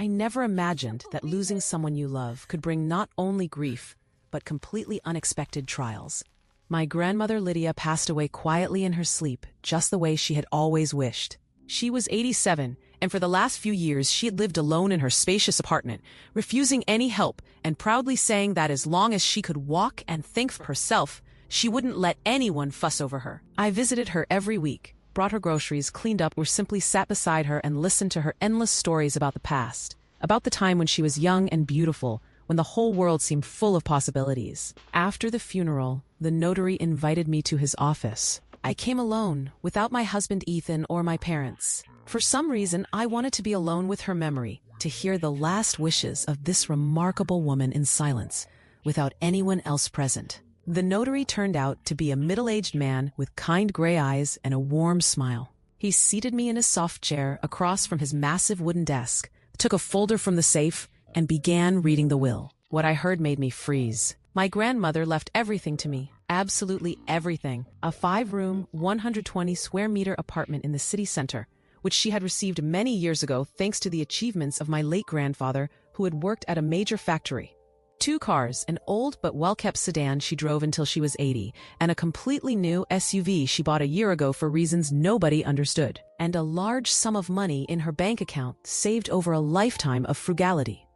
I never imagined that losing someone you love could bring not only grief, but completely unexpected trials. My grandmother Lydia passed away quietly in her sleep, just the way she had always wished. She was 87, and for the last few years she had lived alone in her spacious apartment, refusing any help and proudly saying that as long as she could walk and think for herself, she wouldn't let anyone fuss over her. I visited her every week, brought her groceries, cleaned up, or simply sat beside her and listened to her endless stories about the past, about the time when she was young and beautiful, when the whole world seemed full of possibilities. After the funeral, the notary invited me to his office. I came alone, without my husband Ethan or my parents. For some reason, I wanted to be alone with her memory, to hear the last wishes of this remarkable woman in silence, without anyone else present. The notary turned out to be a middle-aged man with kind gray eyes and a warm smile. He seated me in a soft chair across from his massive wooden desk, took a folder from the safe, and began reading the will. What I heard made me freeze. My grandmother left everything to me, absolutely everything. A 5-room, 120-square-meter apartment in the city center, which she had received many years ago thanks to the achievements of my late grandfather, who had worked at a major factory. 2 cars, an old but well-kept sedan she drove until she was 80, and a completely new SUV she bought a year ago for reasons nobody understood, and a large sum of money in her bank account saved over a lifetime of frugality.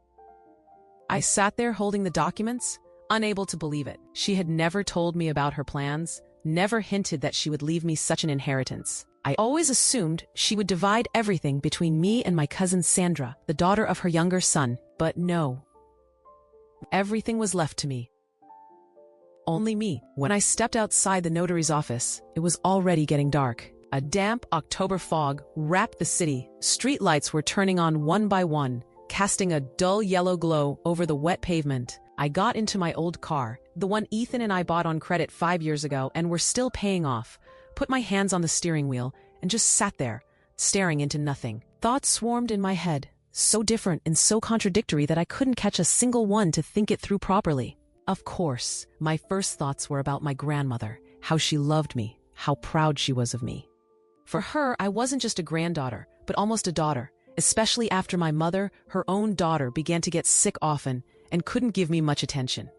I sat there holding the documents, unable to believe it. She had never told me about her plans, never hinted that she would leave me such an inheritance. I always assumed she would divide everything between me and my cousin Sandra, the daughter of her younger son, but no. Everything was left to me. Only me. When I stepped outside the notary's office, it was already getting dark. A damp October fog wrapped the city. Street lights were turning on one by one, casting a dull yellow glow over the wet pavement. I got into my old car, the one Ethan and I bought on credit 5 years ago and were still paying off, put my hands on the steering wheel, and just sat there, staring into nothing. Thoughts swarmed in my head, so different and so contradictory that I couldn't catch a single one to think it through properly. Of course, my first thoughts were about my grandmother, how she loved me, how proud she was of me. For her, I wasn't just a granddaughter, but almost a daughter, especially after my mother, her own daughter, began to get sick often and couldn't give me much attention.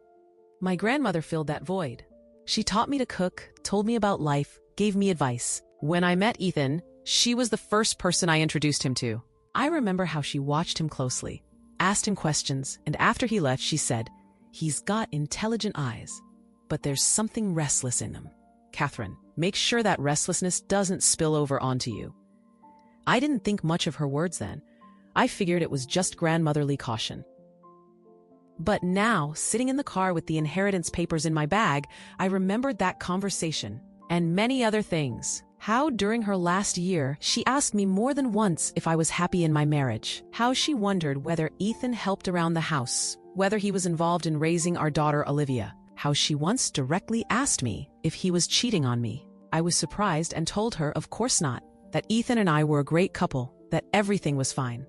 My grandmother filled that void. She taught me to cook, told me about life, gave me advice. When I met Ethan, she was the first person I introduced him to. I remember how she watched him closely, asked him questions, and after he left, she said, "He's got intelligent eyes, but there's something restless in him. Catherine, make sure that restlessness doesn't spill over onto you." I didn't think much of her words then. I figured it was just grandmotherly caution. But now, sitting in the car with the inheritance papers in my bag, I remembered that conversation, and many other things. How during her last year, she asked me more than once if I was happy in my marriage. How she wondered whether Ethan helped around the house, whether he was involved in raising our daughter Olivia. How she once directly asked me if he was cheating on me. I was surprised and told her of course not, that Ethan and I were a great couple, that everything was fine.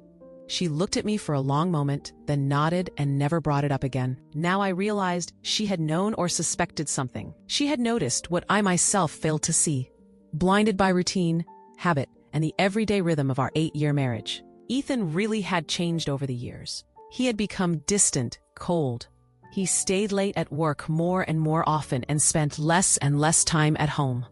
She looked at me for a long moment, then nodded and never brought it up again. Now I realized she had known or suspected something. She had noticed what I myself failed to see. Blinded by routine, habit, and the everyday rhythm of our 8-year marriage. Ethan really had changed over the years. He had become distant, cold. He stayed late at work more and more often and spent less and less time at home.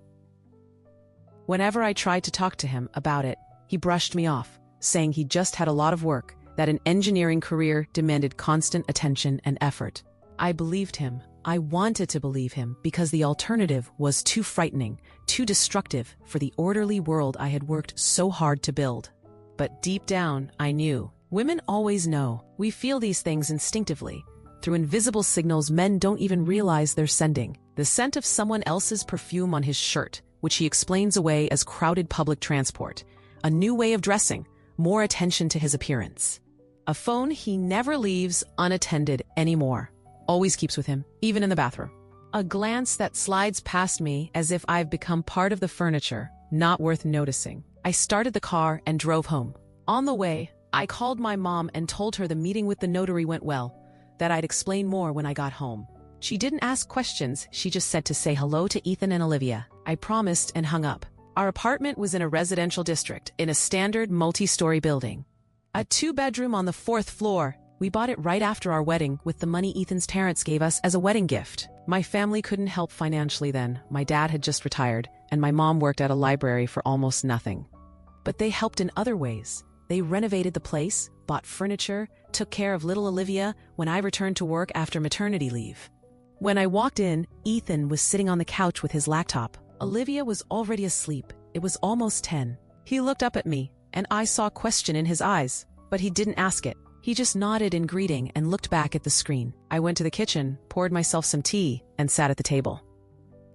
Whenever I tried to talk to him about it, he brushed me off, saying he just had a lot of work, that an engineering career demanded constant attention and effort. I believed him. I wanted to believe him because the alternative was too frightening, too destructive for the orderly world I had worked so hard to build. But deep down, I knew. Women always know. We feel these things instinctively, through invisible signals men don't even realize they're sending. The scent of someone else's perfume on his shirt, which he explains away as crowded public transport. A new way of dressing, more attention to his appearance. A phone he never leaves unattended anymore. Always keeps with him, even in the bathroom. A glance that slides past me as if I've become part of the furniture, not worth noticing. I started the car and drove home. On the way, I called my mom and told her the meeting with the notary went well, that I'd explain more when I got home. She didn't ask questions, she just said to say hello to Ethan and Olivia. I promised and hung up. Our apartment was in a residential district, in a standard multi-story building. A two-bedroom on the 4th floor. We bought it right after our wedding with the money Ethan's parents gave us as a wedding gift. My family couldn't help financially then. My dad had just retired, and my mom worked at a library for almost nothing. But they helped in other ways. They renovated the place, bought furniture, took care of little Olivia when I returned to work after maternity leave. When I walked in, Ethan was sitting on the couch with his laptop. Olivia was already asleep. It was almost 10. He looked up at me, and I saw question in his eyes, but he didn't ask it. He just nodded in greeting and looked back at the screen. I went to the kitchen, poured myself some tea, and sat at the table.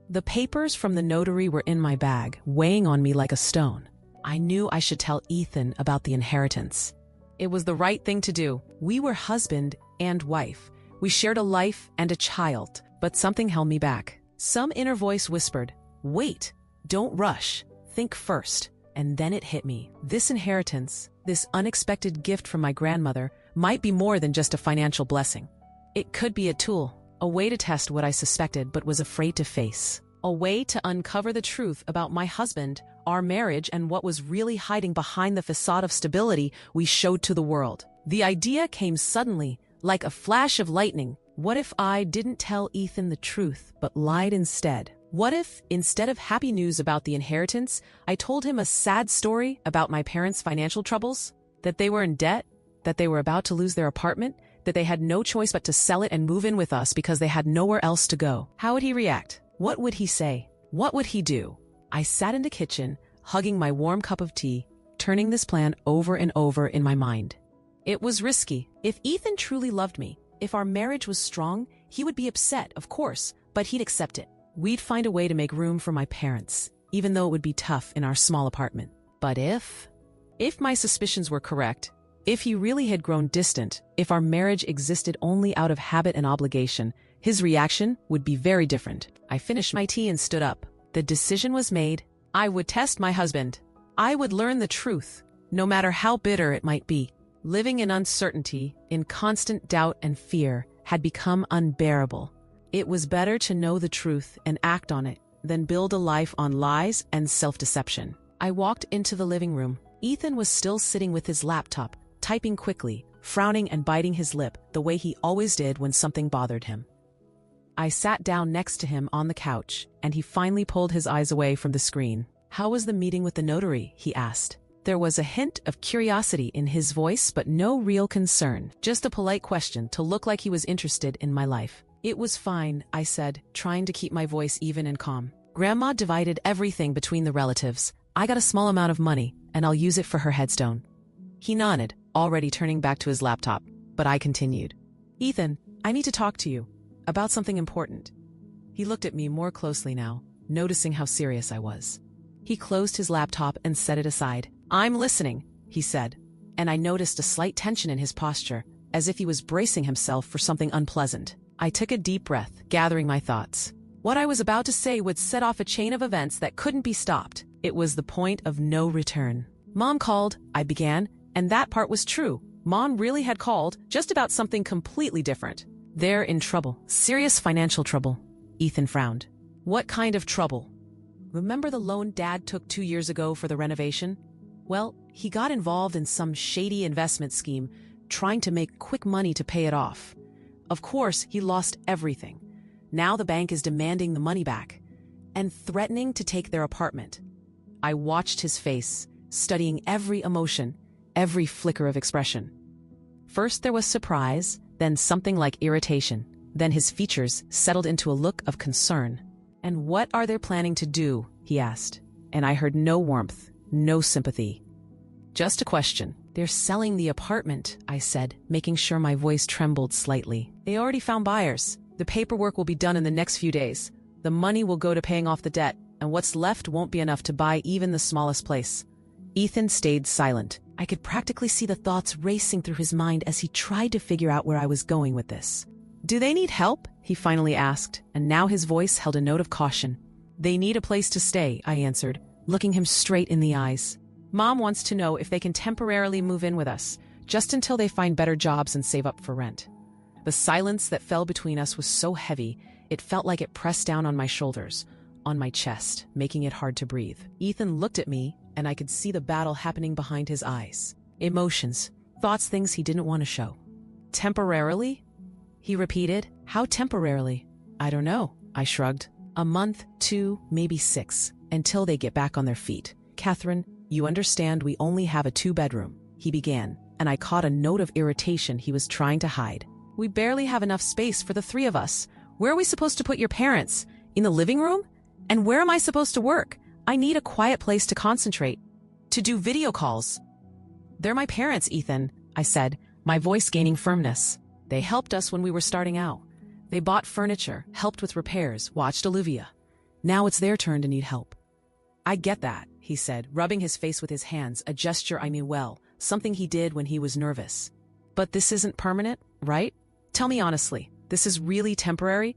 The papers from the notary were in my bag, weighing on me like a stone. I knew I should tell Ethan about the inheritance. It was the right thing to do. We were husband and wife. We shared a life and a child, but something held me back. Some inner voice whispered, "Wait, don't rush, think first." And then it hit me. This inheritance, this unexpected gift from my grandmother, might be more than just a financial blessing. It could be a tool, a way to test what I suspected but was afraid to face. A way to uncover the truth about my husband, our marriage, and what was really hiding behind the facade of stability we showed to the world. The idea came suddenly, like a flash of lightning. What if I didn't tell Ethan the truth, but lied instead? What if, instead of happy news about the inheritance, I told him a sad story about my parents' financial troubles? That they were in debt? That they were about to lose their apartment? That they had no choice but to sell it and move in with us because they had nowhere else to go? How would he react? What would he say? What would he do? I sat in the kitchen, hugging my warm cup of tea, turning this plan over and over in my mind. It was risky. If Ethan truly loved me, if our marriage was strong, he would be upset, of course, but he'd accept it. We'd find a way to make room for my parents, even though it would be tough in our small apartment. But if my suspicions were correct, if he really had grown distant, if our marriage existed only out of habit and obligation, his reaction would be very different. I finished my tea and stood up. The decision was made. I would test my husband. I would learn the truth, no matter how bitter it might be. Living in uncertainty, in constant doubt and fear, had become unbearable. It was better to know the truth and act on it than build a life on lies and self-deception. I walked into the living room. Ethan was still sitting with his laptop, typing quickly, frowning and biting his lip the way he always did when something bothered him. I sat down next to him on the couch, and he finally pulled his eyes away from the screen. "How was the meeting with the notary?" he asked. There was a hint of curiosity in his voice, but no real concern. Just a polite question to look like he was interested in my life. "It was fine," I said, trying to keep my voice even and calm. "Grandma divided everything between the relatives. I got a small amount of money, and I'll use it for her headstone." He nodded, already turning back to his laptop, but I continued. "Ethan, I need to talk to you about something important." He looked at me more closely now, noticing how serious I was. He closed his laptop and set it aside. "I'm listening," he said, and I noticed a slight tension in his posture, as if he was bracing himself for something unpleasant. I took a deep breath, gathering my thoughts. What I was about to say would set off a chain of events that couldn't be stopped. It was the point of no return. "Mom called," I began, and that part was true. Mom really had called, just about something completely different. "They're in trouble. Serious financial trouble." Ethan frowned. "What kind of trouble?" "Remember the loan Dad took 2 years ago for the renovation? Well, he got involved in some shady investment scheme, trying to make quick money to pay it off. Of course, he lost everything. Now the bank is demanding the money back and threatening to take their apartment." I watched his face, studying every emotion, every flicker of expression. First there was surprise, then something like irritation. Then his features settled into a look of concern. "And what are they planning to do?" he asked. And I heard no warmth, no sympathy. Just a question. "They're selling the apartment," I said, making sure my voice trembled slightly. "They already found buyers. The paperwork will be done in the next few days. The money will go to paying off the debt, and what's left won't be enough to buy even the smallest place." Ethan stayed silent. I could practically see the thoughts racing through his mind as he tried to figure out where I was going with this. "Do they need help?" he finally asked, and now his voice held a note of caution. "They need a place to stay," I answered, looking him straight in the eyes. "Mom wants to know if they can temporarily move in with us, just until they find better jobs and save up for rent." The silence that fell between us was so heavy, it felt like it pressed down on my shoulders, on my chest, making it hard to breathe. Ethan looked at me, and I could see the battle happening behind his eyes. Emotions, Thoughts, things he didn't want to show. Temporarily? He repeated. How temporarily? I don't know, I shrugged. A month, 2, maybe 6, until they get back on their feet. Catherine, you understand we only have a 2-bedroom, he began, and I caught a note of irritation he was trying to hide. We barely have enough space for the 3 of us. Where are we supposed to put your parents? In the living room? And where am I supposed to work? I need a quiet place to concentrate. To do video calls. They're my parents, Ethan, I said, my voice gaining firmness. They helped us when we were starting out. They bought furniture, helped with repairs, watched Olivia. Now it's their turn to need help. I get that, he said, rubbing his face with his hands, a gesture I knew well, something he did when he was nervous. But this isn't permanent, right? Tell me honestly, this is really temporary?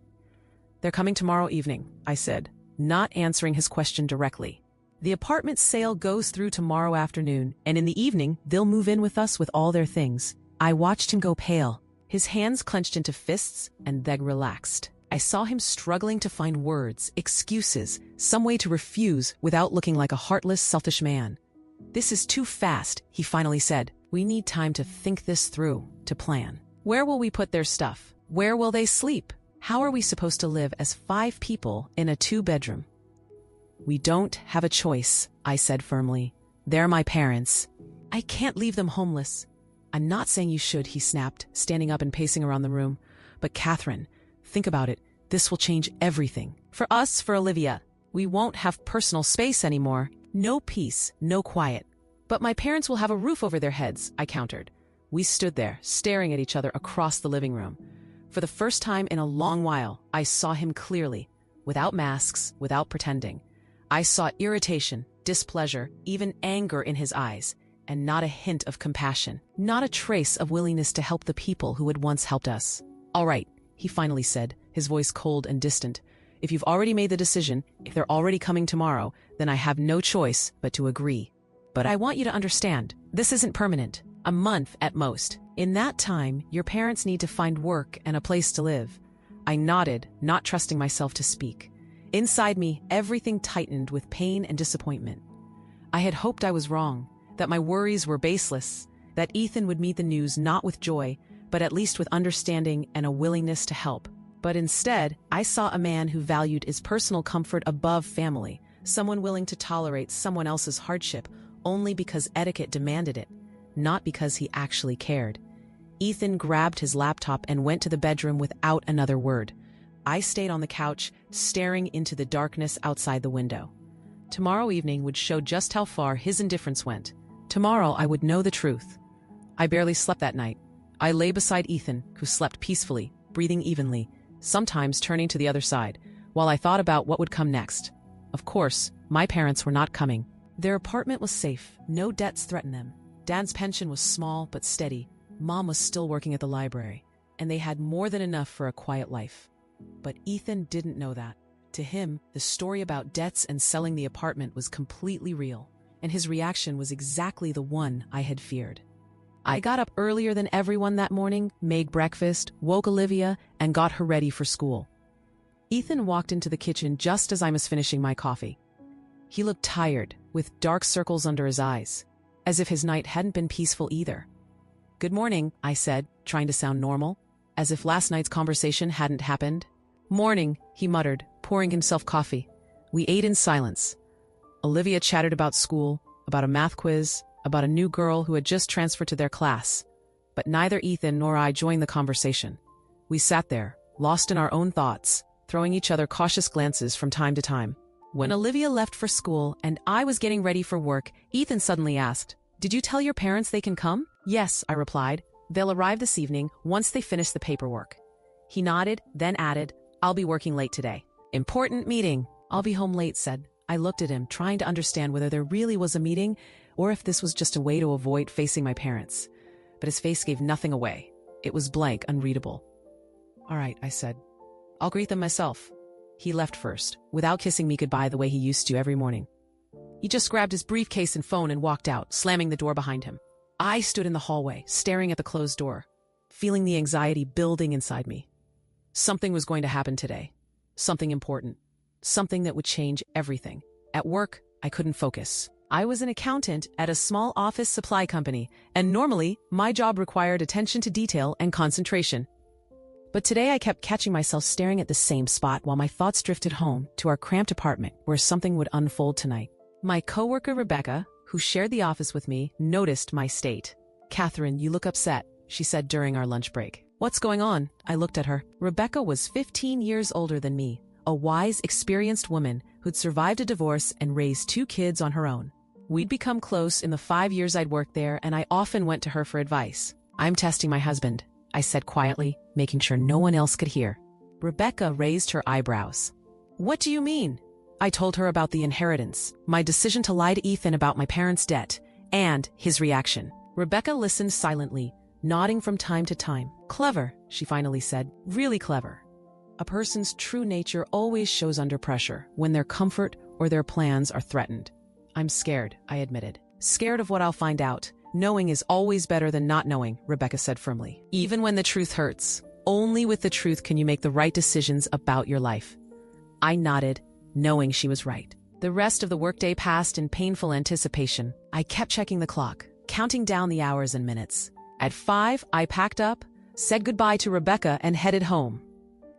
They're coming tomorrow evening, I said, not answering his question directly. The apartment sale goes through tomorrow afternoon, and in the evening, they'll move in with us with all their things. I watched him go pale. His hands clenched into fists and then relaxed. I saw him struggling to find words, excuses, some way to refuse without looking like a heartless, selfish man. This is too fast, he finally said. We need time to think this through, to plan. Where will we put their stuff? Where will they sleep? How are we supposed to live as 5 people in a 2-bedroom? We don't have a choice, I said firmly. They're my parents. I can't leave them homeless. I'm not saying you should, he snapped, standing up and pacing around the room. But Catherine, think about it. This will change everything. For us, for Olivia, we won't have personal space anymore. No peace, no quiet. But my parents will have a roof over their heads, I countered. We stood there, staring at each other across the living room. For the first time in a long while, I saw him clearly, without masks, without pretending. I saw irritation, displeasure, even anger in his eyes, and not a hint of compassion, not a trace of willingness to help the people who had once helped us. All right, he finally said, his voice cold and distant. If you've already made the decision, if they're already coming tomorrow, then I have no choice but to agree. But I want you to understand, this isn't permanent. A month at most. In that time, your parents need to find work and a place to live. I nodded, not trusting myself to speak. Inside me, everything tightened with pain and disappointment. I had hoped I was wrong, that my worries were baseless, that Ethan would meet the news not with joy, but at least with understanding and a willingness to help. But instead, I saw a man who valued his personal comfort above family, someone willing to tolerate someone else's hardship only because etiquette demanded it, not because he actually cared. Ethan grabbed his laptop and went to the bedroom without another word. I stayed on the couch, staring into the darkness outside the window. Tomorrow evening would show just how far his indifference went. Tomorrow I would know the truth. I barely slept that night. I lay beside Ethan, who slept peacefully, breathing evenly, sometimes turning to the other side, while I thought about what would come next. Of course, my parents were not coming. Their apartment was safe, no debts threatened them. Dan's pension was small but steady. Mom was still working at the library, and they had more than enough for a quiet life. But Ethan didn't know that. To him, the story about debts and selling the apartment was completely real, and his reaction was exactly the one I had feared. I got up earlier than everyone that morning, made breakfast, woke Olivia, and got her ready for school. Ethan walked into the kitchen just as I was finishing my coffee. He looked tired, with dark circles under his eyes, as if his night hadn't been peaceful either. "Good morning," I said, trying to sound normal, as if last night's conversation hadn't happened. "Morning," he muttered, pouring himself coffee. We ate in silence. Olivia chattered about school, about a math quiz, about a new girl who had just transferred to their class. But neither Ethan nor I joined the conversation. We sat there, lost in our own thoughts, throwing each other cautious glances from time to time. When Olivia left for school and I was getting ready for work, Ethan suddenly asked, "Did you tell your parents they can come?" "Yes," I replied. "They'll arrive this evening once they finish the paperwork." He nodded, then added, "I'll be working late today." "Important meeting." "I'll be home late," said. I looked at him, trying to understand whether there really was a meeting or if this was just a way to avoid facing my parents. But his face gave nothing away. It was blank, unreadable. "All right," I said. "I'll greet them myself." He left first, without kissing me goodbye the way he used to every morning. He just grabbed his briefcase and phone and walked out, slamming the door behind him. I stood in the hallway, staring at the closed door, feeling the anxiety building inside me. Something was going to happen today. Something important. Something that would change everything. At work, I couldn't focus. I was an accountant at a small office supply company, and normally, my job required attention to detail and concentration. But today I kept catching myself staring at the same spot while my thoughts drifted home to our cramped apartment where something would unfold tonight. My coworker Rebecca, who shared the office with me, noticed my state. "Catherine, you look upset," she said during our lunch break. "What's going on?" I looked at her. Rebecca was 15 years older than me, a wise, experienced woman who'd survived a divorce and raised 2 kids on her own. We'd become close in the 5 years I'd worked there, and I often went to her for advice. "I'm testing my husband," I said quietly, making sure no one else could hear. Rebecca raised her eyebrows. "What do you mean?" I told her about the inheritance, my decision to lie to Ethan about my parents' debt, and his reaction. Rebecca listened silently, nodding from time to time. "Clever," she finally said. "Really clever." A person's true nature always shows under pressure, when their comfort or their plans are threatened. "I'm scared," I admitted. "Scared of what I'll find out. Knowing is always better than not knowing," Rebecca said firmly. "Even when the truth hurts, only with the truth can you make the right decisions about your life." I nodded, knowing she was right. The rest of the workday passed in painful anticipation. I kept checking the clock, counting down the hours and minutes. At 5, I packed up, said goodbye to Rebecca, and headed home.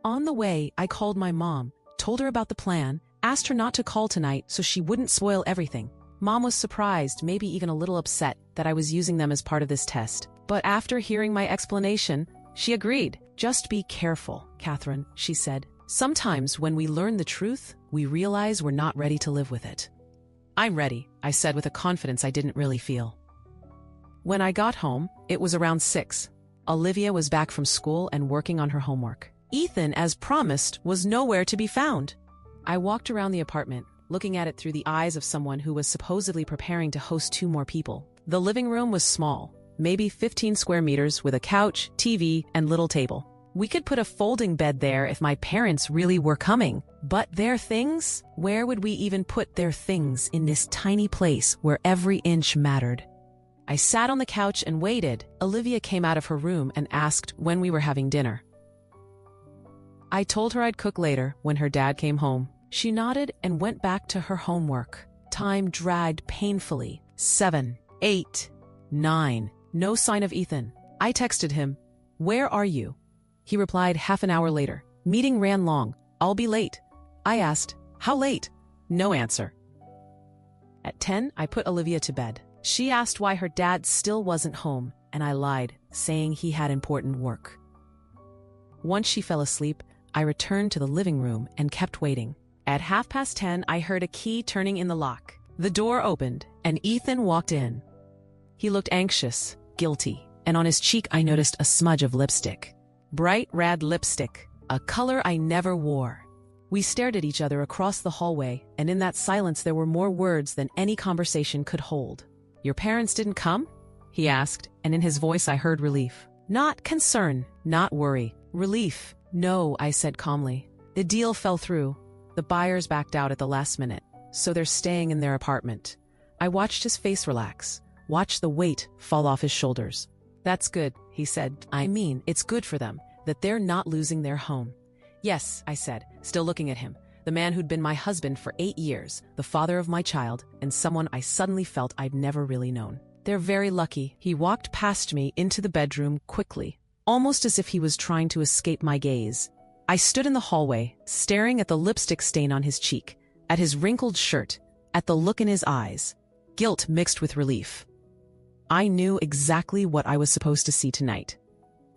On the way, I called my mom, told her about the plan, asked her not to call tonight so she wouldn't spoil everything. Mom was surprised, maybe even a little upset, that I was using them as part of this test. But after hearing my explanation, she agreed. "Just be careful, Catherine," she said. "Sometimes when we learn the truth, we realize we're not ready to live with it." "I'm ready," I said with a confidence I didn't really feel. When I got home, it was around 6. Olivia was back from school and working on her homework. Ethan, as promised, was nowhere to be found. I walked around the apartment, looking at it through the eyes of someone who was supposedly preparing to host 2 more people. The living room was small, maybe 15 square meters, with a couch, TV, and little table. We could put a folding bed there if my parents really were coming. But their things? Where would we even put their things in this tiny place where every inch mattered? I sat on the couch and waited. Olivia came out of her room and asked when we were having dinner. I told her I'd cook later when her dad came home. She nodded and went back to her homework. Time dragged painfully. 7, 8, 9. No sign of Ethan. I texted him, "Where are you?" He replied half an hour later. "Meeting ran long. I'll be late." I asked, "How late?" No answer. At 10, I put Olivia to bed. She asked why her dad still wasn't home, and I lied, saying he had important work. Once she fell asleep, I returned to the living room and kept waiting. At 10:30, I heard a key turning in the lock. The door opened, and Ethan walked in. He looked anxious, guilty, and on his cheek I noticed a smudge of lipstick. Bright red lipstick, a color I never wore. We stared at each other across the hallway, and in that silence there were more words than any conversation could hold. "Your parents didn't come?" he asked, and in his voice I heard relief. Not concern, not worry. Relief. "No," I said calmly. "The deal fell through. The buyers backed out at the last minute, so they're staying in their apartment." I watched his face relax, watched the weight fall off his shoulders. "That's good," he said. "I mean, it's good for them, that they're not losing their home." "Yes," I said, still looking at him, the man who'd been my husband for 8 years, the father of my child, and someone I suddenly felt I'd never really known. "They're very lucky." He walked past me into the bedroom quickly, almost as if he was trying to escape my gaze. I stood in the hallway, staring at the lipstick stain on his cheek, at his wrinkled shirt, at the look in his eyes. Guilt mixed with relief. I knew exactly what I was supposed to see tonight.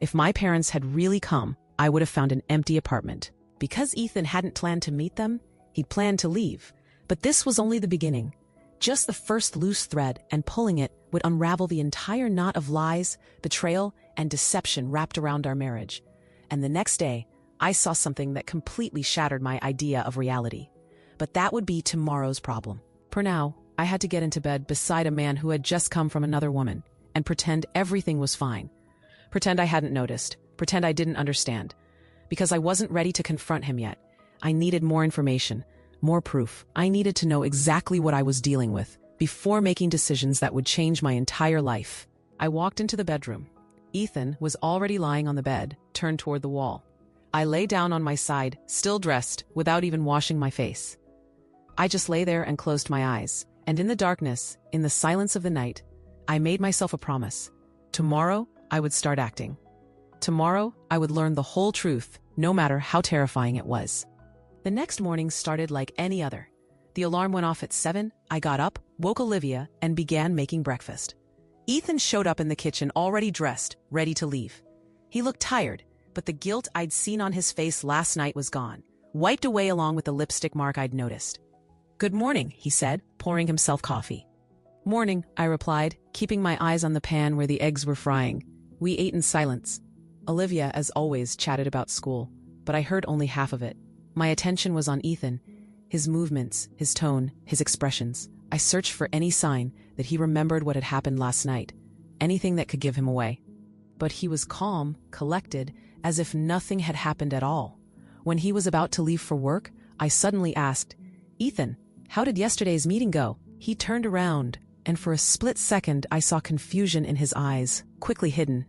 If my parents had really come, I would have found an empty apartment. Because Ethan hadn't planned to meet them, he'd planned to leave. But this was only the beginning. Just the first loose thread, and pulling it would unravel the entire knot of lies, betrayal, and deception wrapped around our marriage. And the next day, I saw something that completely shattered my idea of reality. But that would be tomorrow's problem. For now, I had to get into bed beside a man who had just come from another woman, and pretend everything was fine. Pretend I hadn't noticed. Pretend I didn't understand. Because I wasn't ready to confront him yet. I needed more information, more proof. I needed to know exactly what I was dealing with before making decisions that would change my entire life. I walked into the bedroom. Ethan was already lying on the bed, turned toward the wall. I lay down on my side, still dressed, without even washing my face. I just lay there and closed my eyes, And in the darkness, in the silence of the night, I made myself a promise. Tomorrow, I would start acting. Tomorrow, I would learn the whole truth, no matter how terrifying it was. The next morning started like any other. The alarm went off at 7, I got up, woke Olivia, and began making breakfast. Ethan showed up in the kitchen already dressed, ready to leave. He looked tired, but the guilt I'd seen on his face last night was gone, wiped away along with the lipstick mark I'd noticed. "Good morning," he said, pouring himself coffee. "Morning," I replied, keeping my eyes on the pan where the eggs were frying. We ate in silence. Olivia, as always, chatted about school, but I heard only half of it. My attention was on Ethan, his movements, his tone, his expressions. I searched for any sign that he remembered what had happened last night, anything that could give him away. But he was calm, collected, as if nothing had happened at all. When he was about to leave for work, I suddenly asked, "Ethan, how did yesterday's meeting go?" He turned around, and for a split second I saw confusion in his eyes, quickly hidden.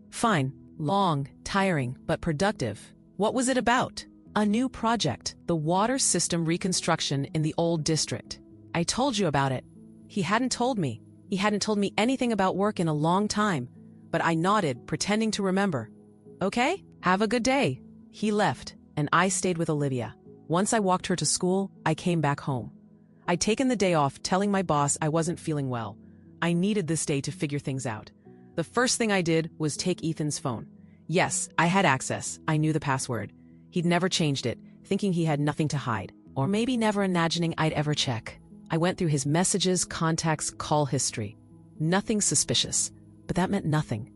"Fine. Long, tiring, but productive." "What was it about?" "A new project, the water system reconstruction in the old district. I told you about it." He hadn't told me. He hadn't told me anything about work in a long time, but I nodded, pretending to remember. "Okay, have a good day." He left, and I stayed with Olivia. Once I walked her to school, I came back home. I'd taken the day off, telling my boss I wasn't feeling well. I needed this day to figure things out. The first thing I did was take Ethan's phone. Yes, I had access. I knew the password. He'd never changed it, thinking he had nothing to hide, or maybe never imagining I'd ever check. I went through his messages, contacts, call history. Nothing suspicious, but that meant nothing.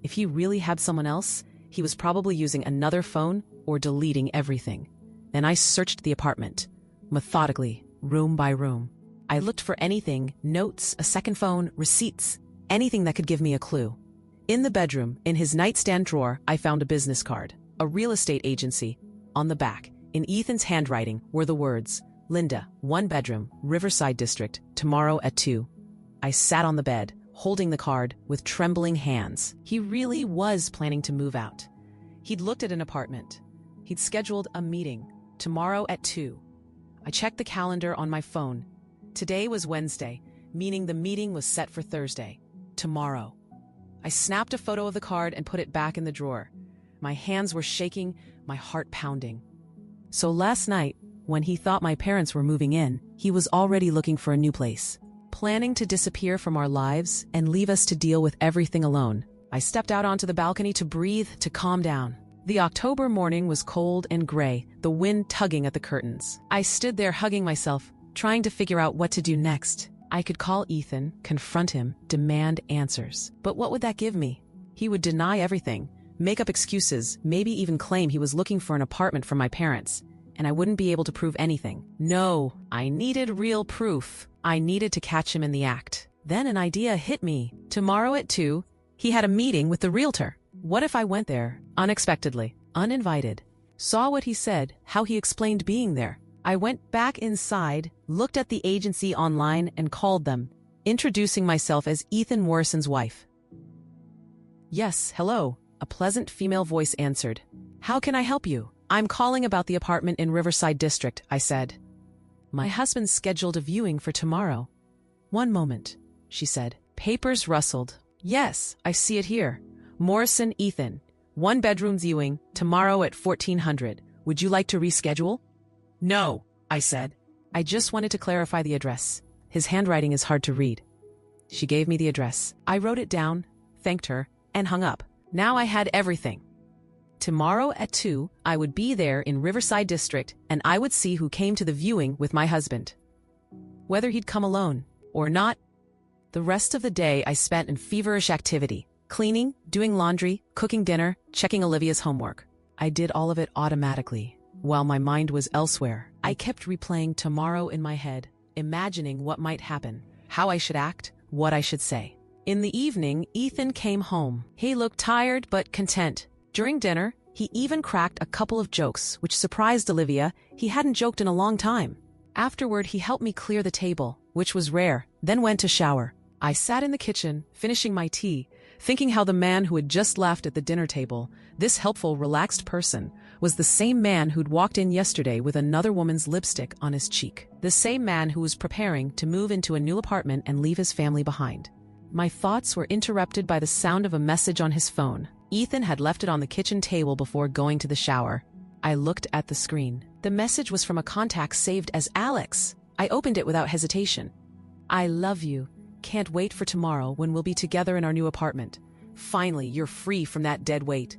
If he really had someone else, he was probably using another phone or deleting everything. Then I searched the apartment, methodically, room by room. I looked for anything, notes, a second phone, receipts, anything that could give me a clue. In the bedroom, in his nightstand drawer, I found a business card, a real estate agency. On the back, in Ethan's handwriting, were the words, "Linda, 1 bedroom, Riverside District, tomorrow at 2. I sat on the bed, holding the card, with trembling hands. He really was planning to move out. He'd looked at an apartment. He'd scheduled a meeting, tomorrow at 2. I checked the calendar on my phone. Today was Wednesday, meaning the meeting was set for Thursday, tomorrow. I snapped a photo of the card and put it back in the drawer. My hands were shaking, my heart pounding. So last night, when he thought my parents were moving in, he was already looking for a new place, planning to disappear from our lives and leave us to deal with everything alone. I stepped out onto the balcony to breathe, to calm down. The October morning was cold and gray, the wind tugging at the curtains. I stood there hugging myself, trying to figure out what to do next. I could call Ethan, confront him, demand answers. But what would that give me? He would deny everything, make up excuses, maybe even claim he was looking for an apartment from my parents, and I wouldn't be able to prove anything. No, I needed real proof. I needed to catch him in the act. Then an idea hit me. Tomorrow at 2, he had a meeting with the realtor. What if I went there, unexpectedly, uninvited? Saw what he said, how he explained being there. I went back inside, looked at the agency online, and called them, introducing myself as Ethan Morrison's wife. "Yes, hello," a pleasant female voice answered. "How can I help you?" "I'm calling about the apartment in Riverside District," I said. "My husband scheduled a viewing for tomorrow." "One moment," she said. Papers rustled. "Yes, I see it here. Morrison Ethan, 1 bedroom viewing, tomorrow at 1400. Would you like to reschedule?" "No," I said. I just wanted to clarify the address. His handwriting is hard to read. She gave me the address. I wrote it down, thanked her, and hung up. Now I had everything. Tomorrow at 2, I would be there in Riverside District, and I would see who came to the viewing with my husband. Whether he'd come alone or not. The rest of the day I spent in feverish activity. Cleaning, doing laundry, cooking dinner, checking Olivia's homework. I did all of it automatically, while my mind was elsewhere. I kept replaying tomorrow in my head, imagining what might happen, how I should act, what I should say. In the evening, Ethan came home. He looked tired but content. During dinner, he even cracked a couple of jokes, which surprised Olivia. He hadn't joked in a long time. Afterward, he helped me clear the table, which was rare, then went to shower. I sat in the kitchen, finishing my tea, thinking how the man who had just laughed at the dinner table, this helpful, relaxed person, was the same man who'd walked in yesterday with another woman's lipstick on his cheek. The same man who was preparing to move into a new apartment and leave his family behind. My thoughts were interrupted by the sound of a message on his phone. Ethan had left it on the kitchen table before going to the shower. I looked at the screen. The message was from a contact saved as Alex. I opened it without hesitation. I love you. Can't wait for tomorrow when we'll be together in our new apartment. Finally, you're free from that dead weight.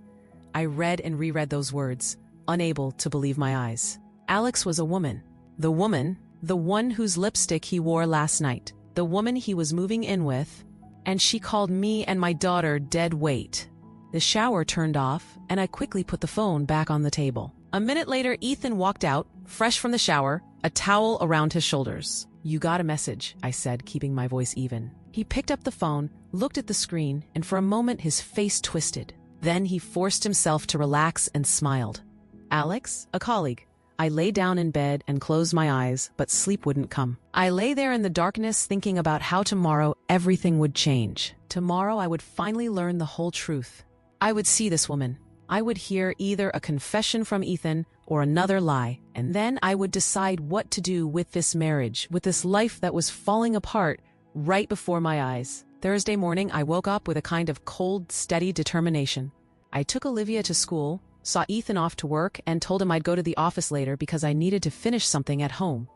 I read and reread those words, unable to believe my eyes. Alex was a woman. The one whose lipstick he wore last night. The woman he was moving in with. And she called me and my daughter dead weight. The shower turned off, and I quickly put the phone back on the table. A minute later, Ethan walked out, fresh from the shower, a towel around his shoulders. You got a message, I said, keeping my voice even. He picked up the phone, looked at the screen, and for a moment his face twisted. Then he forced himself to relax and smiled. Alex, a colleague. I lay down in bed and closed my eyes, but sleep wouldn't come. I lay there in the darkness thinking about how tomorrow everything would change. Tomorrow I would finally learn the whole truth. I would see this woman. I would hear either a confession from Ethan or another lie, and then I would decide what to do with this marriage, with this life that was falling apart right before my eyes. Thursday morning, I woke up with a kind of cold, steady determination. I took Olivia to school, saw Ethan off to work, and told him I'd go to the office later because I needed to finish something at home.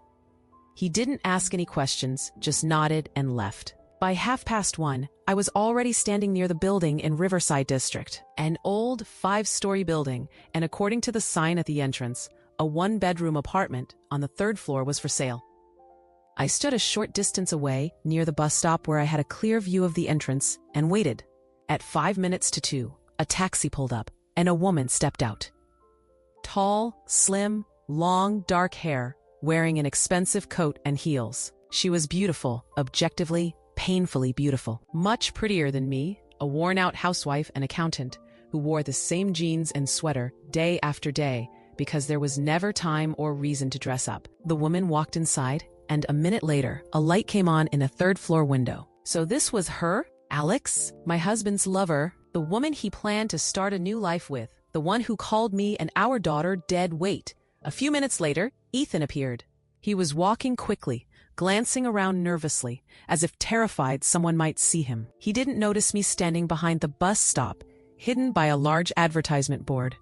He didn't ask any questions, just nodded and left. By 1:30, I was already standing near the building in Riverside District, an old 5-story building, and according to the sign at the entrance, a 1-bedroom apartment on the 3rd floor was for sale. I stood a short distance away, near the bus stop where I had a clear view of the entrance, and waited. At 2:05, a taxi pulled up, and a woman stepped out. Tall, slim, long, dark hair, wearing an expensive coat and heels. She was beautiful, objectively, painfully beautiful. Much prettier than me, a worn-out housewife and accountant who wore the same jeans and sweater day after day because there was never time or reason to dress up. The woman walked inside, and a minute later, a light came on in a 3rd-floor window. So this was her, Alex, my husband's lover, the woman he planned to start a new life with, the one who called me and our daughter dead weight. A few minutes later, Ethan appeared. He was walking quickly, glancing around nervously, as if terrified someone might see him. He didn't notice me standing behind the bus stop, hidden by a large advertisement board.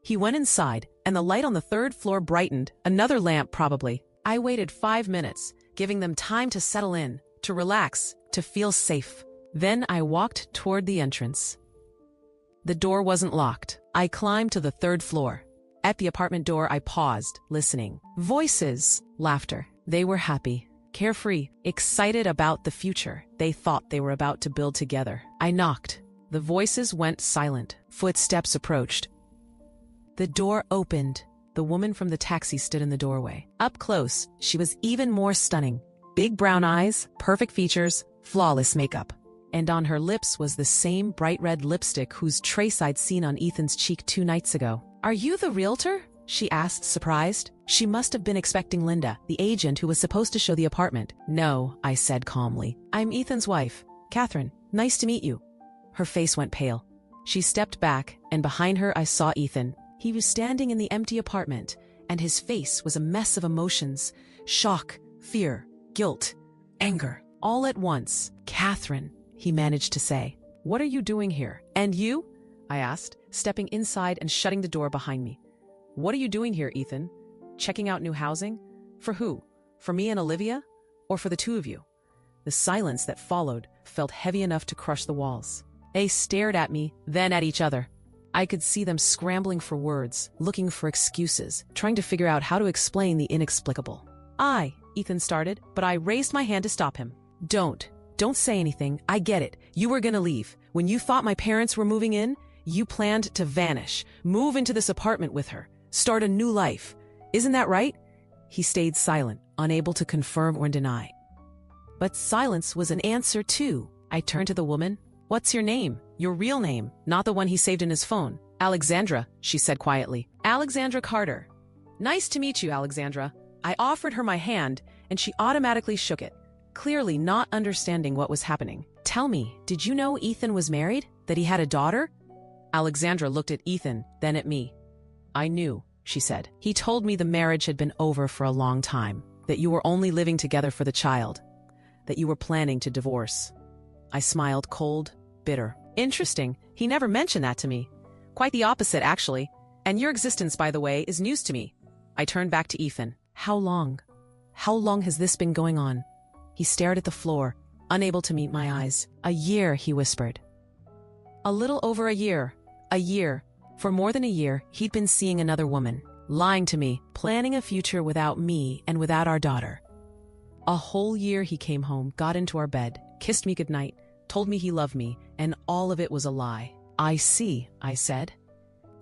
He went inside, and the light on the 3rd floor brightened, another lamp probably. I waited 5 minutes, giving them time to settle in, to relax, to feel safe. Then I walked toward the entrance. The door wasn't locked. I climbed to the 3rd floor. At the apartment door, I paused, listening. Voices, laughter. They were happy, carefree, excited about the future they thought they were about to build together. I knocked. The voices went silent. Footsteps approached. The door opened. The woman from the taxi stood in the doorway. Up close, she was even more stunning. Big brown eyes, perfect features, flawless makeup. And on her lips was the same bright red lipstick whose trace I'd seen on Ethan's cheek 2 nights ago. "Are you the realtor?" she asked, surprised. She must have been expecting Linda, the agent who was supposed to show the apartment. "No," I said calmly. "I'm Ethan's wife, Catherine. Nice to meet you." Her face went pale. She stepped back, and behind her I saw Ethan. He was standing in the empty apartment, and his face was a mess of emotions. Shock, fear, guilt, anger, all at once. "Catherine," he managed to say. "What are you doing here?" "And you?" I asked, stepping inside and shutting the door behind me. "What are you doing here, Ethan? Checking out new housing? For who? For me and Olivia? Or for the 2 of you?" The silence that followed felt heavy enough to crush the walls. They stared at me, then at each other. I could see them scrambling for words, looking for excuses, trying to figure out how to explain the inexplicable. Ethan started, but I raised my hand to stop him. Don't say anything. I get it. You were gonna leave. When you thought my parents were moving in, you planned to vanish, move into this apartment with her, start a new life. Isn't that right?" He stayed silent, unable to confirm or deny. But silence was an answer too. I turned to the woman. "What's your name? Your real name, not the one he saved in his phone." "Alexandra," she said quietly. "Alexandra Carter." "Nice to meet you, Alexandra." I offered her my hand, and she automatically shook it, clearly not understanding what was happening. "Tell me, did you know Ethan was married? That he had a daughter?" Alexandra looked at Ethan, then at me. I knew, she said. He told me the marriage had been over for a long time, that you were only living together for the child, that you were planning to divorce. I smiled, cold, bitter. Interesting, he never mentioned that to me. Quite the opposite, actually. And your existence, by the way, is news to me. I turned back to Ethan. How long? How long has this been going on? He stared at the floor, unable to meet my eyes. A year, he whispered. A little over a year. A year. For more than a year, he'd been seeing another woman, lying to me, planning a future without me and without our daughter. A whole year he came home, got into our bed, kissed me goodnight, told me he loved me, and all of it was a lie. I see, I said.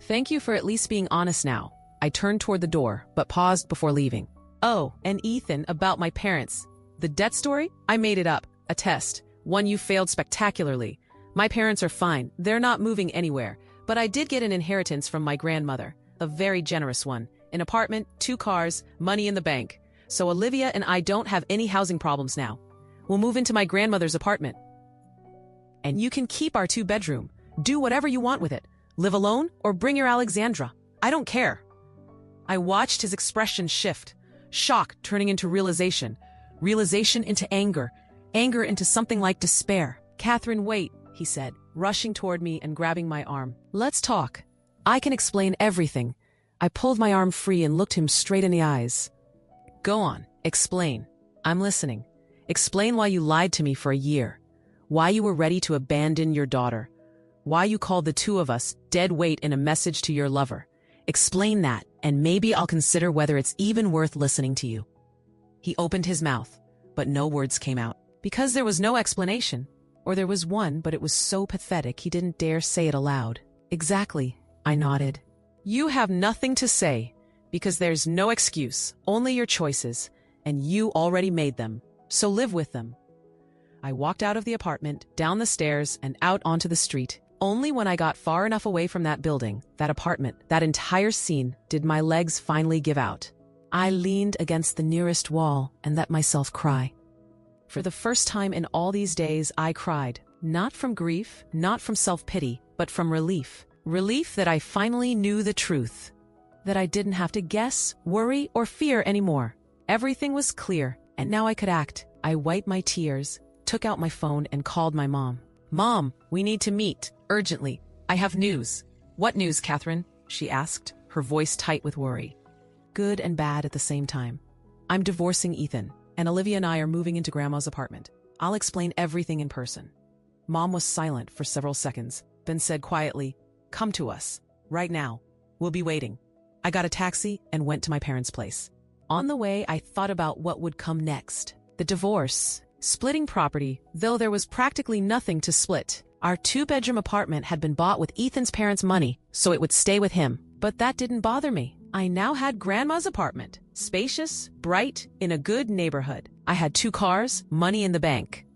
Thank you for at least being honest now. I turned toward the door, but paused before leaving. Oh, and Ethan, about my parents. The debt story? I made it up. A test. One you failed spectacularly. My parents are fine. They're not moving anywhere. But I did get an inheritance from my grandmother. A very generous one. An apartment, 2 cars, money in the bank. So Olivia and I don't have any housing problems now. We'll move into my grandmother's apartment. And you can keep our 2-bedroom. Do whatever you want with it. Live alone or bring your Alexandra. I don't care. I watched his expression shift. Shock turning into realization. Realization into anger. Anger into something like despair. Catherine, wait, he said, rushing toward me and grabbing my arm. Let's talk. I can explain everything. I pulled my arm free and looked him straight in the eyes. Go on, explain. I'm listening. Explain why you lied to me for a year. Why you were ready to abandon your daughter. Why you called the 2 of us dead weight in a message to your lover. Explain that, and maybe I'll consider whether it's even worth listening to you. He opened his mouth, but no words came out. Because there was no explanation. Or there was one, but it was so pathetic he didn't dare say it aloud. Exactly, I nodded. You have nothing to say, because there's no excuse, only your choices, and you already made them, so live with them. I walked out of the apartment, down the stairs, and out onto the street. Only when I got far enough away from that building, that apartment, that entire scene, did my legs finally give out. I leaned against the nearest wall and let myself cry. For the first time in all these days, I cried, not from grief, not from self-pity, but from relief. Relief that I finally knew the truth. That I didn't have to guess, worry, or fear anymore. Everything was clear, and now I could act. I wiped my tears, took out my phone, and called my mom. Mom, we need to meet, urgently. I have news. What news, Catherine? She asked, her voice tight with worry. Good and bad at the same time. I'm divorcing Ethan, and Olivia and I are moving into Grandma's apartment. I'll explain everything in person. Mom was silent for several seconds, then said quietly, Come to us, right now. We'll be waiting. I got a taxi and went to my parents' place. On the way, I thought about what would come next. The divorce. Splitting property, though there was practically nothing to split. Our 2-bedroom apartment had been bought with Ethan's parents' money, so it would stay with him. But that didn't bother me. I now had Grandma's apartment. Spacious, bright, in a good neighborhood. I had 2 cars, money in the bank.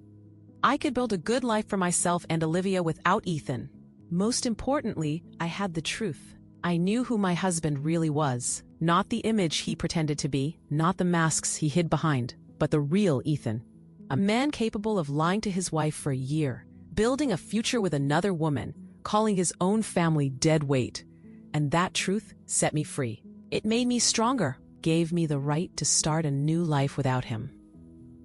I could build a good life for myself and Olivia without Ethan. Most importantly, I had the truth. I knew who my husband really was. Not the image he pretended to be, not the masks he hid behind, but the real Ethan. A man capable of lying to his wife for a year, building a future with another woman, calling his own family dead weight. And that truth set me free. It made me stronger, gave me the right to start a new life without him.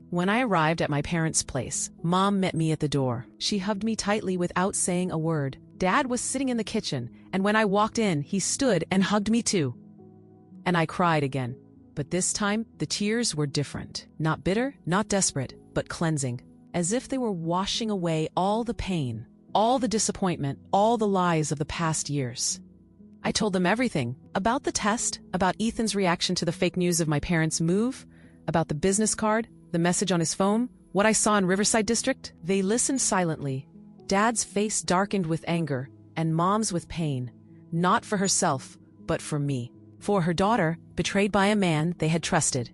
When I arrived at my parents' place, Mom met me at the door. She hugged me tightly without saying a word. Dad was sitting in the kitchen, and when I walked in, he stood and hugged me too. And I cried again. But this time, the tears were different. Not bitter, not desperate, but cleansing. As if they were washing away all the pain, all the disappointment, all the lies of the past years. I told them everything. About the test, about Ethan's reaction to the fake news of my parents' move, about the business card, the message on his phone, what I saw in Riverside District. They listened silently. Dad's face darkened with anger, and Mom's with pain. Not for herself, but for me. For her daughter, betrayed by a man they had trusted.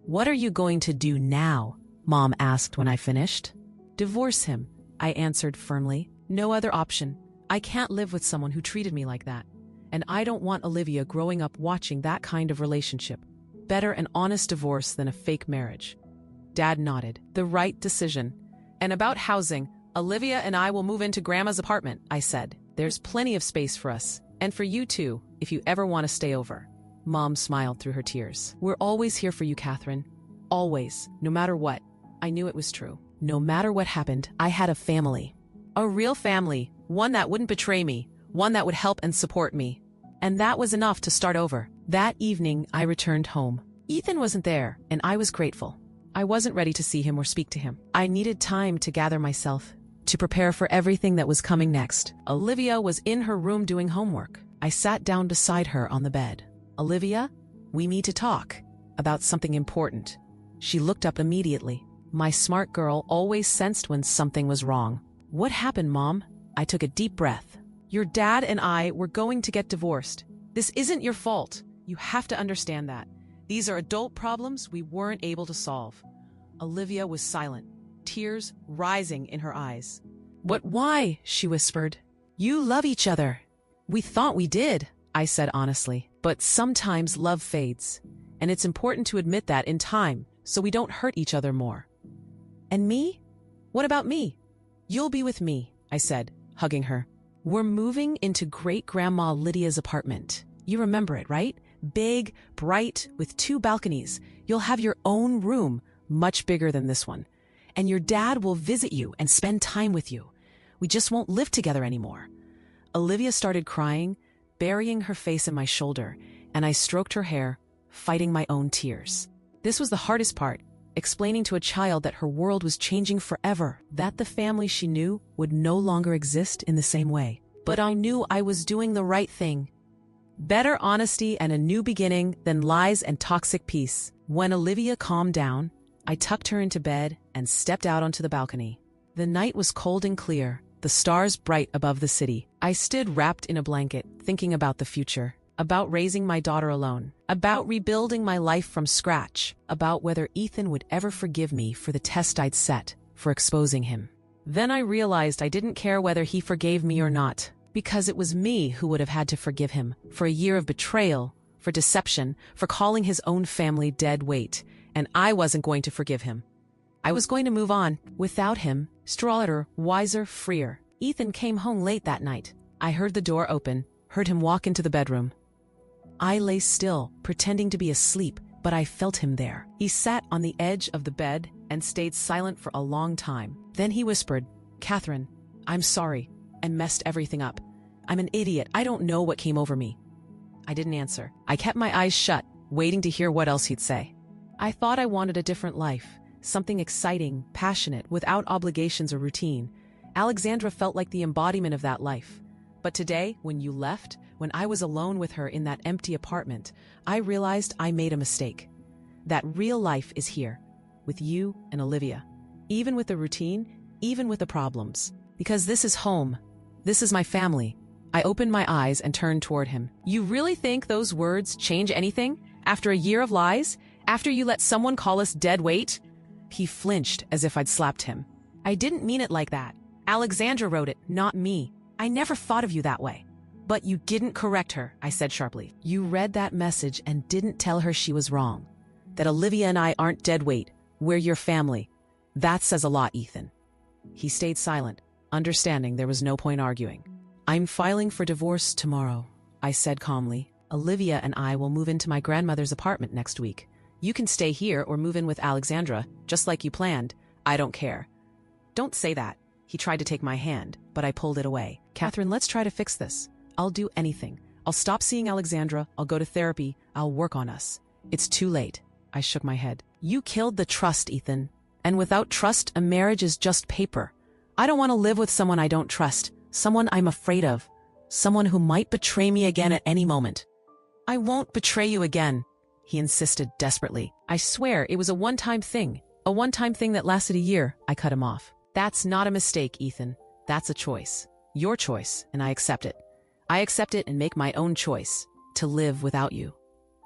What are you going to do now? Mom asked when I finished. Divorce him, I answered firmly. No other option. I can't live with someone who treated me like that. And I don't want Olivia growing up watching that kind of relationship. Better an honest divorce than a fake marriage. Dad nodded. The right decision. And about housing, Olivia and I will move into Grandma's apartment, I said. There's plenty of space for us. And for you too, if you ever want to stay over. Mom smiled through her tears. We're always here for you, Catherine. Always, no matter what. I knew it was true. No matter what happened, I had a family. A real family, one that wouldn't betray me, one that would help and support me. And that was enough to start over. That evening, I returned home. Ethan wasn't there, and I was grateful. I wasn't ready to see him or speak to him. I needed time to gather myself, to prepare for everything that was coming next. Olivia was in her room doing homework. I sat down beside her on the bed. Olivia, we need to talk about something important. She looked up immediately. My smart girl always sensed when something was wrong. What happened, Mom? I took a deep breath. Your dad and I were going to get divorced. This isn't your fault. You have to understand that. These are adult problems we weren't able to solve. Olivia was silent, tears rising in her eyes. But why? She whispered. You love each other. We thought we did, I said honestly. But sometimes love fades, and it's important to admit that in time so we don't hurt each other more. And me? What about me? You'll be with me, I said, hugging her. We're moving into Great-Grandma Lydia's apartment. You remember it, right? Big, bright, with 2 balconies. You'll have your own room, much bigger than this one. And your dad will visit you and spend time with you. We just won't live together anymore. Olivia started crying, burying her face in my shoulder, and I stroked her hair, fighting my own tears. This was the hardest part, explaining to a child that her world was changing forever, that the family she knew would no longer exist in the same way. But I knew I was doing the right thing. Better honesty and a new beginning than lies and toxic peace. When Olivia calmed down, I tucked her into bed and stepped out onto the balcony. The night was cold and clear, the stars bright above the city. I stood wrapped in a blanket, thinking about the future, about raising my daughter alone, about rebuilding my life from scratch, about whether Ethan would ever forgive me for the test I'd set, for exposing him. Then I realized I didn't care whether he forgave me or not, because it was me who would have had to forgive him for a year of betrayal, for deception, for calling his own family dead weight, and I wasn't going to forgive him. I was going to move on, without him, stronger, wiser, freer. Ethan came home late that night. I heard the door open, heard him walk into the bedroom. I lay still, pretending to be asleep, but I felt him there. He sat on the edge of the bed and stayed silent for a long time. Then he whispered, Catherine, I'm sorry. I messed everything up. I'm an idiot. I don't know what came over me. I didn't answer. I kept my eyes shut, waiting to hear what else he'd say. I thought I wanted a different life, something exciting, passionate, without obligations or routine. Alexandra felt like the embodiment of that life. But today, when you left, when I was alone with her in that empty apartment, I realized I made a mistake. That real life is here, with you and Olivia. Even with the routine, even with the problems. Because this is home. This is my family. I opened my eyes and turned toward him. You really think those words change anything? After a year of lies? After you let someone call us dead weight? He flinched as if I'd slapped him. I didn't mean it like that. Alexandra wrote it, not me. I never thought of you that way. But you didn't correct her, I said sharply. You read that message and didn't tell her she was wrong. That Olivia and I aren't dead weight. We're your family. That says a lot, Ethan. He stayed silent, understanding there was no point arguing. I'm filing for divorce tomorrow, I said calmly. Olivia and I will move into my grandmother's apartment next week. You can stay here or move in with Alexandra, just like you planned. I don't care. Don't say that. He tried to take my hand, but I pulled it away. Catherine, let's try to fix this. I'll do anything. I'll stop seeing Alexandra. I'll go to therapy. I'll work on us. It's too late. I shook my head. You killed the trust, Ethan. And without trust, a marriage is just paper. I don't want to live with someone I don't trust, someone I'm afraid of, someone who might betray me again at any moment. I won't betray you again, he insisted desperately. I swear it was a one-time thing that lasted a year. I cut him off. That's not a mistake, Ethan. That's a choice. Your choice, and I accept it. I accept it and make my own choice, to live without you.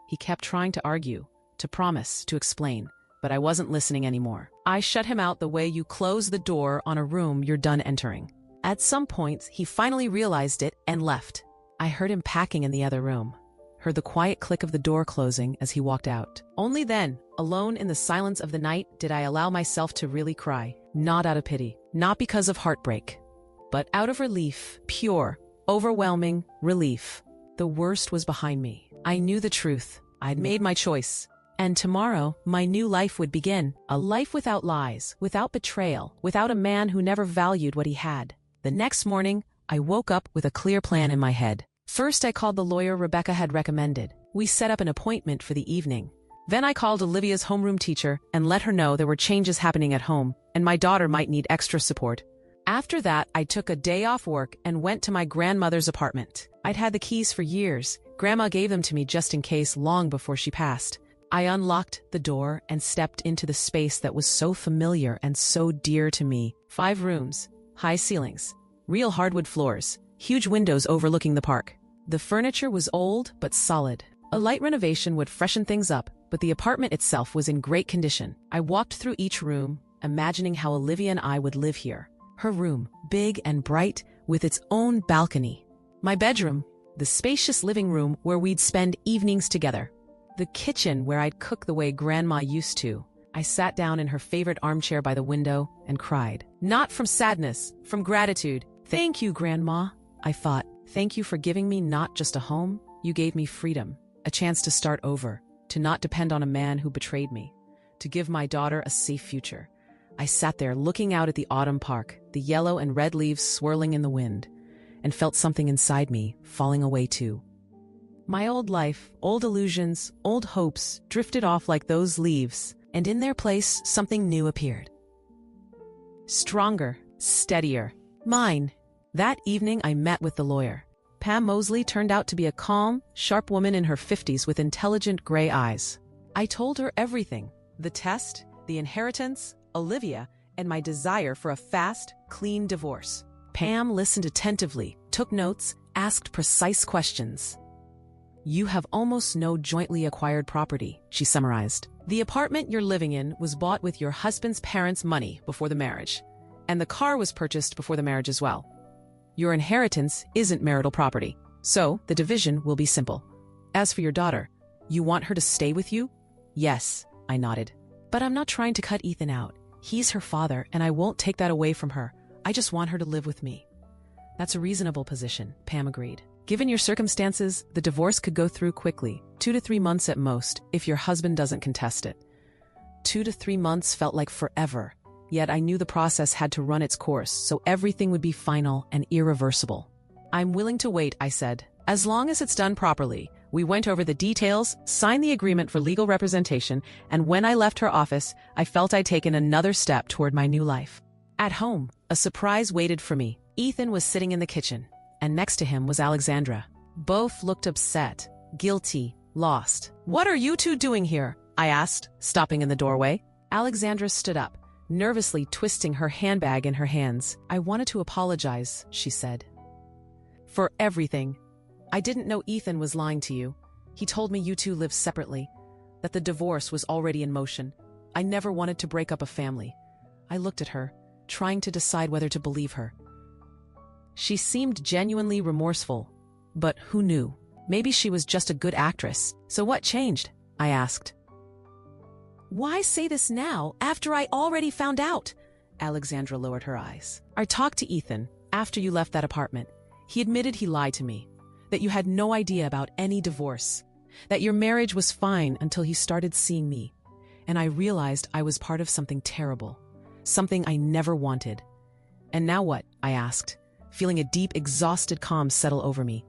He kept trying to argue, to promise, to explain, but I wasn't listening anymore. I shut him out the way you close the door on a room you're done entering. At some point, he finally realized it and left. I heard him packing in the other room, heard the quiet click of the door closing as he walked out. Only then, alone in the silence of the night, did I allow myself to really cry. Not out of pity, not because of heartbreak, but out of relief, pure, overwhelming relief. The worst was behind me. I knew the truth. I'd made my choice. And tomorrow, my new life would begin. A life without lies, without betrayal, without a man who never valued what he had. The next morning, I woke up with a clear plan in my head. First, I called the lawyer Rebecca had recommended. We set up an appointment for the evening. Then I called Olivia's homeroom teacher and let her know there were changes happening at home, and my daughter might need extra support. After that, I took a day off work and went to my grandmother's apartment. I'd had the keys for years. Grandma gave them to me just in case long before she passed. I unlocked the door and stepped into the space that was so familiar and so dear to me. 5 rooms, high ceilings, real hardwood floors, huge windows overlooking the park. The furniture was old but solid. A light renovation would freshen things up, but the apartment itself was in great condition. I walked through each room, imagining how Olivia and I would live here. Her room, big and bright, with its own balcony. My bedroom, the spacious living room where we'd spend evenings together. The kitchen where I'd cook the way Grandma used to. I sat down in her favorite armchair by the window and cried. Not from sadness, from gratitude. Thank you, Grandma, I thought. Thank you for giving me not just a home, you gave me freedom, a chance to start over, to not depend on a man who betrayed me, to give my daughter a safe future. I sat there looking out at the autumn park, the yellow and red leaves swirling in the wind, and felt something inside me falling away too. My old life, old illusions, old hopes drifted off like those leaves, and in their place something new appeared. Stronger, steadier, mine. That evening I met with the lawyer. Pam Mosley turned out to be a calm, sharp woman in her 50s with intelligent gray eyes. I told her everything: the test, the inheritance, Olivia, and my desire for a fast, clean divorce. Pam listened attentively, took notes, asked precise questions. You have almost no jointly acquired property, she summarized. The apartment you're living in was bought with your husband's parents' money before the marriage, and the car was purchased before the marriage as well. Your inheritance isn't marital property, so the division will be simple. As for your daughter, you want her to stay with you? Yes, I nodded. But I'm not trying to cut Ethan out. He's her father, and I won't take that away from her. I just want her to live with me. That's a reasonable position, Pam agreed. Given your circumstances, the divorce could go through quickly, 2 to 3 months at most, if your husband doesn't contest it. 2 to 3 months felt like forever, yet I knew the process had to run its course, so everything would be final and irreversible. I'm willing to wait, I said, as long as it's done properly. We went over the details, signed the agreement for legal representation, and when I left her office, I felt I'd taken another step toward my new life. At home, a surprise waited for me. Ethan was sitting in the kitchen, and next to him was Alexandra. Both looked upset, guilty, lost. What are you two doing here? I asked, stopping in the doorway. Alexandra stood up, nervously twisting her handbag in her hands. I wanted to apologize, she said. For everything. I didn't know Ethan was lying to you. He told me you two lived separately, that the divorce was already in motion. I never wanted to break up a family. I looked at her, trying to decide whether to believe her. She seemed genuinely remorseful, but who knew? Maybe she was just a good actress. So what changed? I asked. Why say this now, after I already found out? Alexandra lowered her eyes. I talked to Ethan after you left that apartment. He admitted he lied to me, that you had no idea about any divorce, that your marriage was fine until he started seeing me, and I realized I was part of something terrible, something I never wanted. And now what? I asked, feeling a deep, exhausted calm settle over me.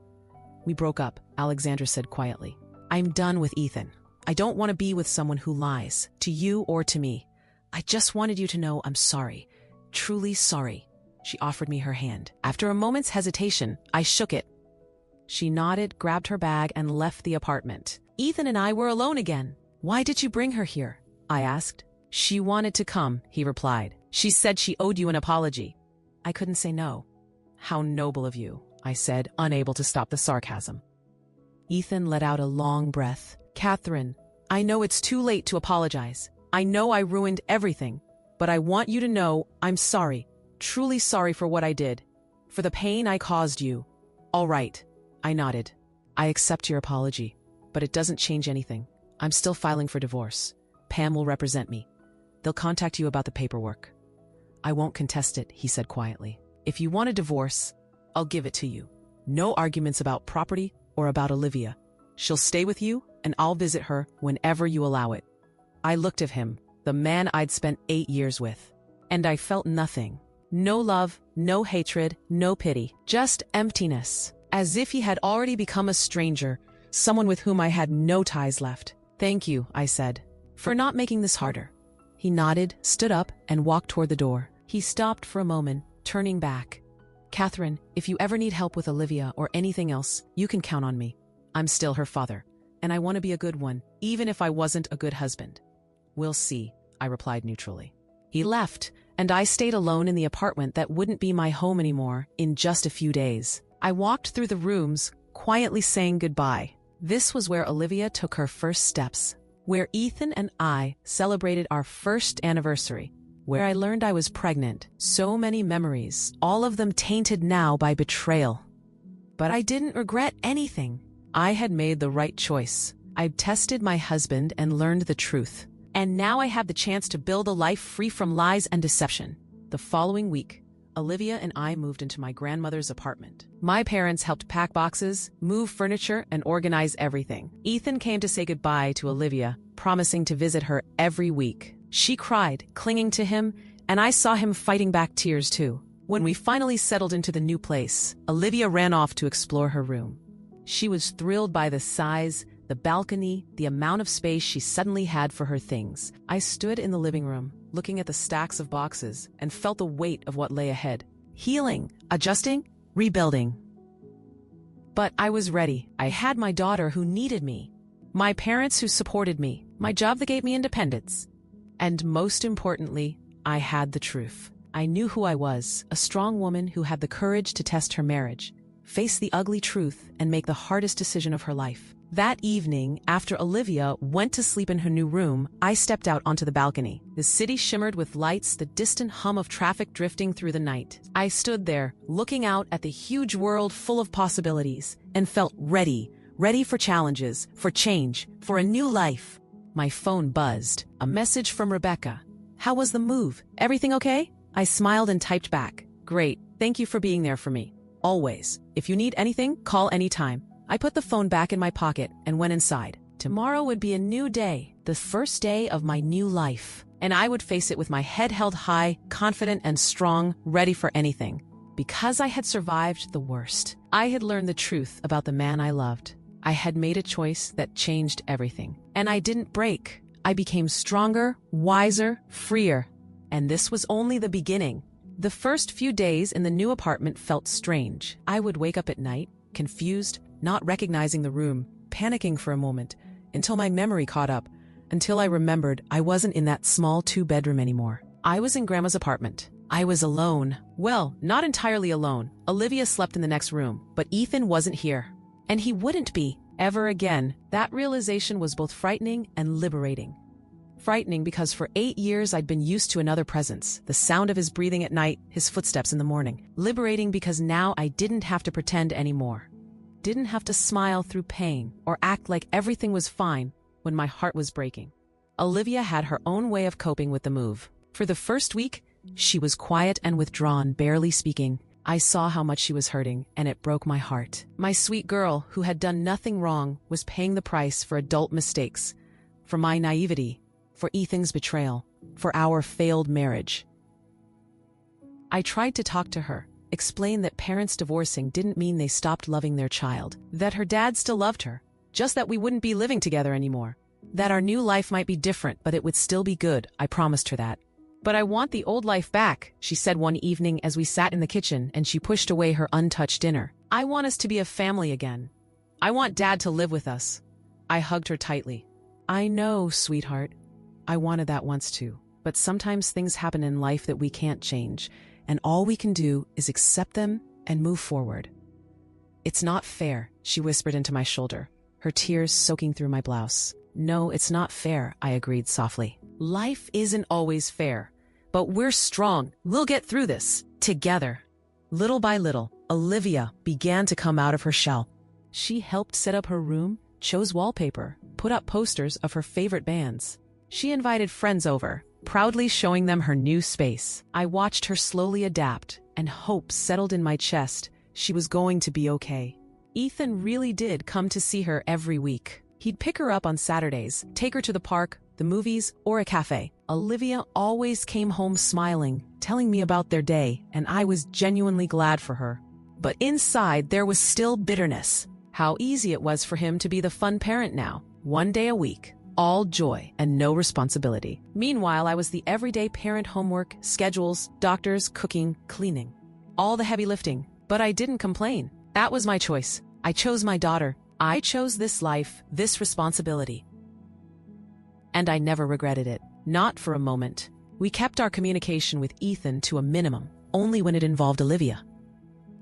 We broke up, Alexandra said quietly. I'm done with Ethan. I don't want to be with someone who lies, to you or to me. I just wanted you to know I'm sorry, truly sorry. She offered me her hand. After a moment's hesitation, I shook it. She nodded, grabbed her bag, and left the apartment. Ethan and I were alone again. Why did you bring her here? I asked. She wanted to come, he replied. She said she owed you an apology. I couldn't say no. How noble of you, I said, unable to stop the sarcasm. Ethan let out a long breath. Catherine, I know it's too late to apologize. I know I ruined everything, but I want you to know I'm sorry, truly sorry for what I did, for the pain I caused you. All right. I nodded. I accept your apology, but it doesn't change anything. I'm still filing for divorce. Pam will represent me. They'll contact you about the paperwork. I won't contest it, he said quietly. If you want a divorce, I'll give it to you. No arguments about property or about Olivia. She'll stay with you, and I'll visit her whenever you allow it. I looked at him, the man I'd spent 8 years with, and I felt nothing. No love, no hatred, no pity, just emptiness, as if he had already become a stranger, someone with whom I had no ties left. "Thank you," I said, "for not making this harder." He nodded, stood up, and walked toward the door. He stopped for a moment, turning back. "Catherine, if you ever need help with Olivia or anything else, you can count on me. I'm still her father, and I want to be a good one, even if I wasn't a good husband." "We'll see," I replied neutrally. He left, and I stayed alone in the apartment that wouldn't be my home anymore in just a few days. I walked through the rooms, quietly saying goodbye. This was where Olivia took her first steps, where Ethan and I celebrated our first anniversary, where I learned I was pregnant. So many memories, all of them tainted now by betrayal. But I didn't regret anything. I had made the right choice. I'd tested my husband and learned the truth. And now I have the chance to build a life free from lies and deception. The following week, Olivia and I moved into my grandmother's apartment. My parents helped pack boxes, move furniture, and organize everything. Ethan came to say goodbye to Olivia, promising to visit her every week. She cried, clinging to him, and I saw him fighting back tears too. When we finally settled into the new place, Olivia ran off to explore her room. She was thrilled by the size, the balcony, the amount of space she suddenly had for her things. I stood in the living room, looking at the stacks of boxes, and felt the weight of what lay ahead. Healing, adjusting, rebuilding. But I was ready. I had my daughter who needed me, my parents who supported me, my job that gave me independence. And most importantly, I had the truth. I knew who I was, a strong woman who had the courage to test her marriage, face the ugly truth, and make the hardest decision of her life. That evening, after Olivia went to sleep in her new room, I stepped out onto the balcony. The city shimmered with lights, the distant hum of traffic drifting through the night. I stood there, looking out at the huge world full of possibilities, and felt ready for challenges, for change, for a new life. My phone buzzed. A message from Rebecca. "How was the move? Everything okay?" I smiled and typed back. "Great. Thank you for being there for me. Always. If you need anything, call anytime." I put the phone back in my pocket and went inside. Tomorrow would be a new day, the first day of my new life. And I would face it with my head held high, confident and strong, ready for anything. Because I had survived the worst. I had learned the truth about the man I loved. I had made a choice that changed everything. And I didn't break. I became stronger, wiser, freer. And this was only the beginning. The first few days in the new apartment felt strange. I would wake up at night, confused, not recognizing the room, panicking for a moment, until my memory caught up, until I remembered I wasn't in that small 2-bedroom anymore. I was in Grandma's apartment. I was alone. Well, not entirely alone. Olivia slept in the next room, but Ethan wasn't here. And he wouldn't be, ever again. That realization was both frightening and liberating. Frightening because for 8 years I'd been used to another presence, the sound of his breathing at night, his footsteps in the morning. Liberating because now I didn't have to pretend anymore. Didn't have to smile through pain or act like everything was fine when my heart was breaking. Olivia had her own way of coping with the move. For the first week, she was quiet and withdrawn, barely speaking. I saw how much she was hurting, and it broke my heart. My sweet girl, who had done nothing wrong, was paying the price for adult mistakes, for my naivety, for Ethan's betrayal, for our failed marriage. I tried to talk to her, explain that parents divorcing didn't mean they stopped loving their child, that her dad still loved her, just that we wouldn't be living together anymore, that our new life might be different, but it would still be good. I promised her that. "But I want the old life back," she said one evening as we sat in the kitchen and she pushed away her untouched dinner. "I want us to be a family again. I want Dad to live with us." I hugged her tightly. "I know, sweetheart. I wanted that once too. But sometimes things happen in life that we can't change, and all we can do is accept them and move forward." "It's not fair," she whispered into my shoulder, her tears soaking through my blouse. "No, it's not fair," I agreed softly. "Life isn't always fair, but we're strong. We'll get through this, together." Little by little, Olivia began to come out of her shell. She helped set up her room, chose wallpaper, put up posters of her favorite bands. She invited friends over, proudly showing them her new space. I watched her slowly adapt, and hope settled in my chest. she was going to be okay. Ethan really did come to see her every week. He'd pick her up on Saturdays, take her to the park, the movies, or a cafe. Olivia always came home smiling, telling me about their day, and I was genuinely glad for her. But inside, there was still bitterness. How easy it was for him to be the fun parent now, 1 day a week, all joy and no responsibility. Meanwhile, I was the everyday parent: homework, schedules, doctors, cooking, cleaning. All the heavy lifting. But I didn't complain. That was my choice. I chose my daughter. I chose this life, this responsibility. And I never regretted it. Not for a moment. We kept our communication with Ethan to a minimum, only when it involved Olivia.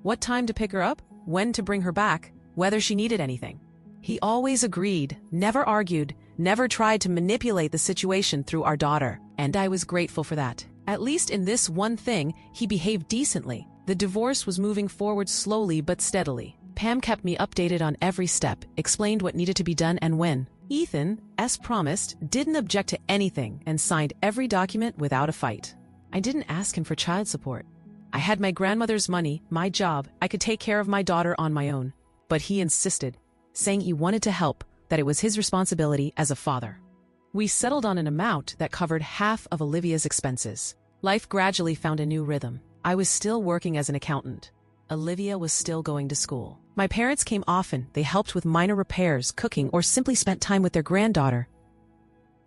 What time to pick her up, when to bring her back, whether she needed anything. He always agreed, never argued, never tried to manipulate the situation through our daughter, and I was grateful for that. At least in this one thing, he behaved decently. The divorce was moving forward slowly but steadily. Pam kept me updated on every step, explained what needed to be done and when. Ethan, as promised, didn't object to anything and signed every document without a fight. I didn't ask him for child support. I had my grandmother's money, my job, I could take care of my daughter on my own. But he insisted, saying he wanted to help, that it was his responsibility as a father. We settled on an amount that covered half of Olivia's expenses. Life gradually found a new rhythm. I was still working as an accountant. Olivia was still going to school. My parents came often. They helped with minor repairs, cooking, or simply spent time with their granddaughter.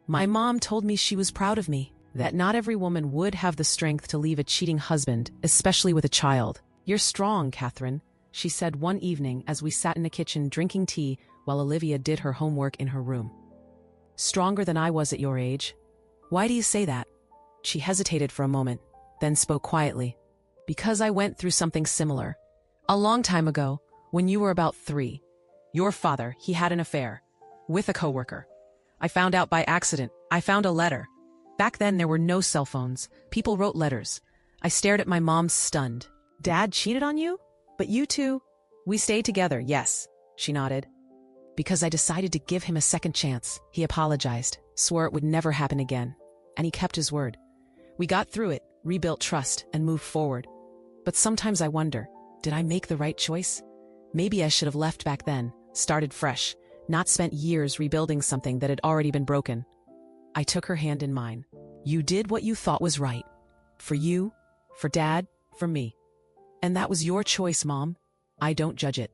My mom told me she was proud of me, that not every woman would have the strength to leave a cheating husband, especially with a child. "You're strong, Catherine," she said one evening as we sat in the kitchen drinking tea while Olivia did her homework in her room. "Stronger than I was at your age." "Why do you say that?" She hesitated for a moment, then spoke quietly. "Because I went through something similar. A long time ago, when you were about 3, your father, he had an affair with a coworker. I found out by accident. I found a letter. Back then there were no cell phones. People wrote letters. I stared at my mom stunned. Dad cheated on you? But you two? We stayed together, yes," she nodded. "Because I decided to give him a second chance. He apologized, swore it would never happen again. And he kept his word. We got through it, rebuilt trust, and moved forward. But sometimes I wonder, did I make the right choice? Maybe I should have left back then, started fresh, not spent years rebuilding something that had already been broken." I took her hand in mine. "You did what you thought was right. For you, for Dad, for me. And that was your choice, Mom. I don't judge it.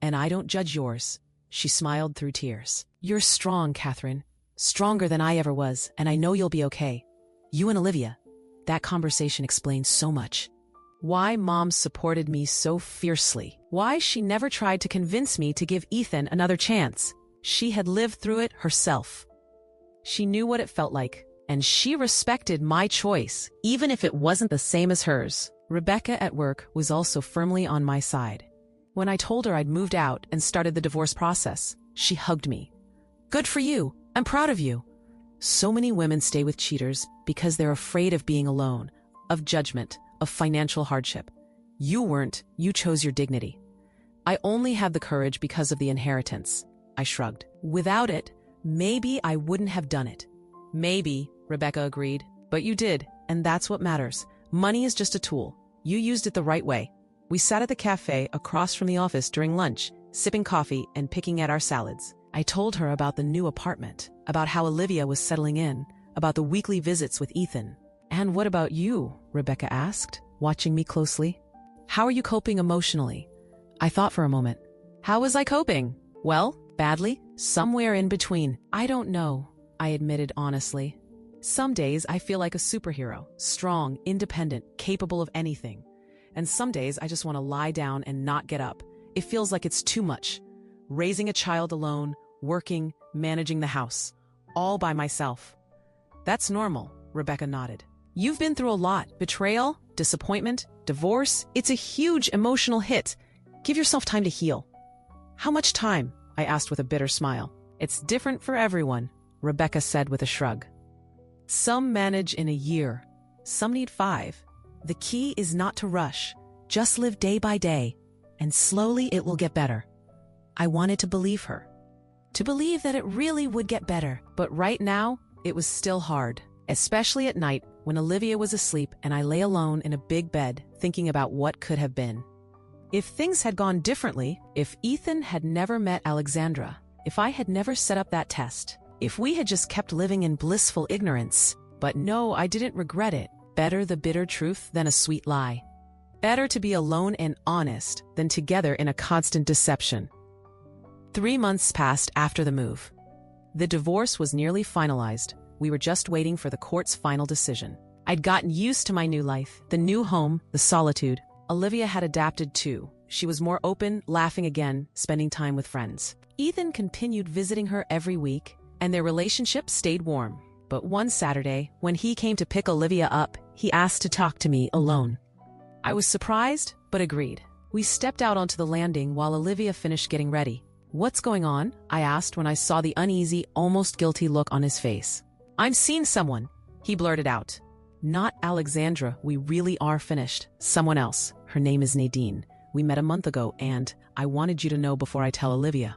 And I don't judge yours." She smiled through tears. "You're strong, Catherine. Stronger than I ever was, and I know you'll be okay. You and Olivia." That conversation explained so much. Why Mom supported me so fiercely. Why she never tried to convince me to give Ethan another chance. She had lived through it herself. She knew what it felt like, and she respected my choice, even if it wasn't the same as hers. Rebecca at work was also firmly on my side. When I told her I'd moved out and started the divorce process, she hugged me. "Good for you. I'm proud of you." So many women stay with cheaters because they're afraid of being alone, of judgment, of financial hardship. You weren't. You chose your dignity. "I only had the courage because of the inheritance," I shrugged. "Without it, maybe I wouldn't have done it." "Maybe," Rebecca agreed, "but you did, and that's what matters. Money is just a tool. You used it the right way." We sat at the cafe across from the office during lunch, sipping coffee and picking at our salads. I told her about the new apartment, about how Olivia was settling in, about the weekly visits with Ethan. "And what about you?" Rebecca asked, watching me closely. "How are you coping emotionally?" I thought for a moment. How was I coping? Well, badly? Somewhere in between. I don't know, I admitted honestly. Some days I feel like a superhero, strong, independent, capable of anything. And some days I just want to lie down and not get up. It feels like it's too much. Raising a child alone, working, managing the house, all by myself. "That's normal," Rebecca nodded. "You've been through a lot. Betrayal, disappointment, divorce. It's a huge emotional hit. Give yourself time to heal." "How much time?" I asked with a bitter smile. "It's different for everyone," Rebecca said with a shrug. "Some manage in a year. Some need 5. The key is not to rush. Just live day by day, and slowly it will get better." I wanted to believe her. To believe that it really would get better. But right now, it was still hard. Especially at night when Olivia was asleep and I lay alone in a big bed thinking about what could have been. If things had gone differently, if Ethan had never met Alexandra, if I had never set up that test, if we had just kept living in blissful ignorance. But no, I didn't regret it. Better the bitter truth than a sweet lie. Better to be alone and honest than together in a constant deception. 3 months passed after the move. The divorce was nearly finalized. We were just waiting for the court's final decision. I'd gotten used to my new life, the new home, the solitude. Olivia had adapted too. She was more open, laughing again, spending time with friends. Ethan continued visiting her every week, and their relationship stayed warm. But one Saturday, when he came to pick Olivia up, he asked to talk to me alone. I was surprised, but agreed. We stepped out onto the landing while Olivia finished getting ready. "What's going on?" I asked when I saw the uneasy, almost guilty look on his face. "I'm seeing someone," he blurted out. "Not Alexandra, we really are finished. Someone else. Her name is Nadine. We met a month ago and I wanted you to know before I tell Olivia."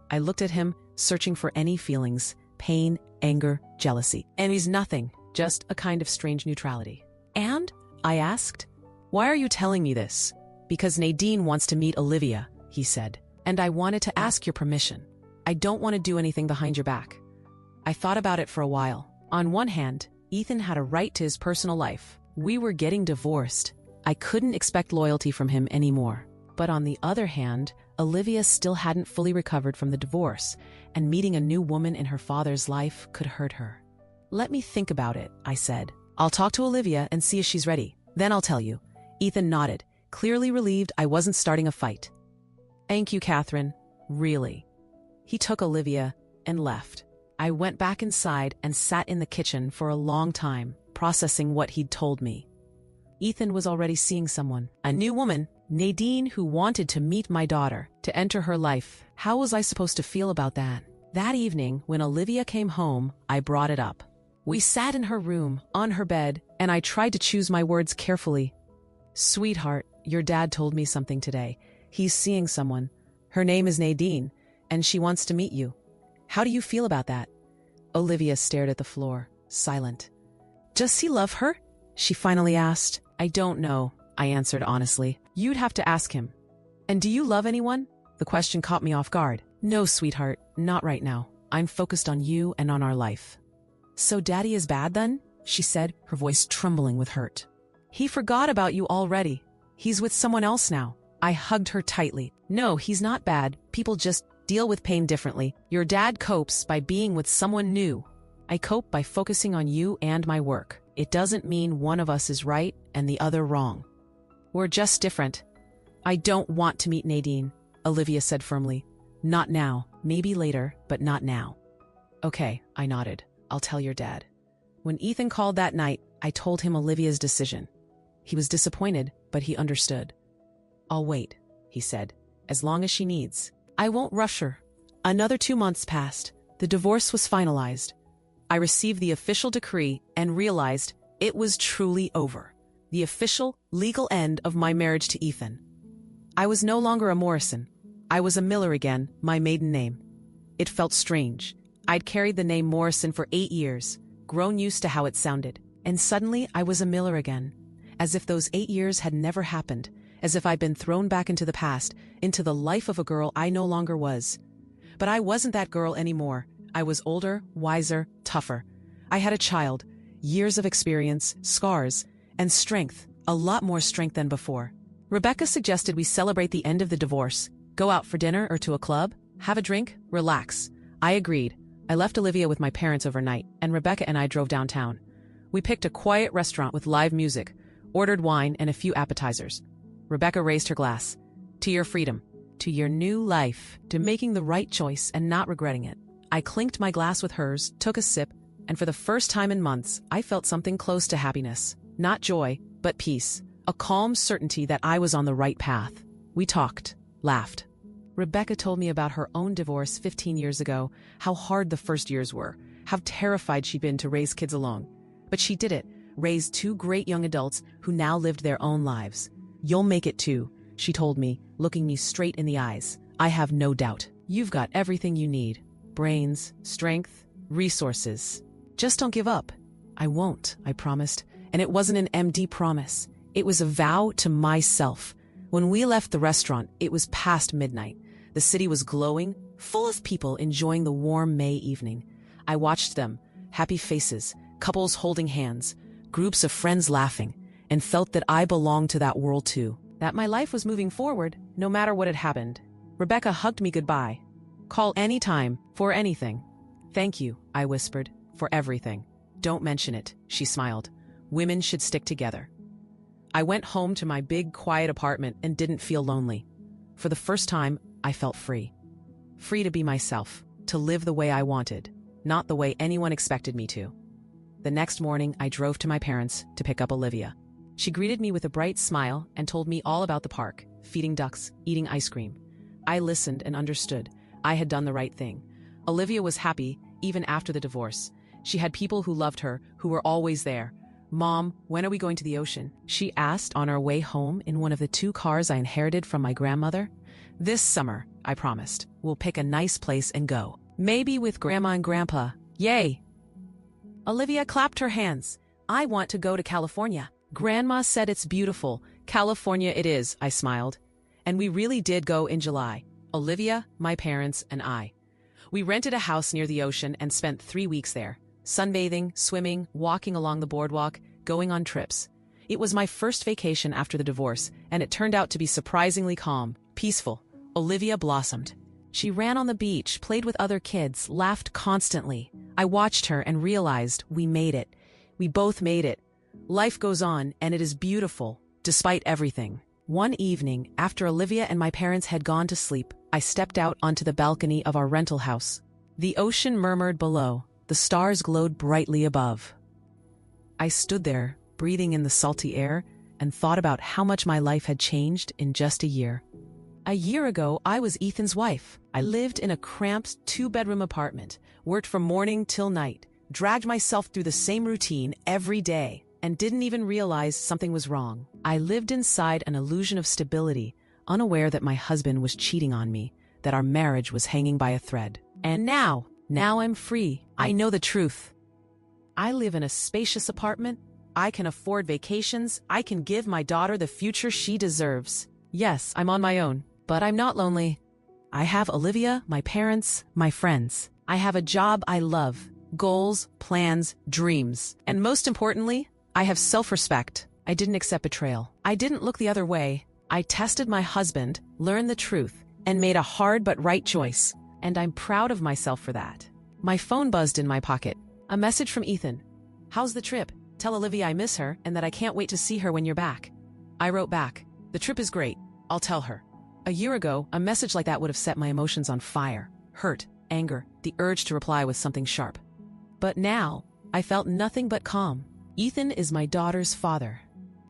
I looked at him, searching for any feelings, pain, anger, jealousy. And he's nothing, just a kind of strange neutrality. "And?" I asked. "Why are you telling me this?" "Because Nadine wants to meet Olivia," he said. "And I wanted to ask your permission. I don't want to do anything behind your back." I thought about it for a while. On one hand, Ethan had a right to his personal life. We were getting divorced. I couldn't expect loyalty from him anymore. But on the other hand, Olivia still hadn't fully recovered from the divorce, and meeting a new woman in her father's life could hurt her. "Let me think about it," I said. "I'll talk to Olivia and see if she's ready. Then I'll tell you." Ethan nodded, clearly relieved I wasn't starting a fight. "Thank you, Catherine. Really." He took Olivia and left. I went back inside and sat in the kitchen for a long time, processing what he'd told me. Ethan was already seeing someone, a new woman, Nadine, who wanted to meet my daughter, to enter her life. How was I supposed to feel about that? That evening, when Olivia came home, I brought it up. We sat in her room, on her bed, and I tried to choose my words carefully. "Sweetheart, your dad told me something today. He's seeing someone. Her name is Nadine, and she wants to meet you. How do you feel about that?" Olivia stared at the floor, silent. "Does he love her?" she finally asked. "I don't know," I answered honestly. "You'd have to ask him." "And do you love anyone?" The question caught me off guard. "No, sweetheart, not right now. I'm focused on you and on our life." "So Daddy is bad then?" she said, her voice trembling with hurt. "He forgot about you already. He's with someone else now." I hugged her tightly. "No, he's not bad. People just deal with pain differently. Your dad copes by being with someone new. I cope by focusing on you and my work. It doesn't mean one of us is right and the other wrong. We're just different." "I don't want to meet Nadine," Olivia said firmly. "Not now. Maybe later, but not now." "Okay," I nodded. "I'll tell your dad." When Ethan called that night, I told him Olivia's decision. He was disappointed, but he understood. "I'll wait," he said, "as long as she needs. I won't rush her." Another 2 months passed. The divorce was finalized. I received the official decree and realized it was truly over. The official, legal end of my marriage to Ethan. I was no longer a Morrison. I was a Miller again, my maiden name. It felt strange. I'd carried the name Morrison for 8 years, grown used to how it sounded, and suddenly I was a Miller again, as if those 8 years had never happened, as if I'd been thrown back into the past, into the life of a girl I no longer was. But I wasn't that girl anymore. I was older, wiser, tougher. I had a child, years of experience, scars, and strength, a lot more strength than before. Rebecca suggested we celebrate the end of the divorce, go out for dinner or to a club, have a drink, relax. I agreed. I left Olivia with my parents overnight, and Rebecca and I drove downtown. We picked a quiet restaurant with live music, ordered wine and a few appetizers. Rebecca raised her glass. "To your freedom, to your new life, to making the right choice and not regretting it." I clinked my glass with hers, took a sip, and for the first time in months, I felt something close to happiness. Not joy, but peace. A calm certainty that I was on the right path. We talked, laughed. Rebecca told me about her own divorce 15 years ago, how hard the first years were, how terrified she'd been to raise kids alone. But she did it, raised 2 great young adults who now lived their own lives. "You'll make it too," she told me, looking me straight in the eyes. "I have no doubt. You've got everything you need. Brains, strength, resources. Just don't give up." "I won't," I promised. And it wasn't an empty promise. It was a vow to myself. When we left the restaurant, it was past midnight. The city was glowing, full of people enjoying the warm May evening. I watched them, happy faces, couples holding hands, groups of friends laughing, and felt that I belonged to that world too, that my life was moving forward, no matter what had happened. Rebecca hugged me goodbye. Call anytime, for anything. Thank you, I whispered, for everything. Don't mention it, she smiled. Women should stick together. I went home to my big, quiet apartment and didn't feel lonely. For the first time, I felt free. Free to be myself, to live the way I wanted, not the way anyone expected me to. The next morning, I drove to my parents to pick up Olivia. She greeted me with a bright smile and told me all about the park, feeding ducks, eating ice cream. I listened and understood. I had done the right thing. Olivia was happy, even after the divorce. She had people who loved her, who were always there. Mom, when are we going to the ocean? She asked on our way home in one of the 2 cars I inherited from my grandmother. This summer, I promised. We'll pick a nice place and go. Maybe with Grandma and Grandpa. Yay! Olivia clapped her hands. I want to go to California. Grandma said it's beautiful. California it is, I smiled. And we really did go in July. Olivia, my parents, and I. We rented a house near the ocean and spent 3 weeks there. Sunbathing, swimming, walking along the boardwalk, going on trips. It was my first vacation after the divorce, and it turned out to be surprisingly calm, peaceful. Olivia blossomed. She ran on the beach, played with other kids, laughed constantly. I watched her and realized we made it. We both made it. Life goes on, and it is beautiful, despite everything. One evening, after Olivia and my parents had gone to sleep, I stepped out onto the balcony of our rental house. The ocean murmured below. The stars glowed brightly above. I stood there, breathing in the salty air, and thought about how much my life had changed in just a year. A year ago, I was Ethan's wife. I lived in a cramped 2-bedroom apartment, worked from morning till night, dragged myself through the same routine every day, and didn't even realize something was wrong. I lived inside an illusion of stability, unaware that my husband was cheating on me, that our marriage was hanging by a thread. And now I'm free. I know the truth. I live in a spacious apartment. I can afford vacations. I can give my daughter the future she deserves. Yes, I'm on my own, but I'm not lonely. I have Olivia, my parents, my friends. I have a job I love, goals, plans, dreams. And most importantly, I have self-respect. I didn't accept betrayal. I didn't look the other way. I tested my husband, learned the truth, and made a hard but right choice. And I'm proud of myself for that. My phone buzzed in my pocket. A message from Ethan. How's the trip? Tell Olivia I miss her and that I can't wait to see her when you're back. I wrote back. The trip is great. I'll tell her. A year ago, a message like that would have set my emotions on fire. Hurt, anger, the urge to reply with something sharp. But now, I felt nothing but calm. Ethan is my daughter's father.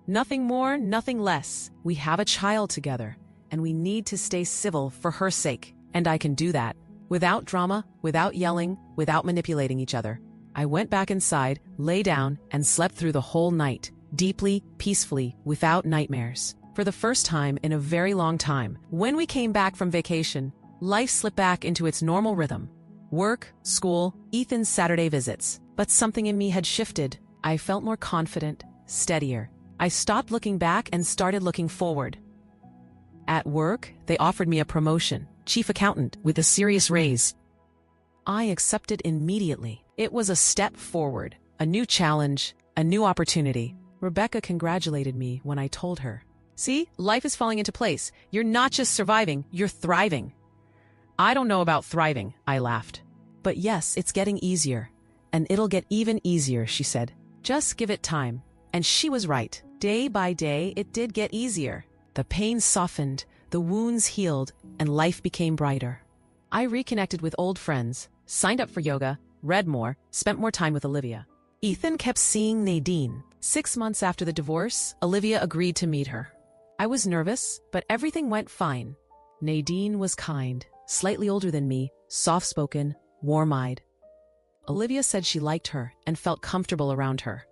Nothing more, nothing less. We have a child together, and we need to stay civil for her sake. And I can do that. Without drama, without yelling, without manipulating each other. I went back inside, lay down, and slept through the whole night, deeply, peacefully, without nightmares. For the first time in a very long time, when we came back from vacation, life slipped back into its normal rhythm. Work, school, Ethan's Saturday visits. But something in me had shifted. I felt more confident, steadier. I stopped looking back and started looking forward. At work, they offered me a promotion, chief accountant, with a serious raise. I accepted immediately. It was a step forward, a new challenge, a new opportunity. Rebecca congratulated me when I told her. See, life is falling into place. You're not just surviving, you're thriving. I don't know about thriving, I laughed. But yes, it's getting easier. And it'll get even easier, she said. Just give it time. And she was right. Day by day, it did get easier. The pain softened, the wounds healed, and life became brighter. I reconnected with old friends, signed up for yoga, read more, spent more time with Olivia. Ethan kept seeing Nadine. 6 months after the divorce, Olivia agreed to meet her. I was nervous, but everything went fine. Nadine was kind, slightly older than me, soft-spoken, warm-eyed. Olivia said she liked her and felt comfortable around her.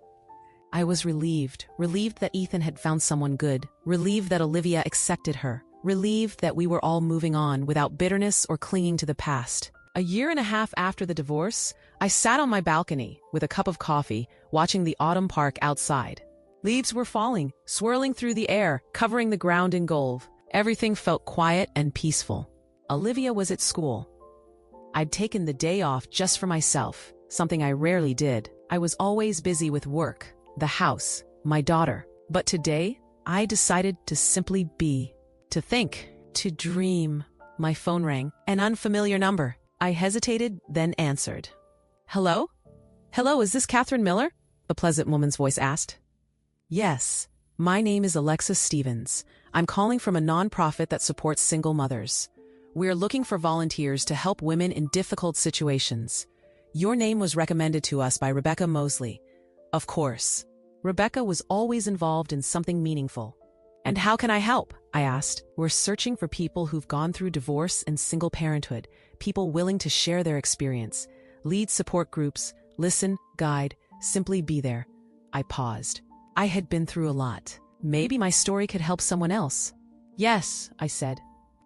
I was relieved that Ethan had found someone good, relieved that Olivia accepted her, relieved that we were all moving on without bitterness or clinging to the past. A year and a half after the divorce, I sat on my balcony with a cup of coffee, watching the autumn park outside. Leaves were falling, swirling through the air, covering the ground in gold. Everything felt quiet and peaceful. Olivia was at school. I'd taken the day off just for myself, something I rarely did. I was always busy with work, the house, my daughter. But today, I decided to simply be, to think, to dream. My phone rang, an unfamiliar number. I hesitated, then answered. Hello? Hello, is this Catherine Miller? A pleasant woman's voice asked. Yes, my name is Alexis Stevens. I'm calling from a nonprofit that supports single mothers. We're looking for volunteers to help women in difficult situations. Your name was recommended to us by Rebecca Mosley. Of course. Rebecca was always involved in something meaningful. And how can I help? I asked. We're searching for people who've gone through divorce and single parenthood, people willing to share their experience, lead support groups, listen, guide, simply be there. I paused. I had been through a lot. Maybe my story could help someone else. Yes, I said.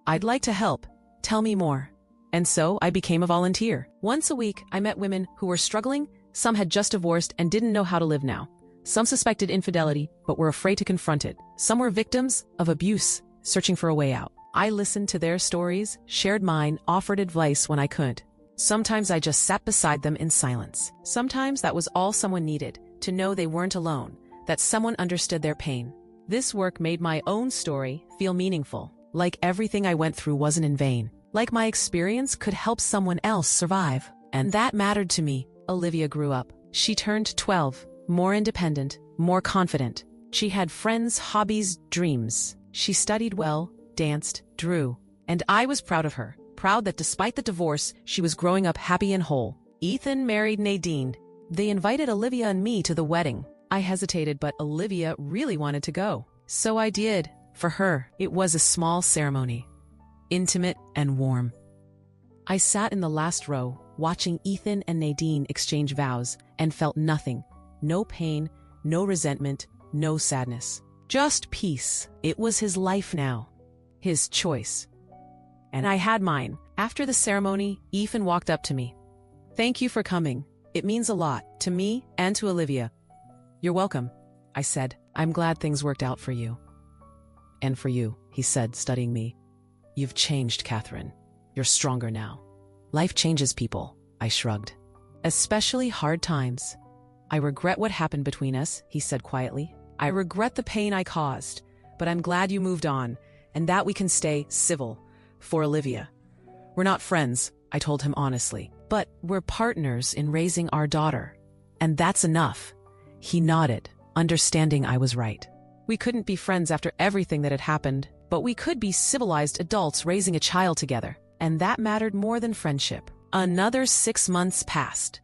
I'd like to help. Tell me more. And so I became a volunteer. Once a week, I met women who were struggling. Some had just divorced and didn't know how to live now. Some suspected infidelity, but were afraid to confront it. Some were victims of abuse, searching for a way out. I listened to their stories, shared mine, offered advice when I couldn't. Sometimes I just sat beside them in silence. Sometimes that was all someone needed, to know they weren't alone, that someone understood their pain. This work made my own story feel meaningful, like everything I went through wasn't in vain, like my experience could help someone else survive. And that mattered to me. Olivia grew up. She turned 12, more independent, more confident. She had friends, hobbies, dreams. She studied well, danced, drew. And I was proud of her, proud that despite the divorce, she was growing up happy and whole. Ethan married Nadine. They invited Olivia and me to the wedding. I hesitated, but Olivia really wanted to go. So I did. For her, it was a small ceremony, intimate and warm. I sat in the last row, watching Ethan and Nadine exchange vows, and felt nothing. No pain, no resentment, no sadness. Just peace. It was his life now. His choice. And I had mine. After the ceremony, Ethan walked up to me. Thank you for coming. It means a lot, to me and to Olivia. You're welcome, I said. I'm glad things worked out for you. And for you, he said, studying me. You've changed, Catherine. You're stronger now. Life changes people, I shrugged. Especially hard times. I regret what happened between us, he said quietly. I regret the pain I caused, but I'm glad you moved on, and that we can stay civil. For Olivia. We're not friends, I told him honestly, but we're partners in raising our daughter. And that's enough. He nodded, understanding I was right. We couldn't be friends after everything that had happened, but we could be civilized adults raising a child together, and that mattered more than friendship. Another 6 months passed.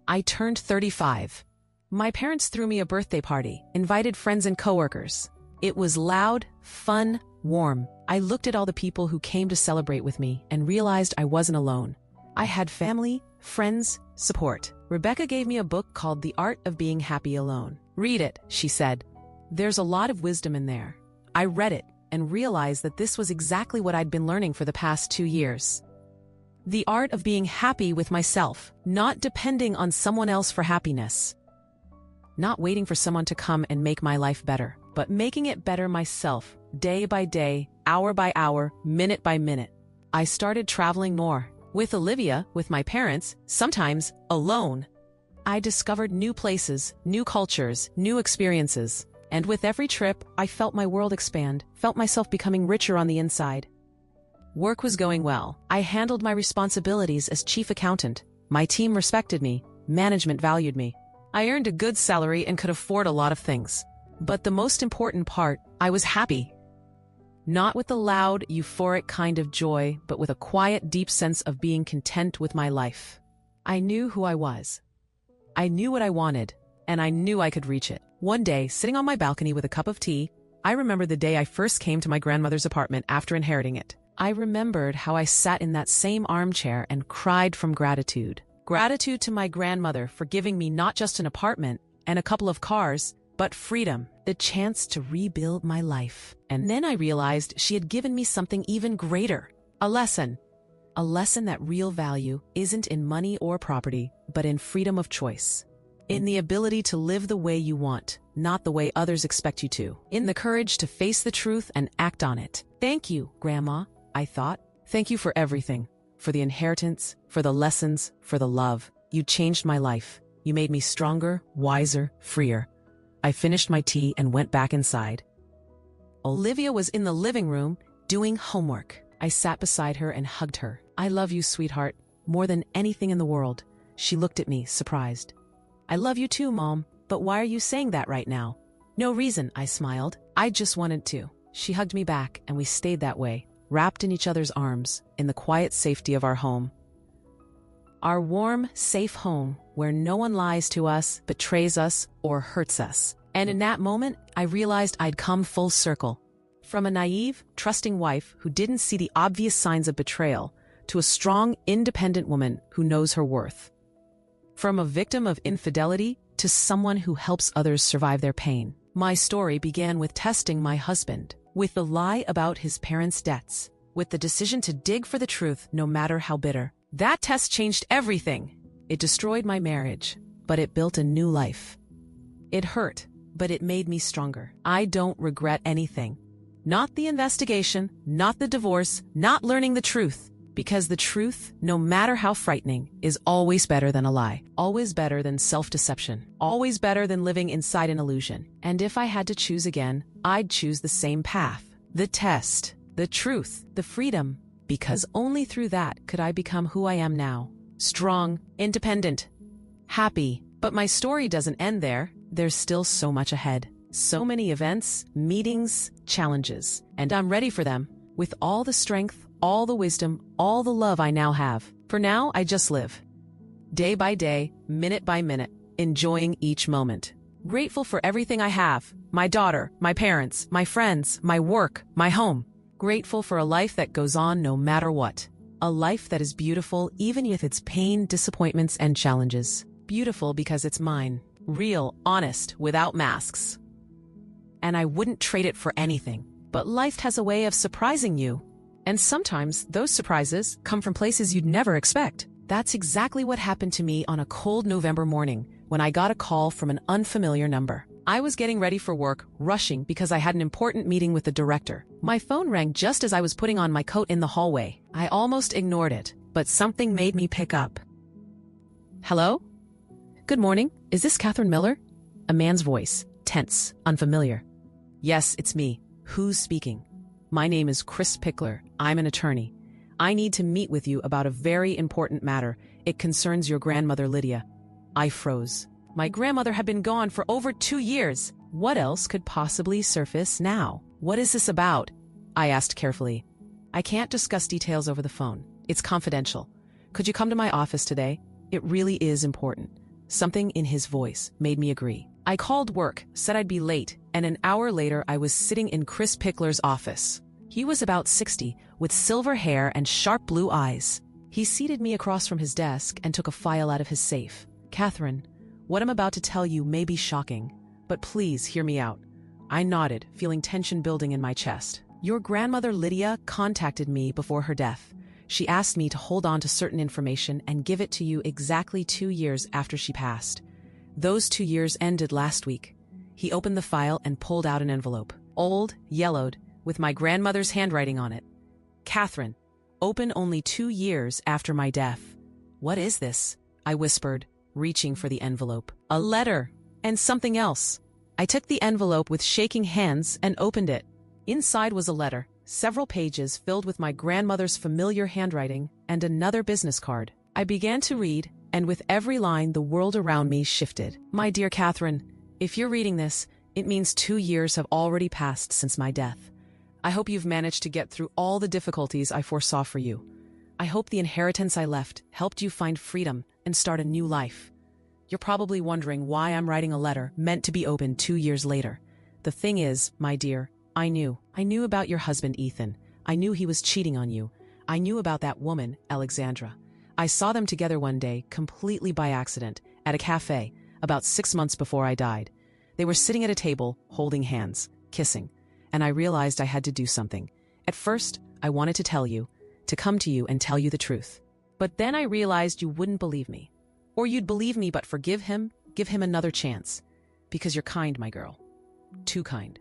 I turned 35. My parents threw me a birthday party, invited friends and coworkers. It was loud, fun, warm. I looked at all the people who came to celebrate with me and realized I wasn't alone. I had family, friends, support. Rebecca gave me a book called The Art of Being Happy Alone. Read it, she said. There's a lot of wisdom in there. I read it and realized that this was exactly what I'd been learning for the past 2 years. The art of being happy with myself, not depending on someone else for happiness. Not waiting for someone to come and make my life better, but making it better myself, day by day, hour by hour, minute by minute. I started traveling more. With Olivia, with my parents, sometimes alone. I discovered new places, new cultures, new experiences. And with every trip, I felt my world expand, felt myself becoming richer on the inside. Work was going well. I handled my responsibilities as chief accountant. My team respected me. Management valued me. I earned a good salary and could afford a lot of things. But the most important part, I was happy. Not with the loud, euphoric kind of joy, but with a quiet, deep sense of being content with my life. I knew who I was. I knew what I wanted, and I knew I could reach it. One day, sitting on my balcony with a cup of tea, I remember the day I first came to my grandmother's apartment after inheriting it. I remembered how I sat in that same armchair and cried from gratitude. Gratitude to my grandmother for giving me not just an apartment and a couple of cars, but freedom, the chance to rebuild my life. And then I realized she had given me something even greater, a lesson. A lesson that real value isn't in money or property, but in freedom of choice. in the ability to live the way you want, not the way others expect you to, in the courage to face the truth and act on it. Thank you, Grandma, I thought. Thank you for everything, for the inheritance, for the lessons, for the love. You changed my life. You made me stronger, wiser, freer. I finished my tea and went back inside. Olivia was in the living room, doing homework. I sat beside her and hugged her. I love you, sweetheart, more than anything in the world. She looked at me, surprised. I love you too, Mom, but why are you saying that right now? No reason, I smiled. I just wanted to. She hugged me back, and we stayed that way, wrapped in each other's arms, in the quiet safety of our home. Our warm, safe home, where no one lies to us, betrays us, or hurts us. And in that moment, I realized I'd come full circle. From a naive, trusting wife who didn't see the obvious signs of betrayal, to a strong, independent woman who knows her worth. From a victim of infidelity to someone who helps others survive their pain. My story began with testing my husband, with the lie about his parents' debts, with the decision to dig for the truth no matter how bitter. That test changed everything. It destroyed my marriage, but it built a new life. It hurt, but it made me stronger. I don't regret anything. Not the investigation, not the divorce, not learning the truth. Because the truth, no matter how frightening, is always better than a lie. Always better than self-deception. Always better than living inside an illusion. And if I had to choose again, I'd choose the same path. The test, the truth, the freedom. Because only through that could I become who I am now. Strong, independent, happy. But my story doesn't end there. There's still so much ahead. So many events, meetings, challenges. And I'm ready for them. With all the strength, all the wisdom, all the love I now have. For now, I just live. Day by day, minute by minute, enjoying each moment. Grateful for everything I have. My daughter, my parents, my friends, my work, my home. Grateful for a life that goes on no matter what. A life that is beautiful even with its pain, disappointments, and challenges. Beautiful because it's mine. Real, honest, without masks. And I wouldn't trade it for anything. But life has a way of surprising you. And sometimes those surprises come from places you'd never expect. That's exactly what happened to me on a cold November morning when I got a call from an unfamiliar number. I was getting ready for work, rushing because I had an important meeting with the director. My phone rang just as I was putting on my coat in the hallway. I almost ignored it, but something made me pick up. Hello? Good morning. Is this Catherine Miller? A man's voice, tense, unfamiliar. Yes, it's me. Who's speaking? My name is Chris Pickler. I'm an attorney. I need to meet with you about a very important matter. It concerns your grandmother, Lydia. I froze. My grandmother had been gone for over 2 years. What else could possibly surface now? What is this about? I asked carefully. I can't discuss details over the phone. It's confidential. Could you come to my office today? It really is important. Something in his voice made me agree. I called work, said I'd be late, and an hour later I was sitting in Chris Pickler's office. He was about 60, with silver hair and sharp blue eyes. He seated me across from his desk and took a file out of his safe. Catherine, what I'm about to tell you may be shocking, but please hear me out. I nodded, feeling tension building in my chest. Your grandmother Lydia contacted me before her death. She asked me to hold on to certain information and give it to you exactly 2 years after she passed. Those 2 years ended last week. He opened the file and pulled out an envelope. Old, yellowed, with my grandmother's handwriting on it. Catherine, open only 2 years after my death. What is this? I whispered, reaching for the envelope. A letter, and something else. I took the envelope with shaking hands and opened it. Inside was a letter, several pages filled with my grandmother's familiar handwriting and another business card. I began to read, and with every line the world around me shifted. My dear Catherine, if you're reading this, it means 2 years have already passed since my death. I hope you've managed to get through all the difficulties I foresaw for you. I hope the inheritance I left helped you find freedom and start a new life. You're probably wondering why I'm writing a letter meant to be opened 2 years later. The thing is, my dear, I knew about your husband, Ethan. I knew he was cheating on you. I knew about that woman, Alexandra. I saw them together one day, completely by accident, at a cafe, about 6 months before I died. They were sitting at a table, holding hands, kissing, and I realized I had to do something. At first, I wanted to tell you, to come to you and tell you the truth. But then I realized you wouldn't believe me. Or you'd believe me but forgive him, Give him another chance. Because you're kind, my girl. Too kind.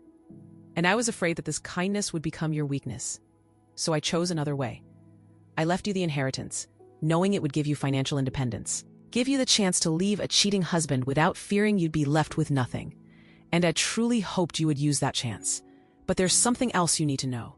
And I was afraid that this kindness would become your weakness. So I chose another way. I left you the inheritance, knowing it would give you financial independence. Give you the chance to leave a cheating husband without fearing you'd be left with nothing. And I truly hoped you would use that chance. But there's something else you need to know.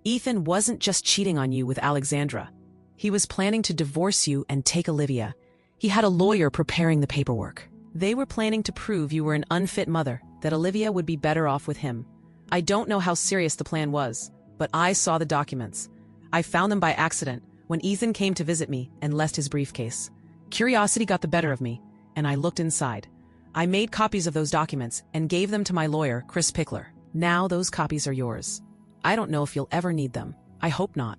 Ethan wasn't just cheating on you with Alexandra. He was planning to divorce you and take Olivia. He had a lawyer preparing the paperwork. They were planning to prove you were an unfit mother, that Olivia would be better off with him. I don't know how serious the plan was, but I saw the documents. I found them by accident when Ethan came to visit me and left his briefcase. Curiosity got the better of me, and I looked inside. I made copies of those documents and gave them to my lawyer, Chris Pickler. Now those copies are yours. I don't know if you'll ever need them. I hope not.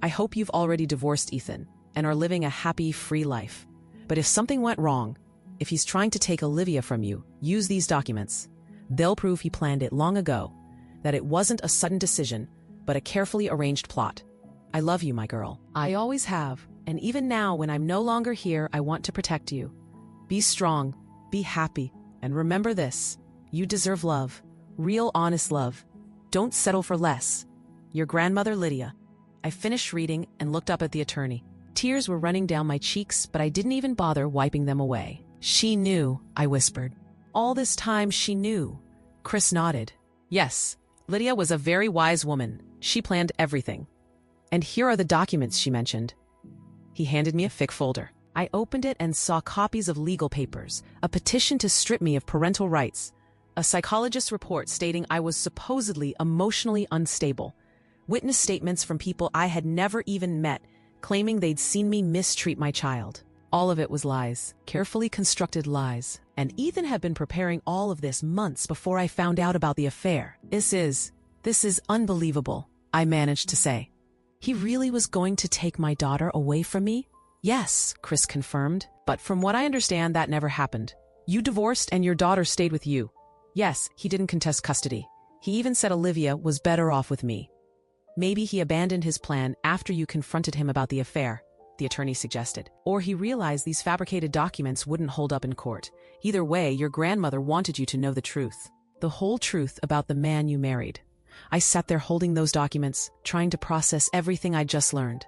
I hope you've already divorced Ethan and are living a happy, free life. But if something went wrong, if he's trying to take Olivia from you, use these documents. They'll prove he planned it long ago, that it wasn't a sudden decision, but a carefully arranged plot. I love you, my girl. I always have, and even now when I'm no longer here, I want to protect you. Be strong, be happy, and remember this. You deserve love, real honest love. Don't settle for less. Your grandmother, Lydia. I finished reading and looked up at the attorney. Tears were running down my cheeks, but I didn't even bother wiping them away. She knew, I whispered. All this time she knew. Chris nodded. Yes, Lydia was a very wise woman. She planned everything. And here are the documents she mentioned. He handed me a thick folder. I opened it and saw copies of legal papers, a petition to strip me of parental rights, a psychologist's report stating I was supposedly emotionally unstable, witness statements from people I had never even met, claiming they'd seen me mistreat my child. All of it was lies, carefully constructed lies, and Ethan had been preparing all of this months before I found out about the affair. This is unbelievable, I managed to say. He really was going to take my daughter away from me? Yes, Chris confirmed, but from what I understand, that never happened. You divorced and your daughter stayed with you. Yes, he didn't contest custody. He even said Olivia was better off with me. Maybe he abandoned his plan after you confronted him about the affair, the attorney suggested. Or he realized these fabricated documents wouldn't hold up in court. Either way, your grandmother wanted you to know the truth. The whole truth about the man you married. I sat there holding those documents, trying to process everything I'd just learned.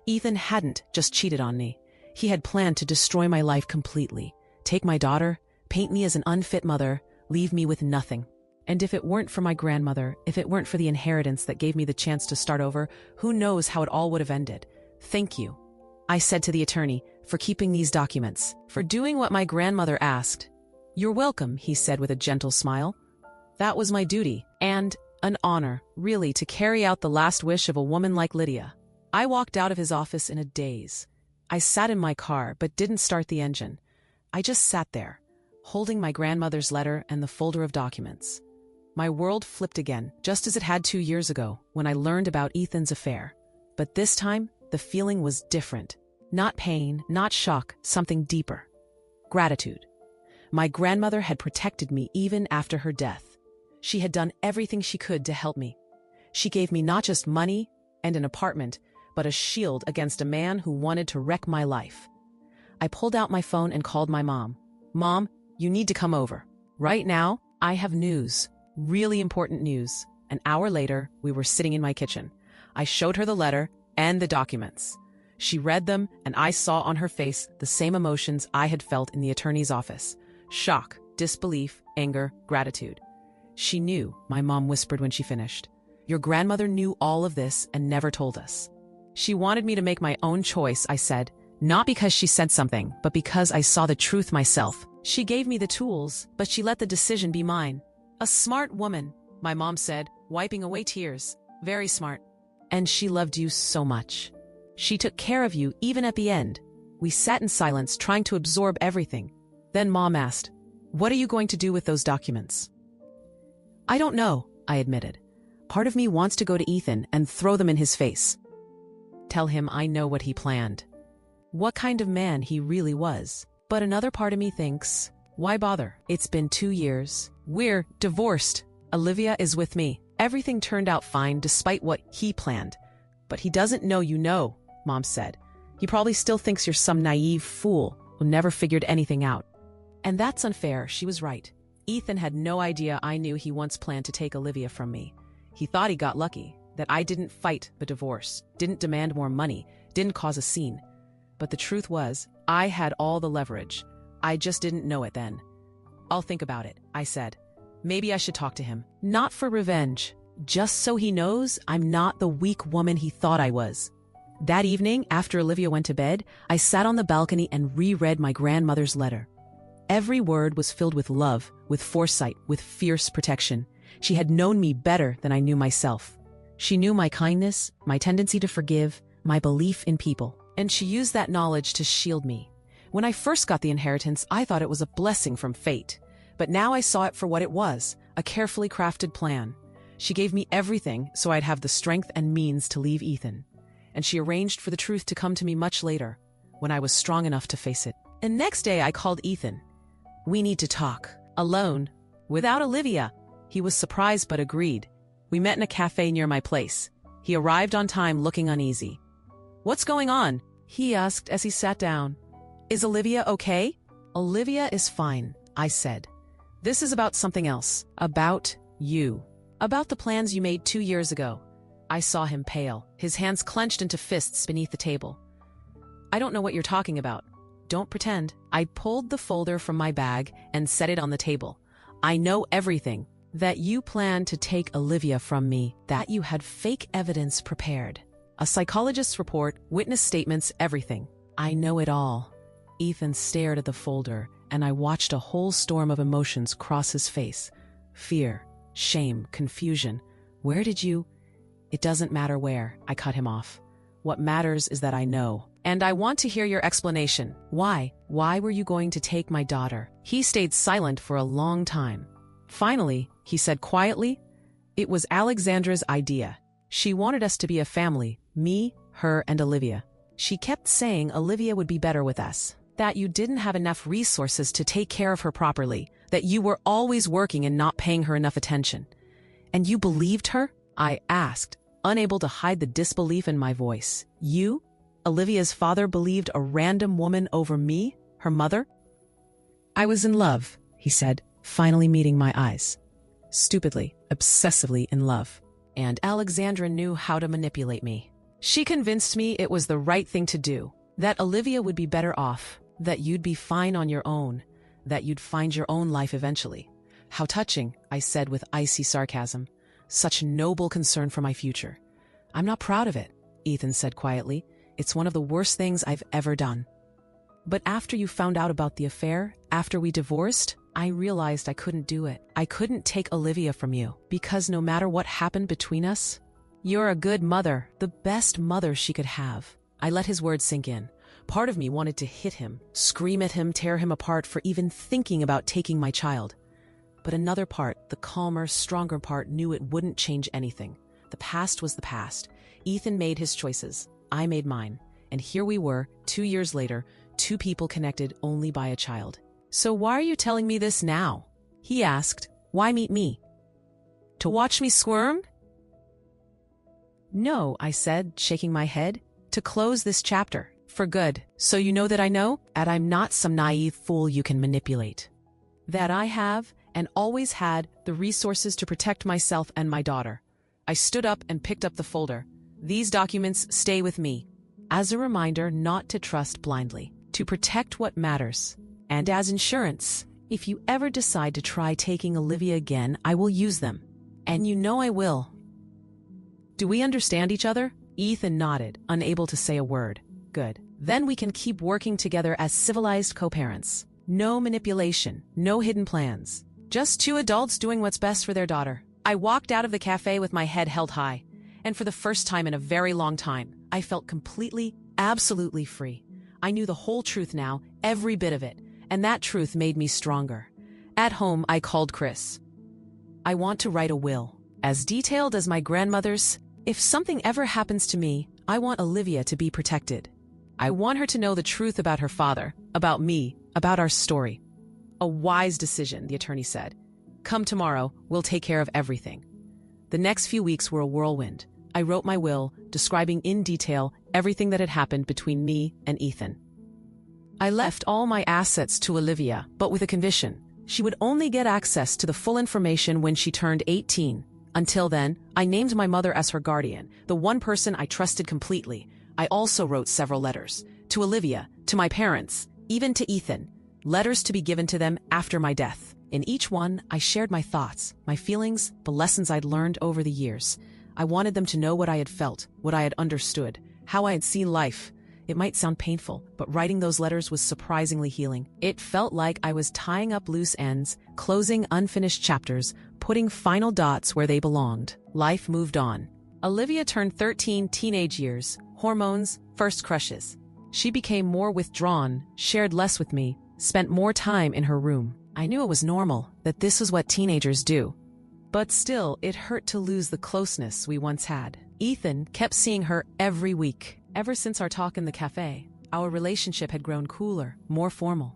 Ethan hadn't just cheated on me. He had planned to destroy my life completely, take my daughter, paint me as an unfit mother, leave me with nothing. And if it weren't for my grandmother, if it weren't for the inheritance that gave me the chance to start over, who knows how it all would have ended. Thank you, I said to the attorney, for keeping these documents, for doing what my grandmother asked. You're welcome, he said with a gentle smile. That was my duty, and an honor, really, to carry out the last wish of a woman like Lydia. I walked out of his office in a daze. I sat in my car, but didn't start the engine. I just sat there, holding my grandmother's letter and the folder of documents. My world flipped again, just as it had 2 years ago, when I learned about Ethan's affair. But this time, the feeling was different. Not pain, not shock, something deeper. Gratitude. My grandmother had protected me even after her death. She had done everything she could to help me. She gave me not just money and an apartment, but a shield against a man who wanted to wreck my life. I pulled out my phone and called my mom. Mom, you need to come over. Right now, I have news. Really important news. An hour later, we were sitting in my kitchen. I showed her the letter and the documents. She read them, and I saw on her face the same emotions I had felt in the attorney's office. Shock, disbelief, anger, gratitude. She knew, my mom whispered when she finished. Your grandmother knew all of this and never told us. She wanted me to make my own choice, I said, not because she said something, but because I saw the truth myself. She gave me the tools, but she let the decision be mine. A smart woman, my mom said, wiping away tears. Very smart. And she loved you so much. She took care of you even at the end. We sat in silence, trying to absorb everything. Then Mom asked, "What are you going to do with those documents?" I don't know, I admitted. Part of me wants to go to Ethan and throw them in his face. Tell him I know what he planned. What kind of man he really was. But another part of me thinks, why bother? It's been 2 years. We're divorced. Olivia is with me. Everything turned out fine despite what he planned. But he doesn't know you know, Mom said. He probably still thinks you're some naive fool who never figured anything out. And that's unfair, she was right. Ethan had no idea I knew he once planned to take Olivia from me. He thought he got lucky, that I didn't fight the divorce, didn't demand more money, didn't cause a scene. But the truth was, I had all the leverage. I just didn't know it then. I'll think about it, I said. Maybe I should talk to him. Not for revenge, just so he knows I'm not the weak woman he thought I was. That evening, after Olivia went to bed, I sat on the balcony and reread my grandmother's letter. Every word was filled with love, with foresight, with fierce protection. She had known me better than I knew myself. She knew my kindness, my tendency to forgive, my belief in people. And she used that knowledge to shield me. When I first got the inheritance, I thought it was a blessing from fate. But now I saw it for what it was, a carefully crafted plan. She gave me everything so I'd have the strength and means to leave Ethan. And she arranged for the truth to come to me much later, when I was strong enough to face it. And next day I called Ethan. We need to talk. Alone. Without Olivia. He was surprised but agreed. We met in a cafe near my place. He arrived on time looking uneasy. What's going on? He asked as he sat down. Is Olivia okay? Olivia is fine, I said. This is about something else. About you. About the plans you made 2 years ago. I saw him pale, his hands clenched into fists beneath the table. I don't know what you're talking about. Don't pretend. I pulled the folder from my bag and set it on the table. I know everything. That you planned to take Olivia from me. That you had fake evidence prepared. A psychologist's report, witness statements, everything. I know it all. Ethan stared at the folder, and I watched a whole storm of emotions cross his face. Fear, shame, confusion. Where did you... It doesn't matter where, I cut him off. What matters is that I know. And I want to hear your explanation. Why? Why were you going to take my daughter? He stayed silent for a long time. Finally, he said quietly, it was Alexandra's idea. She wanted us to be a family, me, her, and Olivia. She kept saying Olivia would be better with us, that you didn't have enough resources to take care of her properly, that you were always working and not paying her enough attention. And you believed her? I asked, unable to hide the disbelief in my voice. You? Olivia's father believed a random woman over me, her mother? I was in love, he said, finally meeting my eyes. Stupidly, obsessively in love. And Alexandra knew how to manipulate me. She convinced me it was the right thing to do, that Olivia would be better off, that you'd be fine on your own, that you'd find your own life eventually. How touching, I said with icy sarcasm. Such noble concern for my future. I'm not proud of it, Ethan said quietly. It's one of the worst things I've ever done. But after you found out about the affair, after we divorced, I realized I couldn't do it. I couldn't take Olivia from you, because no matter what happened between us, you're a good mother, the best mother she could have. I let his words sink in. Part of me wanted to hit him, scream at him, tear him apart for even thinking about taking my child. But another part, the calmer, stronger part, knew it wouldn't change anything. The past was the past. Ethan made his choices. I made mine. And here we were, 2 years later, two people connected only by a child. So why are you telling me this now? He asked. Why meet me? To watch me squirm? No, I said, shaking my head. To close this chapter. For good. So you know that I know? And I'm not some naive fool you can manipulate. That I have, and always had, the resources to protect myself and my daughter. I stood up and picked up the folder. These documents stay with me. As a reminder not to trust blindly. To protect what matters. And as insurance, if you ever decide to try taking Olivia again, I will use them. And you know I will. Do we understand each other? Ethan nodded, unable to say a word. Good. Then we can keep working together as civilized co-parents. No manipulation, no hidden plans. Just two adults doing what's best for their daughter. I walked out of the cafe with my head held high. And for the first time in a very long time, I felt completely, absolutely free. I knew the whole truth now, every bit of it. And that truth made me stronger. At home, I called Chris. I want to write a will. As detailed as my grandmother's. If something ever happens to me, I want Olivia to be protected. I want her to know the truth about her father, about me, about our story. A wise decision, the attorney said. Come tomorrow, we'll take care of everything. The next few weeks were a whirlwind. I wrote my will, describing in detail everything that had happened between me and Ethan. I left all my assets to Olivia, but with a condition. She would only get access to the full information when she turned 18. Until then, I named my mother as her guardian, the one person I trusted completely. I also wrote several letters. To Olivia, to my parents, even to Ethan. Letters to be given to them after my death. In each one, I shared my thoughts, my feelings, the lessons I'd learned over the years. I wanted them to know what I had felt, what I had understood, how I had seen life. It might sound painful, but writing those letters was surprisingly healing. It felt like I was tying up loose ends, closing unfinished chapters, putting final dots where they belonged. Life moved on. Olivia turned 13, teenage years, hormones, first crushes. She became more withdrawn, shared less with me, spent more time in her room. I knew it was normal, that this was what teenagers do. But still, it hurt to lose the closeness we once had. Ethan kept seeing her every week. Ever since our talk in the cafe, our relationship had grown cooler, more formal.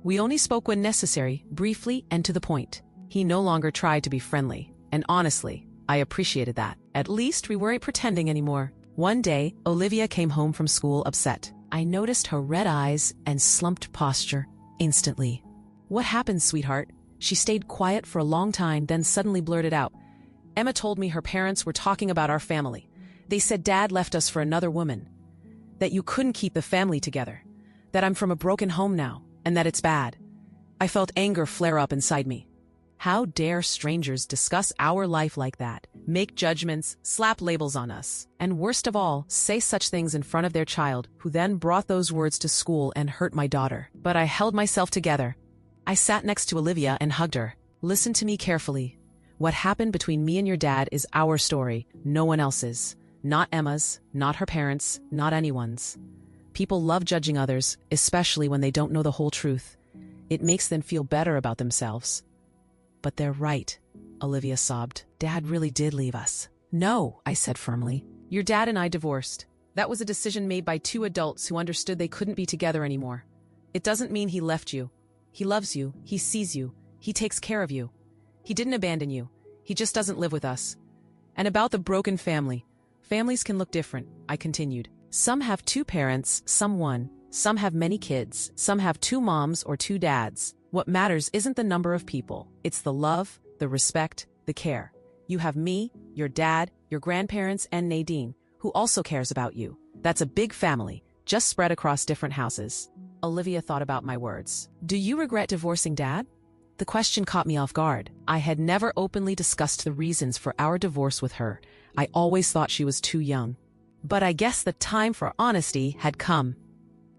We only spoke when necessary, briefly and to the point. He no longer tried to be friendly, and honestly, I appreciated that. At least we weren't pretending anymore. One day, Olivia came home from school upset. I noticed her red eyes and slumped posture instantly. "What happened, sweetheart?" She stayed quiet for a long time, then suddenly blurted out. "Emma told me her parents were talking about our family. They said Dad left us for another woman. That you couldn't keep the family together. That I'm from a broken home now, and that it's bad." I felt anger flare up inside me. How dare strangers discuss our life like that, make judgments, slap labels on us, and worst of all, say such things in front of their child, who then brought those words to school and hurt my daughter. But I held myself together. I sat next to Olivia and hugged her. "Listen to me carefully. What happened between me and your dad is our story, no one else's. Not Emma's, not her parents', not anyone's. People love judging others, especially when they don't know the whole truth. It makes them feel better about themselves." "But they're right," Olivia sobbed. "Dad really did leave us." "No," I said firmly. "Your dad and I divorced. That was a decision made by two adults who understood they couldn't be together anymore. It doesn't mean he left you. He loves you, he sees you, he takes care of you. He didn't abandon you. He just doesn't live with us." And about the broken family. Families can look different, I continued. Some have two parents, some one. Some have many kids, some have two moms or two dads. What matters isn't the number of people. It's the love, the respect, the care. You have me, your dad, your grandparents, and Nadine, who also cares about you. That's a big family, just spread across different houses. Olivia thought about my words. "Do you regret divorcing Dad?" The question caught me off guard. I had never openly discussed the reasons for our divorce with her. I always thought she was too young. But I guess the time for honesty had come.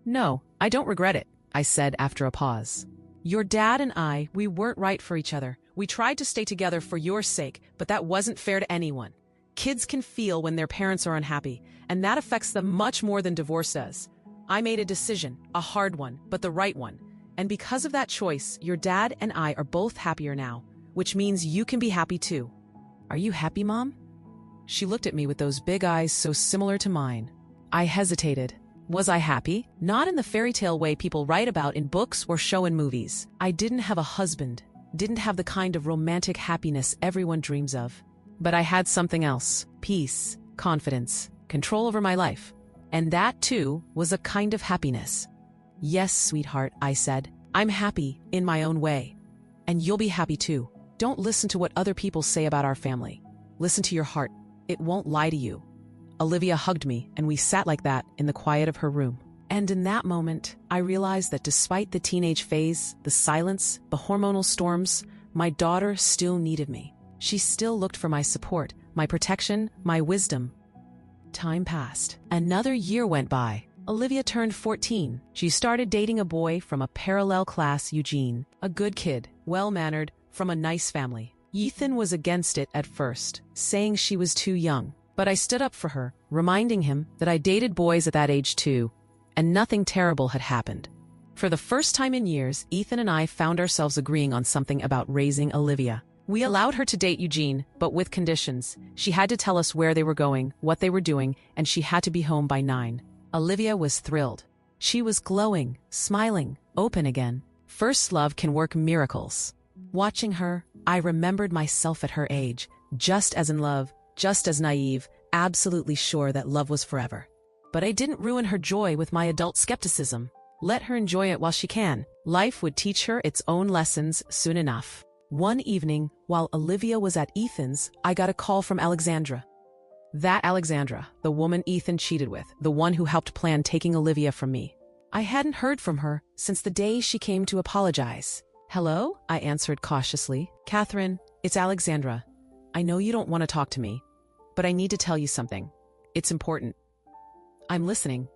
"No, I don't regret it," I said after a pause. "Your dad and I, we weren't right for each other. We tried to stay together for your sake, but that wasn't fair to anyone. Kids can feel when their parents are unhappy, and that affects them much more than divorce does. I made a decision, a hard one, but the right one. And because of that choice, your dad and I are both happier now, which means you can be happy too." "Are you happy, Mom?" She looked at me with those big eyes so similar to mine. I hesitated. Was I happy? Not in the fairy tale way people write about in books or show in movies. I didn't have a husband, didn't have the kind of romantic happiness everyone dreams of. But I had something else. Peace, confidence, control over my life. And that, too, was a kind of happiness. "Yes, sweetheart," I said. "I'm happy, in my own way. And you'll be happy too. Don't listen to what other people say about our family. Listen to your heart. It won't lie to you." Olivia hugged me, and we sat like that in the quiet of her room. And in that moment, I realized that despite the teenage phase, the silence, the hormonal storms, my daughter still needed me. She still looked for my support, my protection, my wisdom. Time passed. Another year went by. Olivia turned 14. She started dating a boy from a parallel class, Eugene. A good kid, well-mannered, from a nice family. Ethan was against it at first, saying she was too young. But I stood up for her, reminding him that I dated boys at that age too, and nothing terrible had happened. For the first time in years, Ethan and I found ourselves agreeing on something about raising Olivia. We allowed her to date Eugene, but with conditions. She had to tell us where they were going, what they were doing, and she had to be home by 9. Olivia was thrilled. She was glowing, smiling, open again. First love can work miracles. Watching her, I remembered myself at her age, just as in love, just as naive, absolutely sure that love was forever. But I didn't ruin her joy with my adult skepticism. Let her enjoy it while she can. Life would teach her its own lessons soon enough. One evening, while Olivia was at Ethan's, I got a call from Alexandra. That Alexandra, the woman Ethan cheated with, the one who helped plan taking Olivia from me. I hadn't heard from her since the day she came to apologize. "Hello?" I answered cautiously. "Catherine, it's Alexandra. I know you don't want to talk to me, but I need to tell you something. It's important." "I'm listening."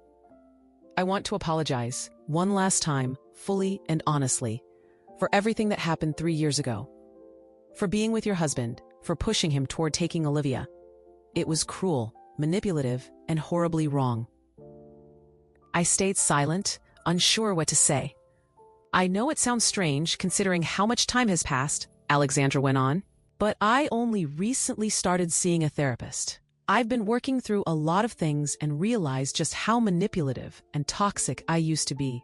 "I want to apologize, one last time, fully and honestly, for everything that happened 3 years ago. For being with your husband, for pushing him toward taking Olivia. It was cruel, manipulative, and horribly wrong." I stayed silent, unsure what to say. "I know it sounds strange considering how much time has passed," Alexandra went on, "but I only recently started seeing a therapist. I've been working through a lot of things and realized just how manipulative and toxic I used to be.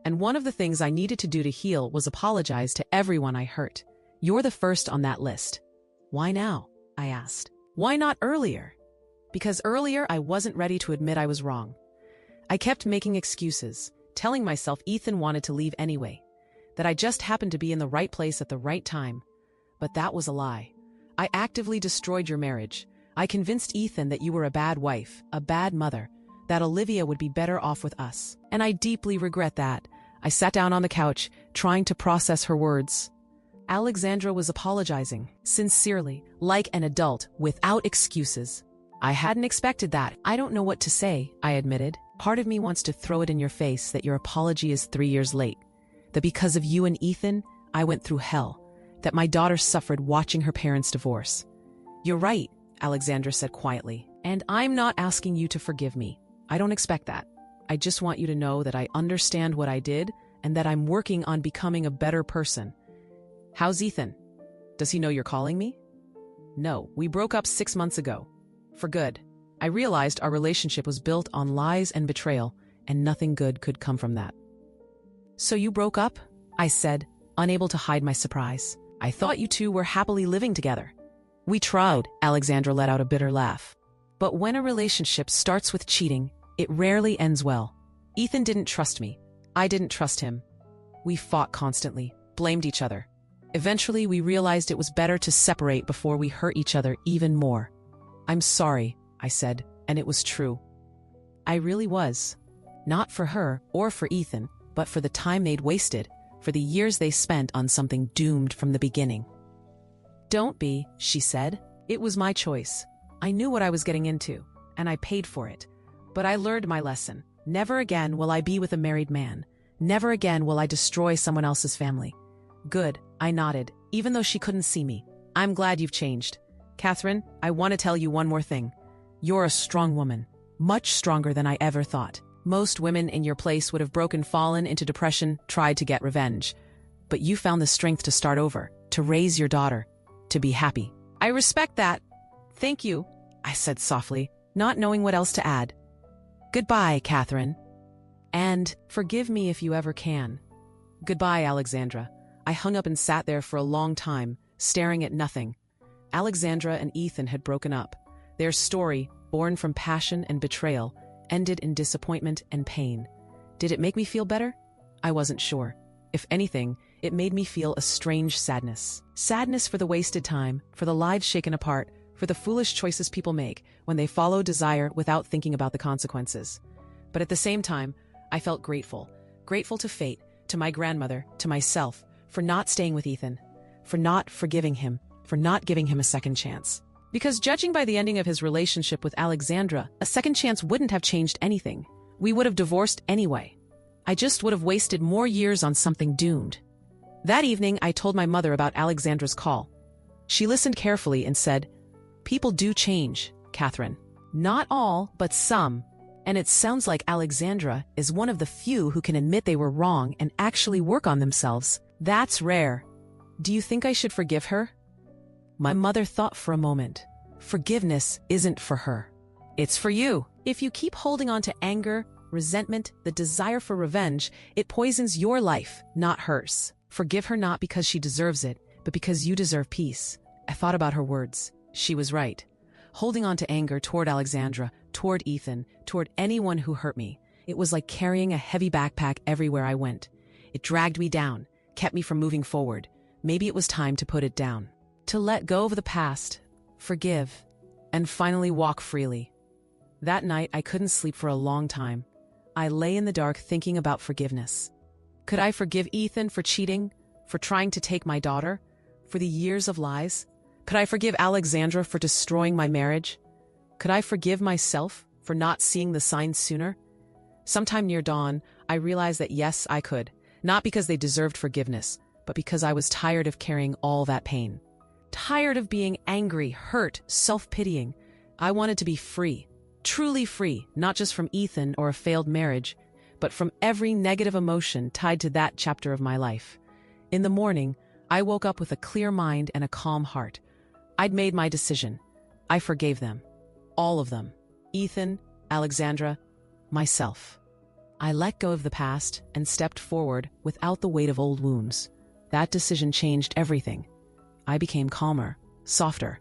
And one of the things I needed to do to heal was apologize to everyone I hurt. You're the first on that list." "Why now?" I asked. "Why not earlier?" "Because earlier I wasn't ready to admit I was wrong. I kept making excuses, telling myself Ethan wanted to leave anyway, that I just happened to be in the right place at the right time. But that was a lie. I actively destroyed your marriage. I convinced Ethan that you were a bad wife, a bad mother, that Olivia would be better off with us. And I deeply regret that." I sat down on the couch, trying to process her words. Alexandra was apologizing, sincerely, like an adult, without excuses. "I hadn't expected that. I don't know what to say," I admitted. "Part of me wants to throw it in your face that your apology is 3 years late. That because of you and Ethan, I went through hell. That my daughter suffered watching her parents divorce." "You're right," Alexandra said quietly. "And I'm not asking you to forgive me. I don't expect that. I just want you to know that I understand what I did and that I'm working on becoming a better person. How's Ethan? Does he know you're calling me?" "No, we broke up 6 months ago. For good. I realized our relationship was built on lies and betrayal, and nothing good could come from that." "So you broke up?" I said, unable to hide my surprise. "I thought you two were happily living together." "We tried," Alexandra let out a bitter laugh. "But when a relationship starts with cheating, it rarely ends well. Ethan didn't trust me. I didn't trust him. We fought constantly, blamed each other. Eventually, we realized it was better to separate before we hurt each other even more." "I'm sorry," I said, and it was true. I really was. Not for her or for Ethan, but for the time they'd wasted, for the years they spent on something doomed from the beginning. "Don't be," she said. "It was my choice. I knew what I was getting into, and I paid for it. But I learned my lesson. Never again will I be with a married man. Never again will I destroy someone else's family." "Good," I nodded, even though she couldn't see me. "I'm glad you've changed. Catherine, I want to tell you one more thing. You're a strong woman, much stronger than I ever thought. Most women in your place would have fallen into depression, tried to get revenge. But you found the strength to start over, to raise your daughter, to be happy." "I respect that. Thank you," I said softly, not knowing what else to add. "Goodbye, Catherine. And forgive me if you ever can." "Goodbye, Alexandra." I hung up and sat there for a long time, staring at nothing. Alexandra and Ethan had broken up. Their story, born from passion and betrayal, ended in disappointment and pain. Did it make me feel better? I wasn't sure. If anything, it made me feel a strange sadness. Sadness for the wasted time, for the lives shaken apart, for the foolish choices people make when they follow desire without thinking about the consequences. But at the same time, I felt grateful. Grateful to fate, to my grandmother, to myself, for not staying with Ethan, for not forgiving him, for not giving him a second chance. Because judging by the ending of his relationship with Alexandra, a second chance wouldn't have changed anything. We would have divorced anyway. I just would have wasted more years on something doomed. That evening, I told my mother about Alexandra's call. She listened carefully and said, "People do change, Catherine. Not all, but some. And it sounds like Alexandra is one of the few who can admit they were wrong and actually work on themselves. That's rare. Do you think I should forgive her?" My mother thought for a moment. "Forgiveness isn't for her. It's for you. If you keep holding on to anger, resentment, the desire for revenge, it poisons your life, not hers. Forgive her not because she deserves it, but because you deserve peace." I thought about her words. She was right. Holding on to anger toward Alexandra, toward Ethan, toward anyone who hurt me, It was like carrying a heavy backpack everywhere I went. It dragged me down, kept me from moving forward. Maybe it was time to put it down. To let go of the past, forgive, and finally walk freely. That night, I couldn't sleep for a long time. I lay in the dark thinking about forgiveness. Could I forgive Ethan for cheating, for trying to take my daughter, for the years of lies? Could I forgive Alexandra for destroying my marriage? Could I forgive myself for not seeing the signs sooner? Sometime near dawn, I realized that yes, I could. Not because they deserved forgiveness, but because I was tired of carrying all that pain. Tired of being angry, hurt, self-pitying. I wanted to be free. Truly free, not just from Ethan or a failed marriage, but from every negative emotion tied to that chapter of my life. In the morning, I woke up with a clear mind and a calm heart. I'd made my decision. I forgave them. All of them. Ethan, Alexandra, myself. I let go of the past and stepped forward without the weight of old wounds. That decision changed everything. I became calmer, softer.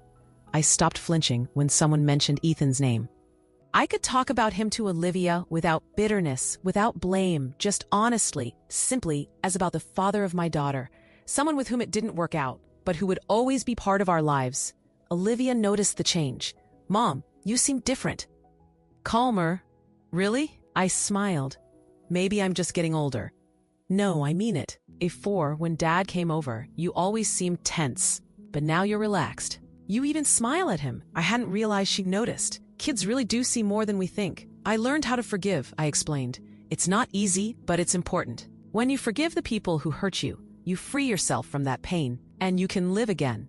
I stopped flinching when someone mentioned Ethan's name. I could talk about him to Olivia without bitterness, without blame, just honestly, simply as about the father of my daughter, someone with whom it didn't work out, but who would always be part of our lives. Olivia noticed the change. "Mom, you seem different." "Calmer? Really?" I smiled. "Maybe I'm just getting older." "No, I mean it. Before, when Dad came over, you always seemed tense, but now you're relaxed. You even smile at him." I hadn't realized she'd noticed. Kids really do see more than we think. "I learned how to forgive," I explained. "It's not easy, but it's important. When you forgive the people who hurt you, you free yourself from that pain, and you can live again."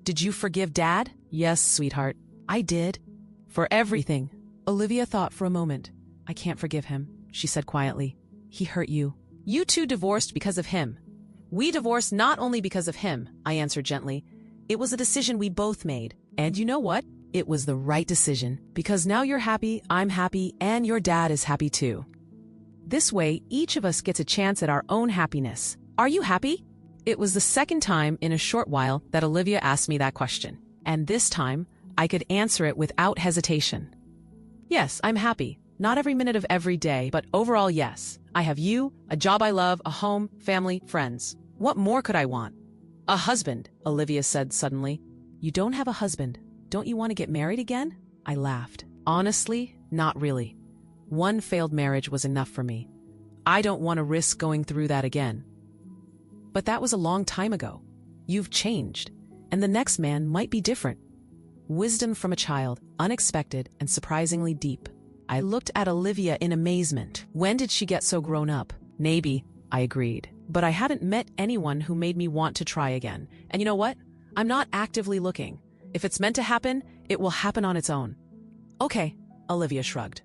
"Did you forgive Dad?" "Yes, sweetheart. I did. For everything." Olivia thought for a moment. "I can't forgive him," she said quietly. "He hurt you. You two divorced because of him." "We divorced not only because of him," I answered gently. "It was a decision we both made. And you know what? It was the right decision, because now you're happy, I'm happy, and your dad is happy too. This way, each of us gets a chance at our own happiness. Are you happy?" It was the second time in a short while that Olivia asked me that question, and this time I could answer it without hesitation. "Yes, I'm happy. Not every minute of every day, but overall, yes. I have you, a job I love, a home, family, friends. What more could I want?" "A husband," Olivia said suddenly. "You don't have a husband. Don't you want to get married again?" I laughed. "Honestly, not really. One failed marriage was enough for me. I don't want to risk going through that again." "But that was a long time ago. You've changed, and the next man might be different." Wisdom from a child, unexpected and surprisingly deep. I looked at Olivia in amazement. When did she get so grown up? "Maybe," I agreed. But I hadn't met anyone who made me want to try again. And you know what? I'm not actively looking. If it's meant to happen, it will happen on its own. "Okay," Olivia shrugged.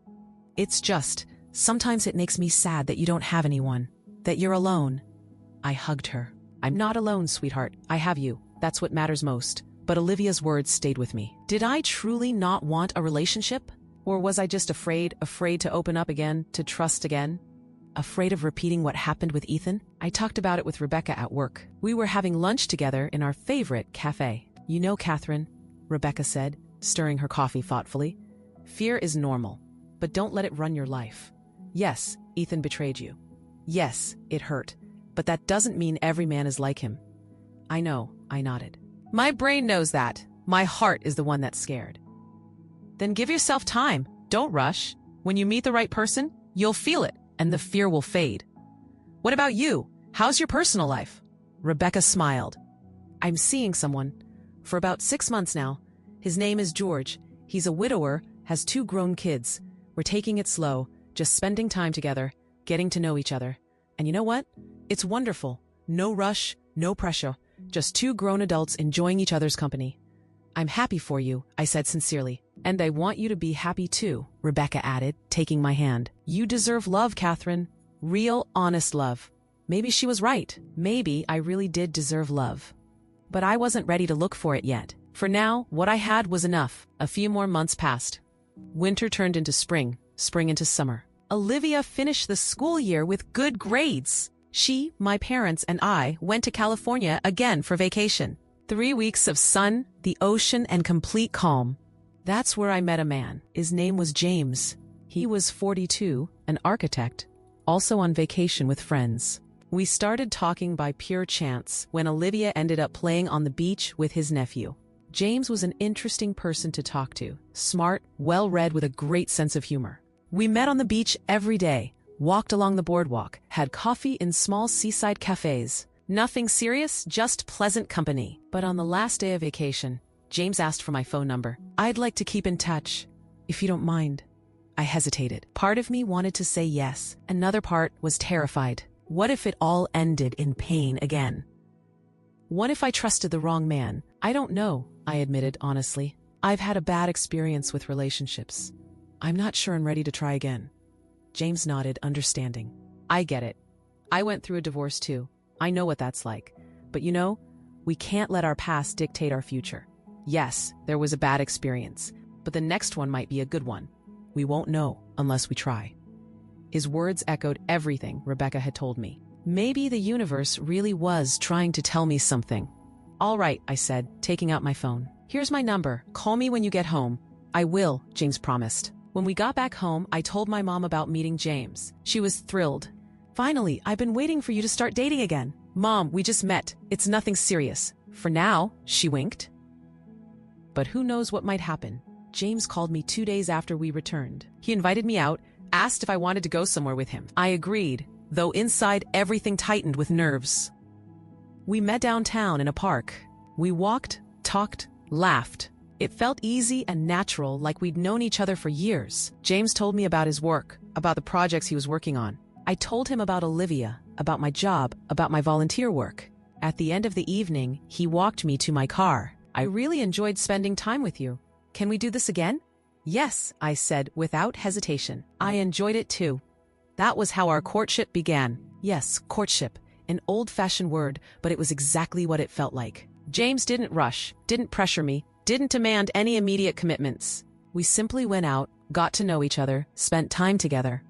"It's just, sometimes it makes me sad that you don't have anyone, that you're alone." I hugged her. "I'm not alone, sweetheart. I have you. That's what matters most." But Olivia's words stayed with me. Did I truly not want a relationship? Or was I just afraid to open up again, to trust again? Afraid of repeating what happened with Ethan? I talked about it with Rebecca at work. We were having lunch together in our favorite cafe. "You know, Catherine," Rebecca said, stirring her coffee thoughtfully, "fear is normal, but don't let it run your life. Yes, Ethan betrayed you. Yes, it hurt, but that doesn't mean every man is like him." "I know," I nodded. "My brain knows that. My heart is the one that's scared." "Then give yourself time. Don't rush. When you meet the right person, you'll feel it, and the fear will fade." "What about you? How's your personal life?" Rebecca smiled. "I'm seeing someone. For about 6 months now. His name is George. He's a widower, has 2 grown kids. We're taking it slow, just spending time together, getting to know each other. And you know what? It's wonderful. No rush, no pressure. Just 2 grown adults enjoying each other's company." "I'm happy for you," I said sincerely. "And I want you to be happy too," Rebecca added, taking my hand. "You deserve love, Catherine. Real, honest love." Maybe she was right. Maybe I really did deserve love. But I wasn't ready to look for it yet. For now, what I had was enough. A few more months passed. Winter turned into spring, spring into summer. Olivia finished the school year with good grades. She, my parents, and I went to California again for vacation. 3 weeks of sun, the ocean, and complete calm. That's where I met a man. His name was James. He was 42, an architect, also on vacation with friends. We started talking by pure chance when Olivia ended up playing on the beach with his nephew. James was an interesting person to talk to, smart, well-read with a great sense of humor. We met on the beach every day, walked along the boardwalk, had coffee in small seaside cafes. Nothing serious, just pleasant company. But on the last day of vacation, James asked for my phone number. I'd like to keep in touch, if you don't mind. I hesitated. Part of me wanted to say yes. Another part was terrified. What if it all ended in pain again? What if I trusted the wrong man? I don't know, I admitted honestly. I've had a bad experience with relationships. I'm not sure I'm ready to try again. James nodded, understanding. I get it. I went through a divorce too. I know what that's like. But you know, we can't let our past dictate our future. Yes, there was a bad experience, but the next one might be a good one. We won't know unless we try. His words echoed everything Rebecca had told me. Maybe the universe really was trying to tell me something. All right, I said, taking out my phone. Here's my number. Call me when you get home. I will, James promised. When we got back home, I told my mom about meeting James. She was thrilled. Finally, I've been waiting for you to start dating again. Mom, we just met. It's nothing serious. For now, she winked. But who knows what might happen. James called me 2 days after we returned. He invited me out, asked if I wanted to go somewhere with him. I agreed, though inside everything tightened with nerves. We met downtown in a park. We walked, talked, laughed. It felt easy and natural, like we'd known each other for years. James told me about his work, about the projects he was working on. I told him about Olivia, about my job, about my volunteer work. At the end of the evening, he walked me to my car. I really enjoyed spending time with you. Can we do this again? Yes, I said without hesitation. I enjoyed it too. That was how our courtship began. Yes, courtship, an old-fashioned word, but it was exactly what it felt like. James didn't rush, didn't pressure me, didn't demand any immediate commitments. We simply went out, got to know each other, spent time together.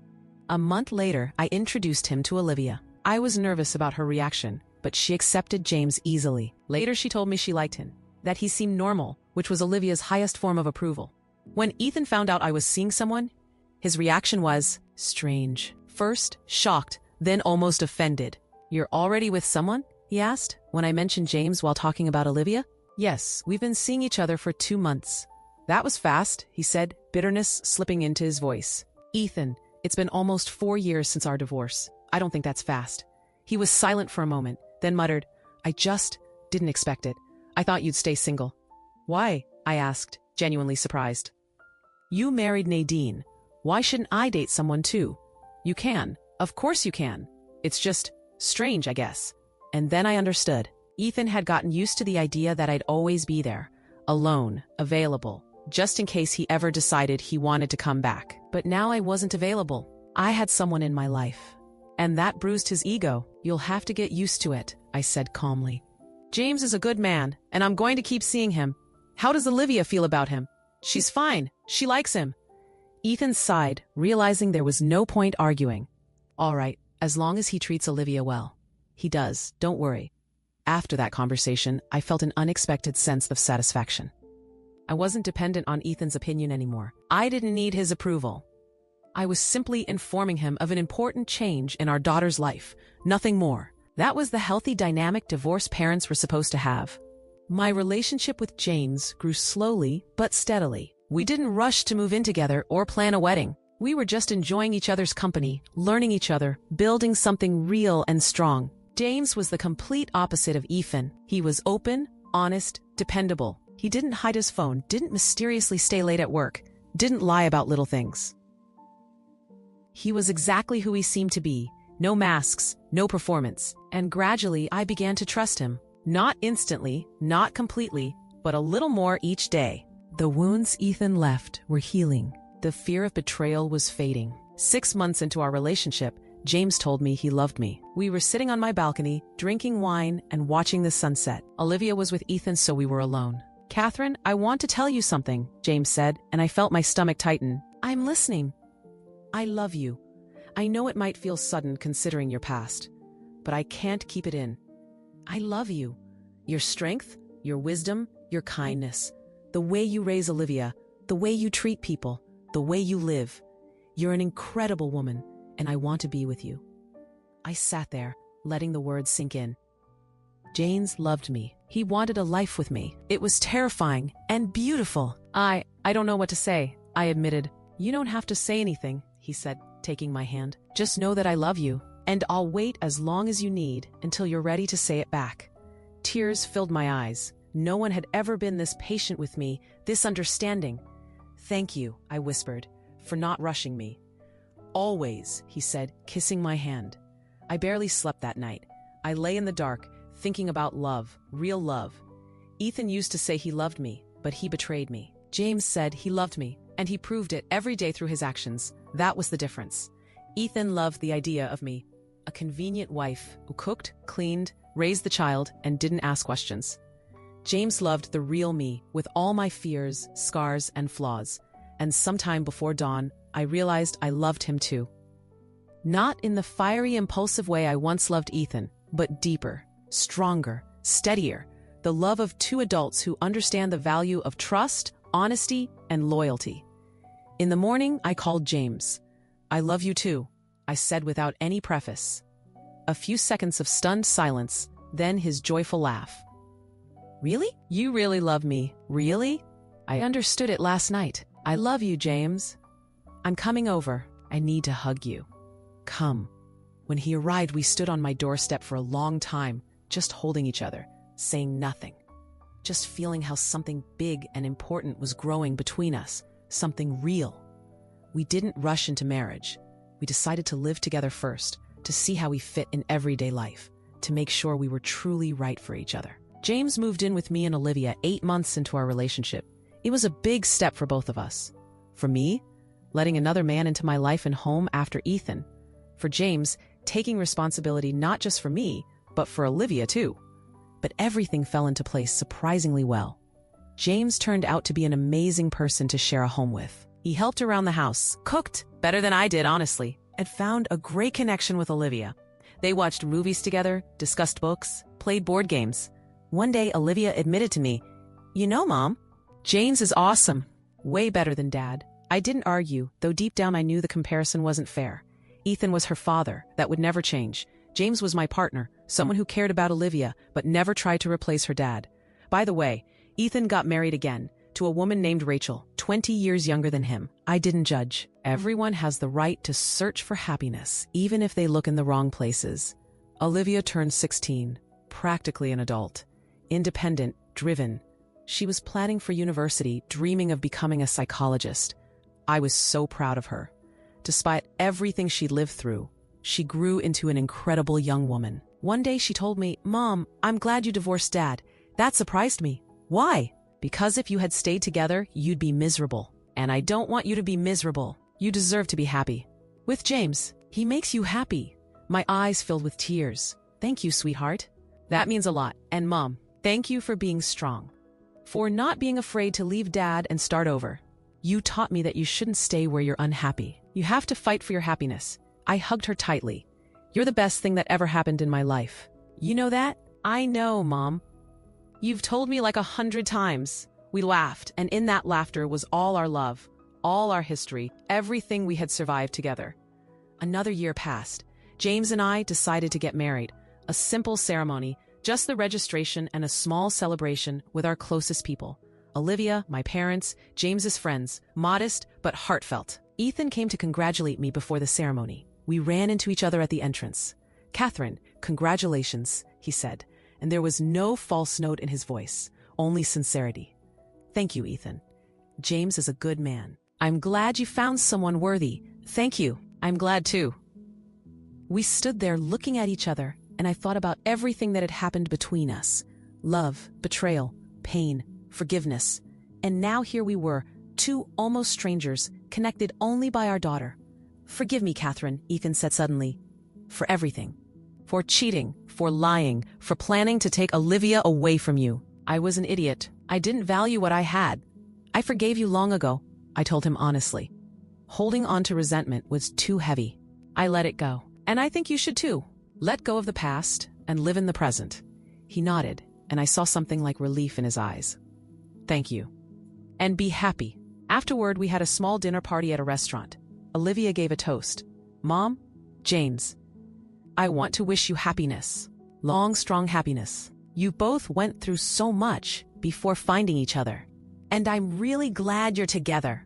A month later, I introduced him to Olivia. I was nervous about her reaction, but she accepted James easily. Later, she told me she liked him, that he seemed normal, which was Olivia's highest form of approval. When Ethan found out I was seeing someone, his reaction was strange. First, shocked, then almost offended. You're already with someone? He asked, when I mentioned James while talking about Olivia. Yes, we've been seeing each other for 2 months. That was fast, he said, bitterness slipping into his voice. Ethan, it's been almost 4 years since our divorce. I don't think that's fast. He was silent for a moment, then muttered, I just didn't expect it. I thought you'd stay single. Why? I asked, genuinely surprised. You married Nadine. Why shouldn't I date someone too? You can. Of course you can. It's just strange, I guess. And then I understood. Ethan had gotten used to the idea that I'd always be there, alone, available, just in case he ever decided he wanted to come back. But now I wasn't available. I had someone in my life. And that bruised his ego. You'll have to get used to it, I said calmly. James is a good man, and I'm going to keep seeing him. How does Olivia feel about him? She's fine. She likes him. Ethan sighed, realizing there was no point arguing. All right, as long as he treats Olivia well. He does, don't worry. After that conversation, I felt an unexpected sense of satisfaction. I wasn't dependent on Ethan's opinion anymore. I didn't need his approval. I was simply informing him of an important change in our daughter's life, nothing more. That was the healthy dynamic divorced parents were supposed to have. My relationship with James grew slowly but steadily. We didn't rush to move in together or plan a wedding. We were just enjoying each other's company, learning each other, building something real and strong. James was the complete opposite of Ethan. He was open, honest, dependable. He didn't hide his phone, didn't mysteriously stay late at work, didn't lie about little things. He was exactly who he seemed to be. No masks, no performance. And gradually, I began to trust him. Not instantly, not completely, but a little more each day. The wounds Ethan left were healing. The fear of betrayal was fading. 6 months into our relationship, James told me he loved me. We were sitting on my balcony, drinking wine and watching the sunset. Olivia was with Ethan, so we were alone. Catherine, I want to tell you something, James said, and I felt my stomach tighten. I'm listening. I love you. I know it might feel sudden considering your past, but I can't keep it in. I love you. Your strength, your wisdom, your kindness, the way you raise Olivia, the way you treat people, the way you live. You're an incredible woman, and I want to be with you." I sat there, letting the words sink in. James loved me. He wanted a life with me. It was terrifying and beautiful. I don't know what to say," I admitted. "You don't have to say anything," he said, taking my hand. "Just know that I love you, and I'll wait as long as you need until you're ready to say it back." Tears filled my eyes. No one had ever been this patient with me, this understanding. "Thank you," I whispered, "for not rushing me." "Always," he said, kissing my hand. I barely slept that night. I lay in the dark, thinking about love, real love. Ethan used to say he loved me, but he betrayed me. James said he loved me, and he proved it every day through his actions. That was the difference. Ethan loved the idea of me, a convenient wife who cooked, cleaned, raised the child, and didn't ask questions. James loved the real me, with all my fears, scars, and flaws. And sometime before dawn, I realized I loved him too. Not in the fiery, impulsive way I once loved Ethan, but deeper, stronger, steadier, the love of two adults who understand the value of trust, honesty, and loyalty. In the morning, I called James. "I love you too," I said without any preface. A few seconds of stunned silence, then his joyful laugh. "Really? You really love me? Really? I understood it last night. I love you, James. I'm coming over. I need to hug you. Come." When he arrived, we stood on my doorstep for a long time, just holding each other, saying nothing. Just feeling how something big and important was growing between us, something real. We didn't rush into marriage. We decided to live together first, to see how we fit in everyday life, to make sure we were truly right for each other. James moved in with me and Olivia 8 months into our relationship. It was a big step for both of us. For me, letting another man into my life and home after Ethan. For James, taking responsibility not just for me, but for Olivia too. But everything fell into place surprisingly well. James turned out to be an amazing person to share a home with. He helped around the house, cooked better than I did, honestly, and found a great connection with Olivia. They watched movies together, discussed books, played board games. One day, Olivia admitted to me, "You know, Mom, James is awesome. Way better than Dad." I didn't argue, though deep down I knew the comparison wasn't fair. Ethan was her father. That would never change. James was my partner, someone who cared about Olivia, but never tried to replace her dad. By the way, Ethan got married again, to a woman named Rachel, 20 years younger than him. I didn't judge. Everyone has the right to search for happiness, even if they look in the wrong places. Olivia turned 16, practically an adult. Independent, driven. She was planning for university, dreaming of becoming a psychologist. I was so proud of her. Despite everything she'd lived through, she grew into an incredible young woman. One day she told me, "Mom, I'm glad you divorced Dad." That surprised me. "Why?" "Because if you had stayed together, you'd be miserable. And I don't want you to be miserable. You deserve to be happy. With James, he makes you happy." My eyes filled with tears. "Thank you, sweetheart. That means a lot. And Mom, thank you for being strong. For not being afraid to leave Dad and start over. You taught me that you shouldn't stay where you're unhappy. You have to fight for your happiness." I hugged her tightly. "You're the best thing that ever happened in my life." "You know that?" "I know, Mom. You've told me like 100 times." We laughed, and in that laughter was all our love, all our history, everything we had survived together. Another year passed. James and I decided to get married. A simple ceremony, just the registration and a small celebration with our closest people. Olivia, my parents, James's friends, modest but heartfelt. Ethan came to congratulate me before the ceremony. We ran into each other at the entrance. "Catherine, congratulations," he said, and there was no false note in his voice, only sincerity. "Thank you, Ethan. James is a good man. I'm glad you found someone worthy." "Thank you. I'm glad too." We stood there looking at each other, and I thought about everything that had happened between us. Love, betrayal, pain, forgiveness. And now here we were, two almost strangers, connected only by our daughter. "Forgive me, Catherine," Ethan said suddenly. "For everything. For cheating, for lying, for planning to take Olivia away from you. I was an idiot. I didn't value what I had. I forgave you long ago," I told him honestly. Holding on to resentment was too heavy. I let it go. "And I think you should too. Let go of the past and live in the present." He nodded, and I saw something like relief in his eyes. "Thank you. And be happy." Afterward, we had a small dinner party at a restaurant. Olivia gave a toast. Mom, James, I want to wish you happiness. Long, strong happiness. You both went through so much before finding each other. And I'm really glad you're together.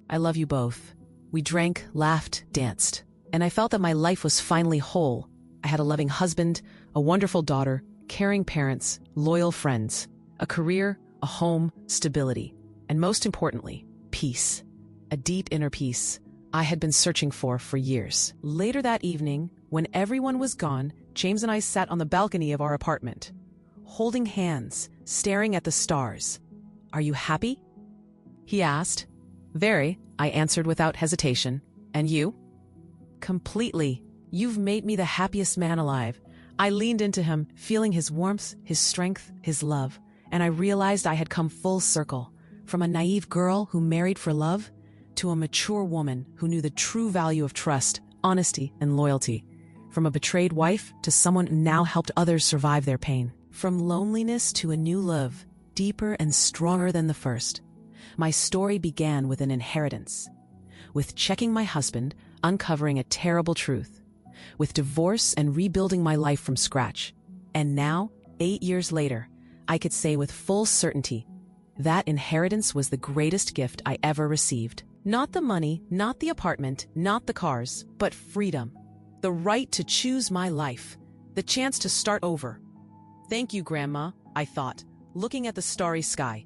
I love you both. We drank, laughed, danced. And I felt that my life was finally whole. I had a loving husband, a wonderful daughter, caring parents, loyal friends, a career, a home, stability, and most importantly, peace. A deep inner peace I had been searching for years. Later that evening, when everyone was gone, James and I sat on the balcony of our apartment, holding hands, staring at the stars. Are you happy? He asked. Very, I answered without hesitation. And you? Completely. You've made me the happiest man alive. I leaned into him, feeling his warmth, his strength, his love, and I realized I had come full circle, from a naive girl who married for love to a mature woman who knew the true value of trust, honesty, and loyalty. From a betrayed wife to someone who now helped others survive their pain. From loneliness to a new love, deeper and stronger than the first. My story began with an inheritance. With checking my husband, uncovering a terrible truth. With divorce and rebuilding my life from scratch. And now, 8 years later, I could say with full certainty, that inheritance was the greatest gift I ever received. Not the money, not the apartment, not the cars, but freedom. The right to choose my life. The chance to start over. Thank you, Grandma, I thought, looking at the starry sky.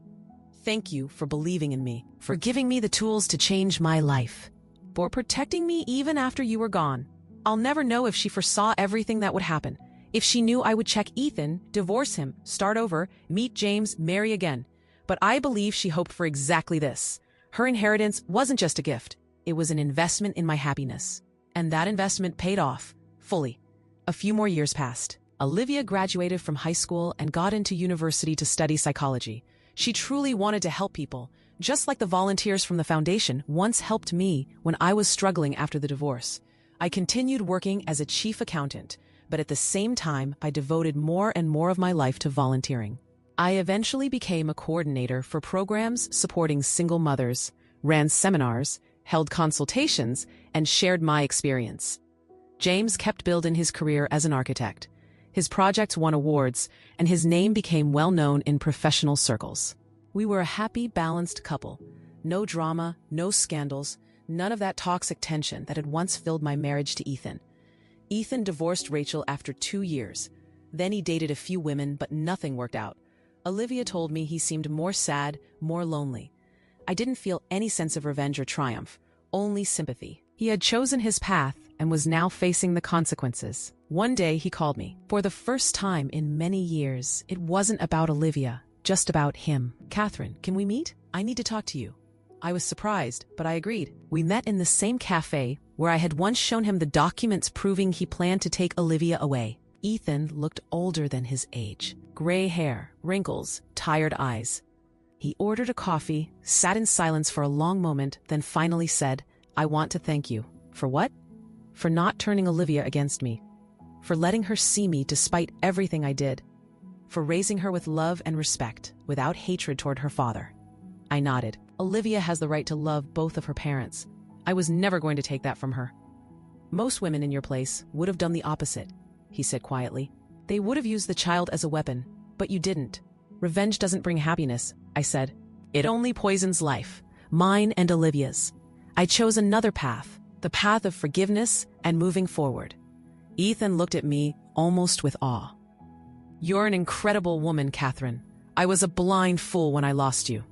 Thank you for believing in me, for giving me the tools to change my life, for protecting me even after you were gone. I'll never know if she foresaw everything that would happen, if she knew I would check Ethan, divorce him, start over, meet James, marry again. But I believe she hoped for exactly this. Her inheritance wasn't just a gift, it was an investment in my happiness. And that investment paid off, fully. A few more years passed. Olivia graduated from high school and got into university to study psychology. She truly wanted to help people, just like the volunteers from the foundation once helped me when I was struggling after the divorce. I continued working as a chief accountant, but at the same time, I devoted more and more of my life to volunteering. I eventually became a coordinator for programs supporting single mothers, ran seminars, held consultations, and shared my experience. James kept building his career as an architect. His projects won awards, and his name became well known in professional circles. We were a happy, balanced couple. No drama, no scandals, none of that toxic tension that had once filled my marriage to Ethan. Ethan divorced Rachel after 2 years. Then he dated a few women, but nothing worked out. Olivia told me he seemed more sad, more lonely. I didn't feel any sense of revenge or triumph, only sympathy. He had chosen his path and was now facing the consequences. One day he called me. For the first time in many years, it wasn't about Olivia, just about him. Catherine, can we meet? I need to talk to you. I was surprised, but I agreed. We met in the same cafe where I had once shown him the documents proving he planned to take Olivia away. Ethan looked older than his age. Gray hair, wrinkles, tired eyes. He ordered a coffee, sat in silence for a long moment, then finally said, I want to thank you. For what? For not turning Olivia against me. For letting her see me despite everything I did. For raising her with love and respect, without hatred toward her father. I nodded. Olivia has the right to love both of her parents. I was never going to take that from her. Most women in your place would have done the opposite, he said quietly. They would have used the child as a weapon, but you didn't. Revenge doesn't bring happiness, I said. It only poisons life, mine and Olivia's. I chose another path, the path of forgiveness and moving forward. Ethan looked at me almost with awe. You're an incredible woman, Catherine. I was a blind fool when I lost you.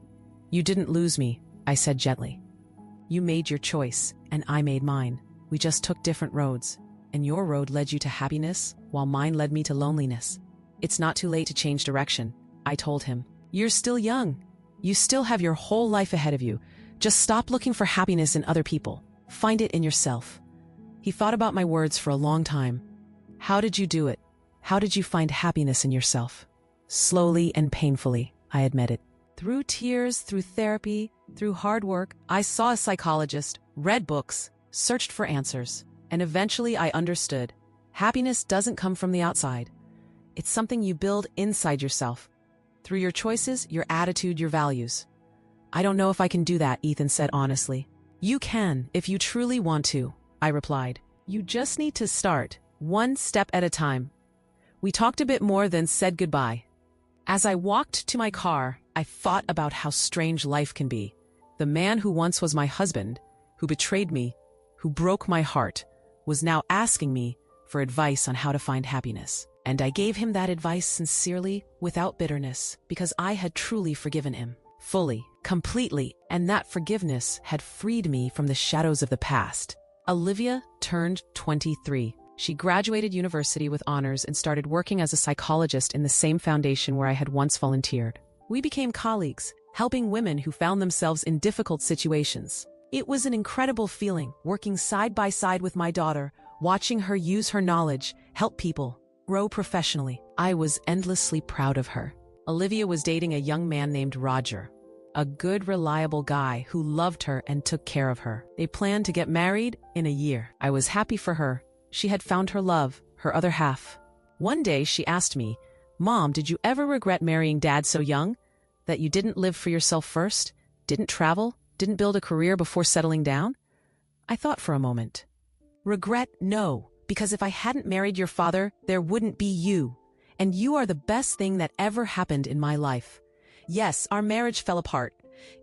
You didn't lose me, I said gently. You made your choice, and I made mine. We just took different roads, and your road led you to happiness, while mine led me to loneliness. It's not too late to change direction, I told him. You're still young. You still have your whole life ahead of you. Just stop looking for happiness in other people. Find it in yourself. He thought about my words for a long time. How did you do it? How did you find happiness in yourself? Slowly and painfully, I admitted. Through tears, through therapy, through hard work, I saw a psychologist, read books, searched for answers, and eventually I understood. Happiness doesn't come from the outside. It's something you build inside yourself, through your choices, your attitude, your values. I don't know if I can do that, Ethan said honestly. You can, if you truly want to, I replied. You just need to start, one step at a time. We talked a bit more, then said goodbye. As I walked to my car, I thought about how strange life can be. The man who once was my husband, who betrayed me, who broke my heart, was now asking me for advice on how to find happiness. And I gave him that advice sincerely, without bitterness, because I had truly forgiven him. Fully, completely, and that forgiveness had freed me from the shadows of the past. Olivia turned 23. She graduated university with honors and started working as a psychologist in the same foundation where I had once volunteered. We became colleagues, helping women who found themselves in difficult situations. It was an incredible feeling, working side by side with my daughter, watching her use her knowledge, help people, grow professionally. I was endlessly proud of her. Olivia was dating a young man named Roger, a good, reliable guy who loved her and took care of her. They planned to get married in a year. I was happy for her. She had found her love, her other half. One day she asked me, "Mom, did you ever regret marrying Dad so young? That you didn't live for yourself first? Didn't travel? Didn't build a career before settling down?" I thought for a moment. Regret? No, because if I hadn't married your father, there wouldn't be you. And you are the best thing that ever happened in my life. Yes, our marriage fell apart.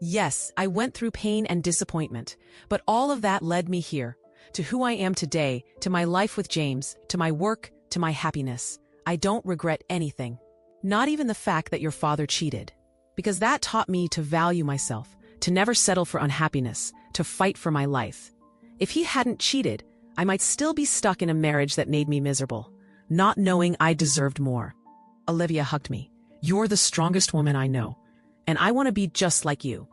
Yes, I went through pain and disappointment. But all of that led me here, to who I am today, to my life with James, to my work, to my happiness. I don't regret anything. Not even the fact that your father cheated. Because that taught me to value myself, to never settle for unhappiness, to fight for my life. If he hadn't cheated, I might still be stuck in a marriage that made me miserable, not knowing I deserved more. Olivia hugged me. You're the strongest woman I know, and I want to be just like you.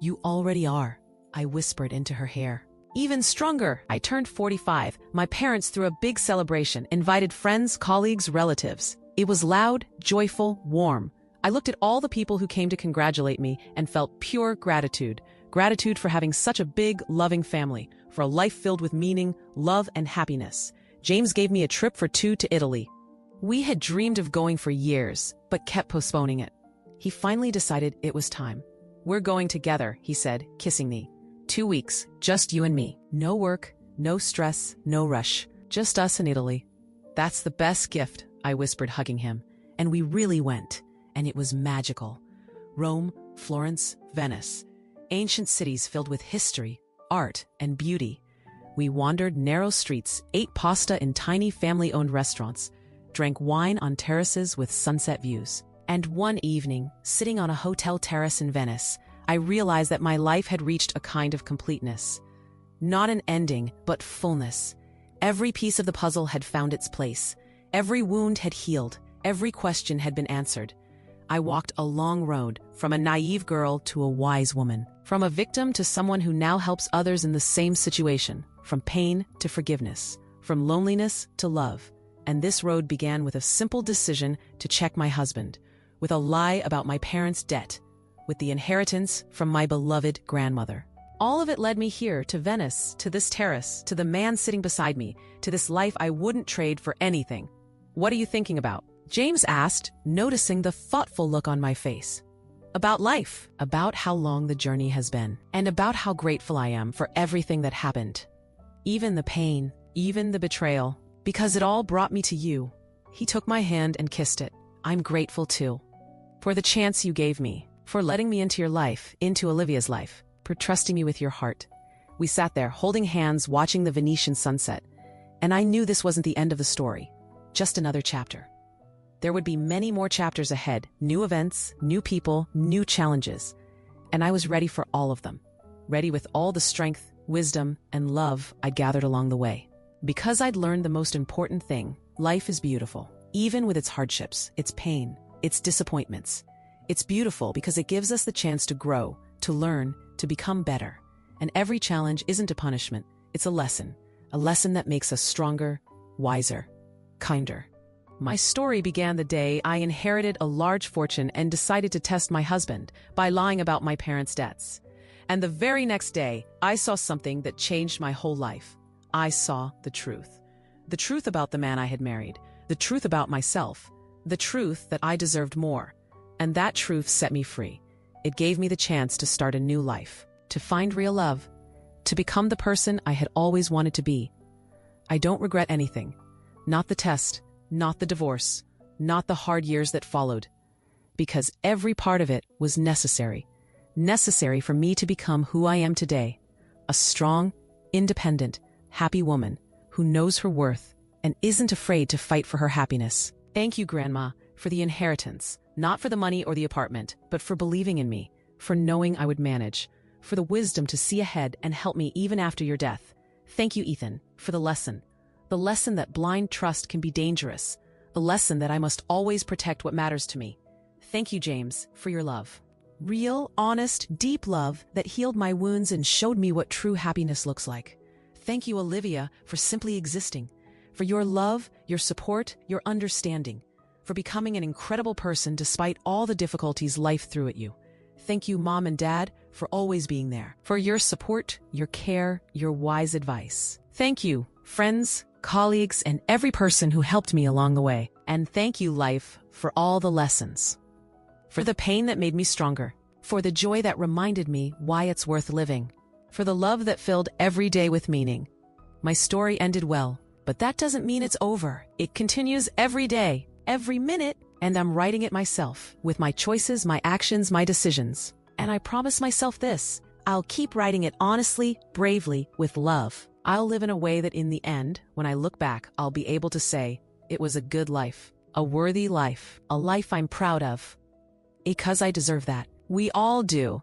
You already are, I whispered into her hair. Even stronger. I turned 45. My parents threw a big celebration, invited friends, colleagues, relatives. It was loud, joyful, warm. I looked at all the people who came to congratulate me and felt pure gratitude. Gratitude for having such a big, loving family, for a life filled with meaning, love, and happiness. James gave me a trip for 2 to Italy. We had dreamed of going for years, but kept postponing it. He finally decided it was time. We're going together, he said, kissing me. 2 weeks, just you and me. No work, no stress, no rush. Just us in Italy. That's the best gift, I whispered, hugging him. And we really went. And it was magical. Rome, Florence, Venice. Ancient cities filled with history, art, and beauty. We wandered narrow streets, ate pasta in tiny family-owned restaurants, drank wine on terraces with sunset views. And one evening, sitting on a hotel terrace in Venice, I realized that my life had reached a kind of completeness. Not an ending, but fullness. Every piece of the puzzle had found its place. Every wound had healed. Every question had been answered. I walked a long road, from a naive girl to a wise woman, from a victim to someone who now helps others in the same situation, from pain to forgiveness, from loneliness to love. And this road began with a simple decision to check my husband, with a lie about my parents' debt, with the inheritance from my beloved grandmother. All of it led me here, to Venice, to this terrace, to the man sitting beside me, to this life I wouldn't trade for anything. What are you thinking about? James asked, noticing the thoughtful look on my face. About life, about how long the journey has been, and about how grateful I am for everything that happened. Even the pain, even the betrayal, because it all brought me to you. He took my hand and kissed it. I'm grateful too. For the chance you gave me, for letting me into your life, into Olivia's life, for trusting me with your heart. We sat there, holding hands, watching the Venetian sunset. And I knew this wasn't the end of the story, just another chapter. There would be many more chapters ahead, new events, new people, new challenges. And I was ready for all of them, ready with all the strength, wisdom, and love I'd gathered along the way. Because I'd learned the most important thing, life is beautiful, even with its hardships, its pain, its disappointments. It's beautiful because it gives us the chance to grow, to learn, to become better. And every challenge isn't a punishment, it's a lesson that makes us stronger, wiser, kinder. My story began the day I inherited a large fortune and decided to test my husband by lying about my parents' debts. And the very next day, I saw something that changed my whole life. I saw the truth. The truth about the man I had married, the truth about myself, the truth that I deserved more. And that truth set me free. It gave me the chance to start a new life, to find real love, to become the person I had always wanted to be. I don't regret anything. Not the test, not the divorce, not the hard years that followed. Because every part of it was necessary. Necessary for me to become who I am today. A strong, independent, happy woman who knows her worth and isn't afraid to fight for her happiness. Thank you, Grandma, for the inheritance, not for the money or the apartment, but for believing in me, for knowing I would manage, for the wisdom to see ahead and help me even after your death. Thank you, Ethan, for the lesson that blind trust can be dangerous, the lesson that I must always protect what matters to me. Thank you, James, for your love. Real, honest, deep love that healed my wounds and showed me what true happiness looks like. Thank you, Olivia, for simply existing, for your love, your support, your understanding, for becoming an incredible person despite all the difficulties life threw at you. Thank you, Mom and Dad, for always being there, for your support, your care, your wise advice. Thank you, friends, colleagues, and every person who helped me along the way. And thank you, life, for all the lessons. For the pain that made me stronger, for the joy that reminded me why it's worth living, for the love that filled every day with meaning. My story ended well, but that doesn't mean it's over. It continues every day, every minute, and I'm writing it myself, with my choices, my actions, my decisions. And I promise myself this: I'll keep writing it honestly, bravely, with love. I'll live in a way that in the end, when I look back, I'll be able to say, it was a good life, a worthy life, a life I'm proud of. Because I deserve that. We all do.